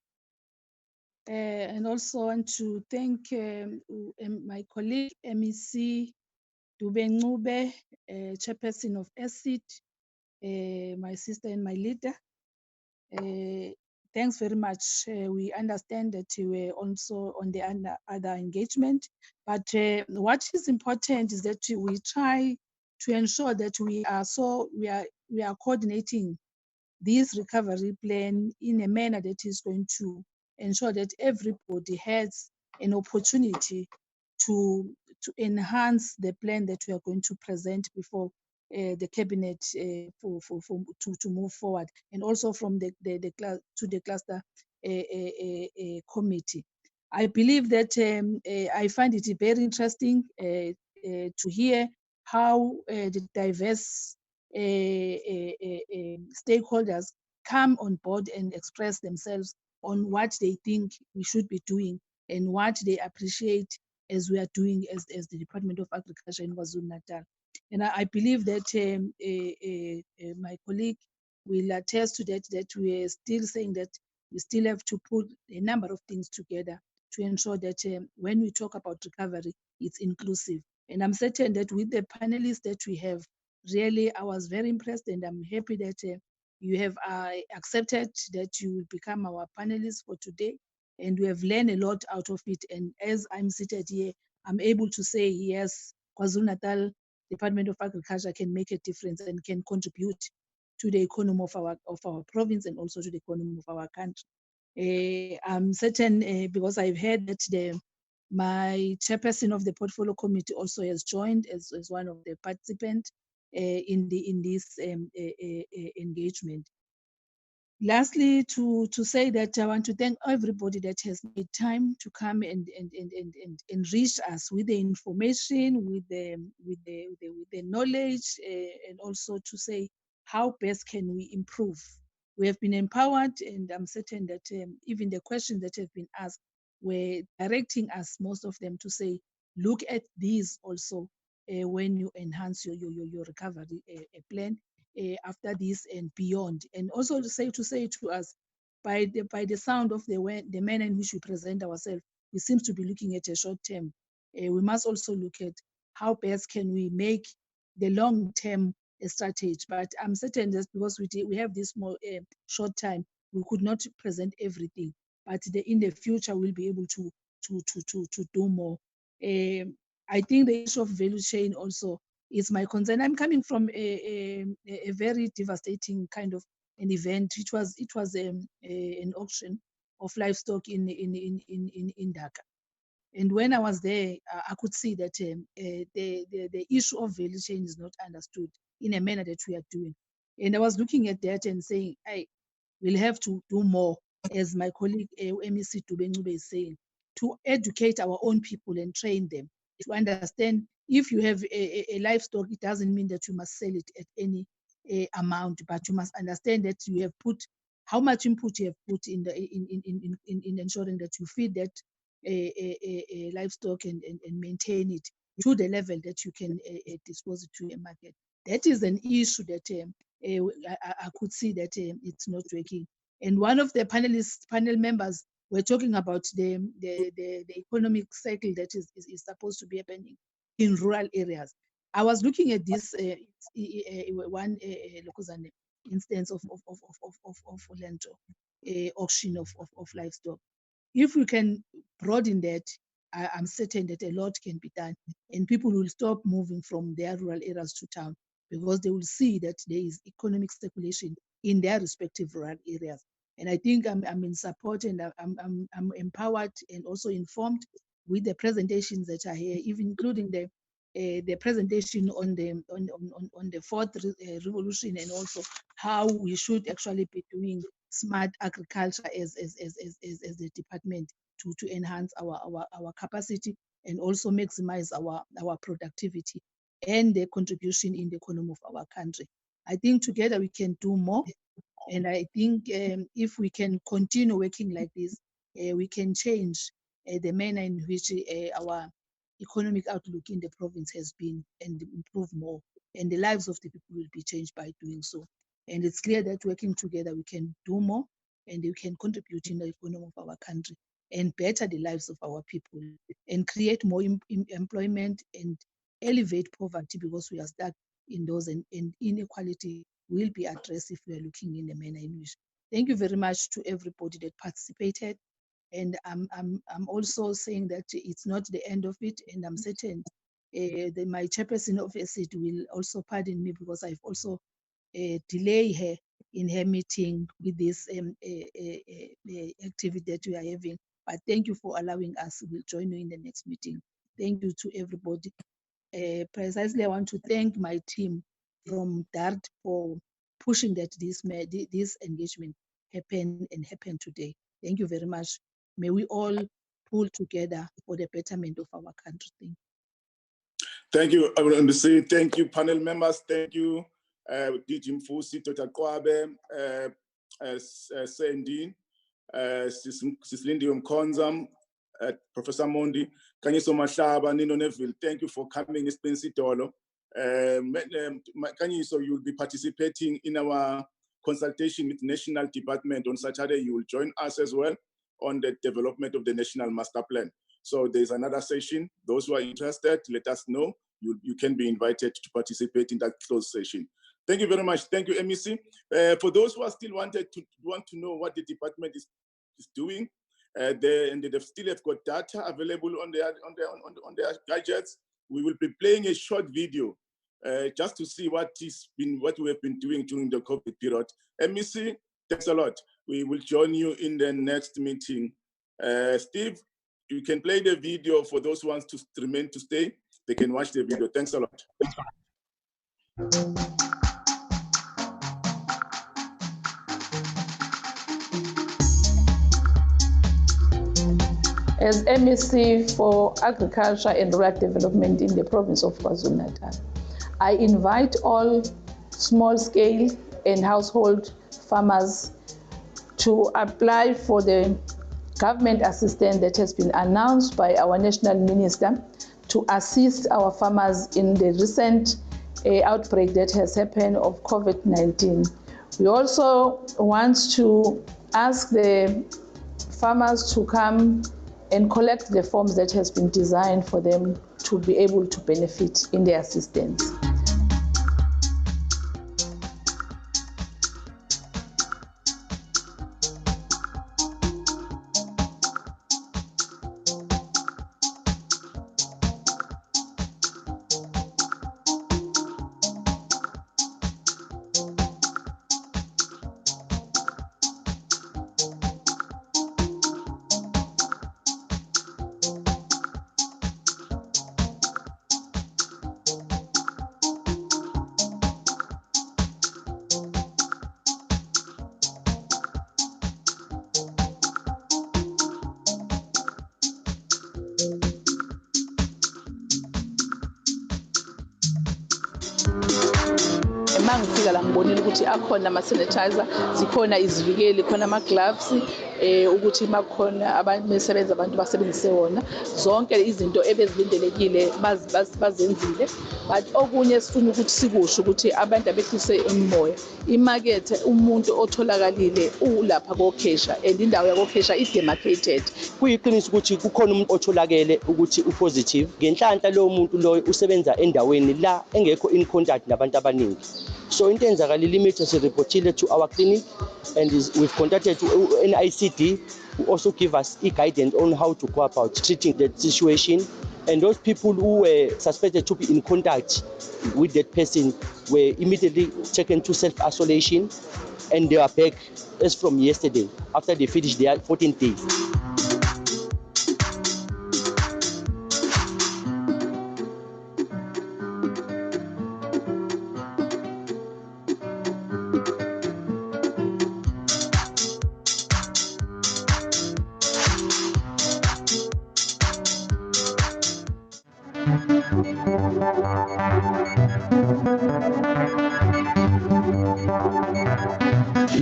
A: And also want to thank my colleague, MEC Dube Ncube, chairperson of ACID, my sister and my leader. Thanks very much. We understand that you were also on the other engagement, but what is important is that we try to ensure that we are coordinating this recovery plan in a manner that is going to ensure that everybody has an opportunity to enhance the plan that we are going to present before the cabinet to move forward, and also from the cluster committee. I believe that I find it very interesting to hear how the diverse stakeholders come on board and express themselves on what they think we should be doing and what they appreciate as we are doing as the Department of Agriculture in KwaZulu-Natal. And I believe that my colleague will attest to that we are still saying that we still have to put a number of things together to ensure that when we talk about recovery, it's inclusive. And I'm certain that with the panelists that we have, really, I was very impressed, and I'm happy that you have accepted that you will become our panelists for today. And we have learned a lot out of it. And as I'm seated here, I'm able to say, yes, KwaZulu-Natal Department of Agriculture can make a difference and can contribute to the economy of our province and also to the economy of our country. I'm certain because I've heard that my chairperson of the portfolio committee also has joined as one of the participants in this engagement. Lastly, to say that I want to thank everybody that has made time to come and reach us with the information, with the knowledge, and also to say how best can we improve. We have been empowered, and I'm certain that even the questions that have been asked were directing us, most of them, to say, look at these also when you enhance your recovery plan. After this and beyond, and also to say to us, by the sound of the manner in which we present ourselves, we seem to be looking at a short term. We must also look at how best can we make the long term strategy. But I'm certain that because we have this small short time, we could not present everything. But in the future, we'll be able to do more. I think the issue of value chain also is my concern. I'm coming from a very devastating kind of an event. It was an auction of livestock in Dhaka, and when I was there, I could see that the issue of value chain is not understood in a manner that we are doing. And I was looking at that and saying, "Hey, we'll have to do more," as my colleague MEC Dube is saying, to educate our own people and train them to understand. If you have a livestock, it doesn't mean that you must sell it at any amount, but you must understand that you have put how much input you have put in ensuring that you feed that livestock and maintain it to the level that you can dispose it to a market. That is an issue that I could see that it's not working. And one of the panel members were talking about the economic cycle that is supposed to be happening in rural areas. I was looking at this one instance of Lento auction of livestock. If we can broaden that, I'm certain that a lot can be done, and people will stop moving from their rural areas to town because they will see that there is economic circulation in their respective rural areas. And I think I'm in support, and I'm empowered and also informed with the presentations that are here, even including the presentation on the fourth revolution, and also how we should actually be doing smart agriculture as the department to enhance our capacity and also maximize our productivity and the contribution in the economy of our country. I think together we can do more. And I think if we can continue working like this, we can change the manner in which our economic outlook in the province has been, and improve more. And the lives of the people will be changed by doing so. And it's clear that working together, we can do more, and we can contribute in the economy of our country and better the lives of our people and create more employment and elevate poverty, because we are stuck in those, and inequality will be addressed if we are looking in the manner in which. Thank you very much to everybody that participated. And I'm also saying that it's not the end of it, and I'm certain my chairperson of SED will also pardon me, because I've also delayed her in her meeting with this activity that we are having. But thank you for allowing us. We'll join you in the next meeting. Thank you to everybody. Precisely, I want to thank my team from DART for pushing that this engagement happen today. Thank you very much. May we all pull together for the betterment of our country.
B: Thank you, MEC. Thank you, panel members. Thank you, DG Mfusi, Dr. Kwabe, Sandy, Sislindi Mkonzam, Professor Mondi, Kanyiso Mahlaba, Nino Neville. Thank you for coming, Spencer Dolo. Kanyiso, you'll be participating in our consultation with National Department on Saturday. You will join us as well on the development of the National Master Plan. So there's another session. Those who are interested, let us know. You can be invited to participate in that closed session. Thank you very much. Thank you, MEC. For those who are still want to know what the department is doing, they still have got data available on their gadgets. We will be playing a short video just to see what we have been doing during the COVID period. MEC, thanks a lot. We will join you in the next meeting. Steve, you can play the video for those who want to remain to stay. They can watch the video. Thanks a lot.
A: As MEC for Agriculture and Rural Development in the province of KwaZulu-Natal, I invite all small-scale and household farmers to apply for the government assistance that has been announced by our national minister to assist our farmers in the recent outbreak that has happened of COVID-19. We also want to ask the farmers to come and collect the forms that has been designed for them to be able to benefit in the assistance. Mangifika la ngibonile ukuthi akhona ama-sanitizer, zikhona izivikeli, khona ama-gloves, ukuthi makhona abasebenza abantu basebenzise wona. Zonke izinto ebezilindelekile bazenzile. But okunye sifuna ukuthi sikusho ukuthi abantu abehlise umoya. Imakethe umuntu otholakalile ulapha kokhesha and indawo yakokhesha i-demarcated.
K: Kuyiqiniso ukuthi kukhona umuntu otholakele ukuthi upositive. Ngenhlanhla lo muntu loyo usebenza endaweni la engekho in contact nabantu abaningi. So into enzakalile imithe sireportile to our clinic and we've contacted NICD who also give us guidance on how to go about treating that situation. And those people who were suspected to be in contact with that person were immediately taken to self-isolation and they are back as from yesterday after they finished their 14 days.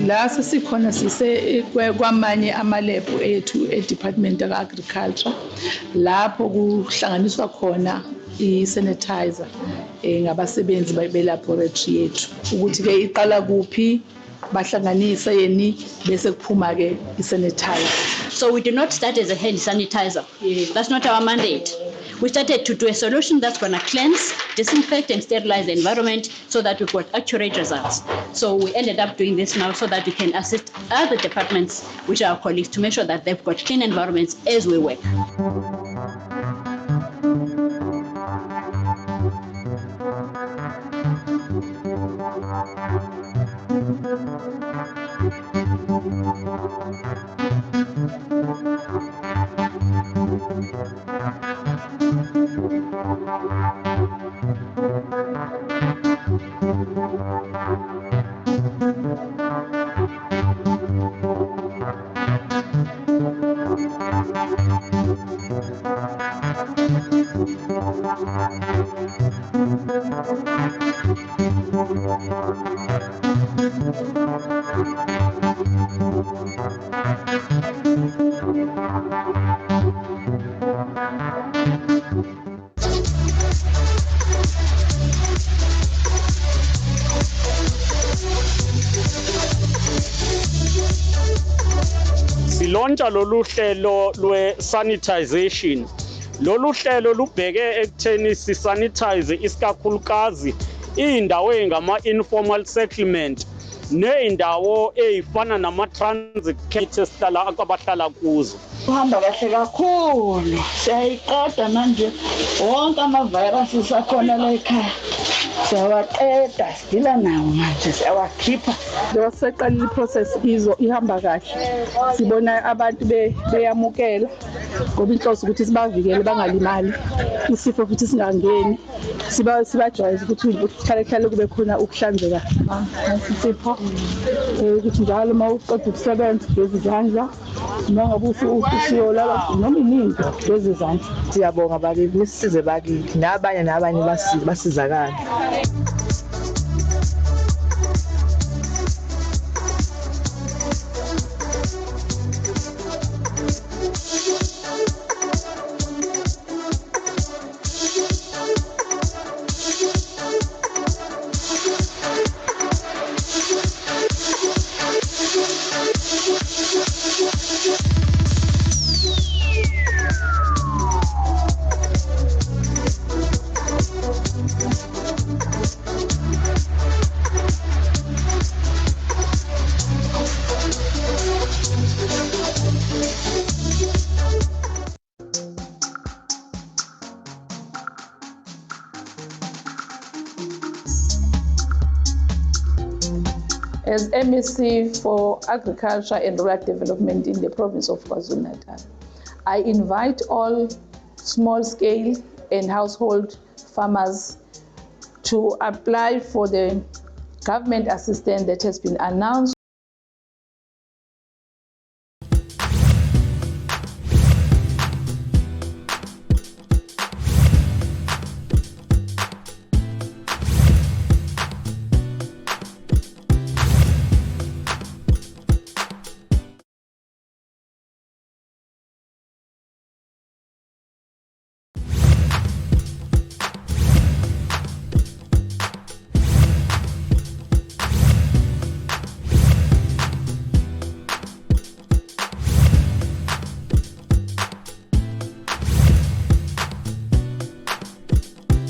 A: La sesikhona sise kwamanye amalebhu ethu eDepartment of Agriculture lapho kuhlanganiswa khona i-sanitizer ngabasebenzi be-laboratory yethu ukuthi ke iqala kuphi bahlanganise yeni bese kuphuma ke i-sanitizer.
L: So we do not start as a hand sanitizer. That's not our mandate. We started to do a solution that's going to cleanse, disinfect, and sterilize the environment so that we've got accurate results. So we ended up doing this now so that we can assist other departments, which are our colleagues, to make sure that they've got clean environments as we work.
M: Silontsha lolu hlelo lwe-sanitization. Lolu hlelo lubheke ekutheni sisanitize isikakhulukazi iy'ndawo ey'ngama-informal settlement ney'ndawo ey'fana nama-transit camps abahlala kuzo.
N: Uhamba kahle kakhulu, siyayiqeda manje wonke ama-viruses akhona la ekhaya. Siyawaqeda, sidila nawo manje, siyawakhipha.
A: Njengoba siseqalile i-process ihamba kahle. Sibona abantu beyamukela ngoba inhloso ukuthi sibavikele bangalimali. Isifo futhi singangeni. Sibajwayeze ukuthi kuhlale kube khona ukuhlanzeka. Isipho ukuthi njalo uma uqeda ukusebenza geza izandla. Uma ngabe usiyolala noma iningi geza izandla.
N: Siyabonga bakithi nisisize bakithi nabanye basizakala.
A: As MEC for Agriculture and Rural Development in the province of KwaZulu-Natal, I invite all small-scale and household farmers to apply for the government assistance that has been announced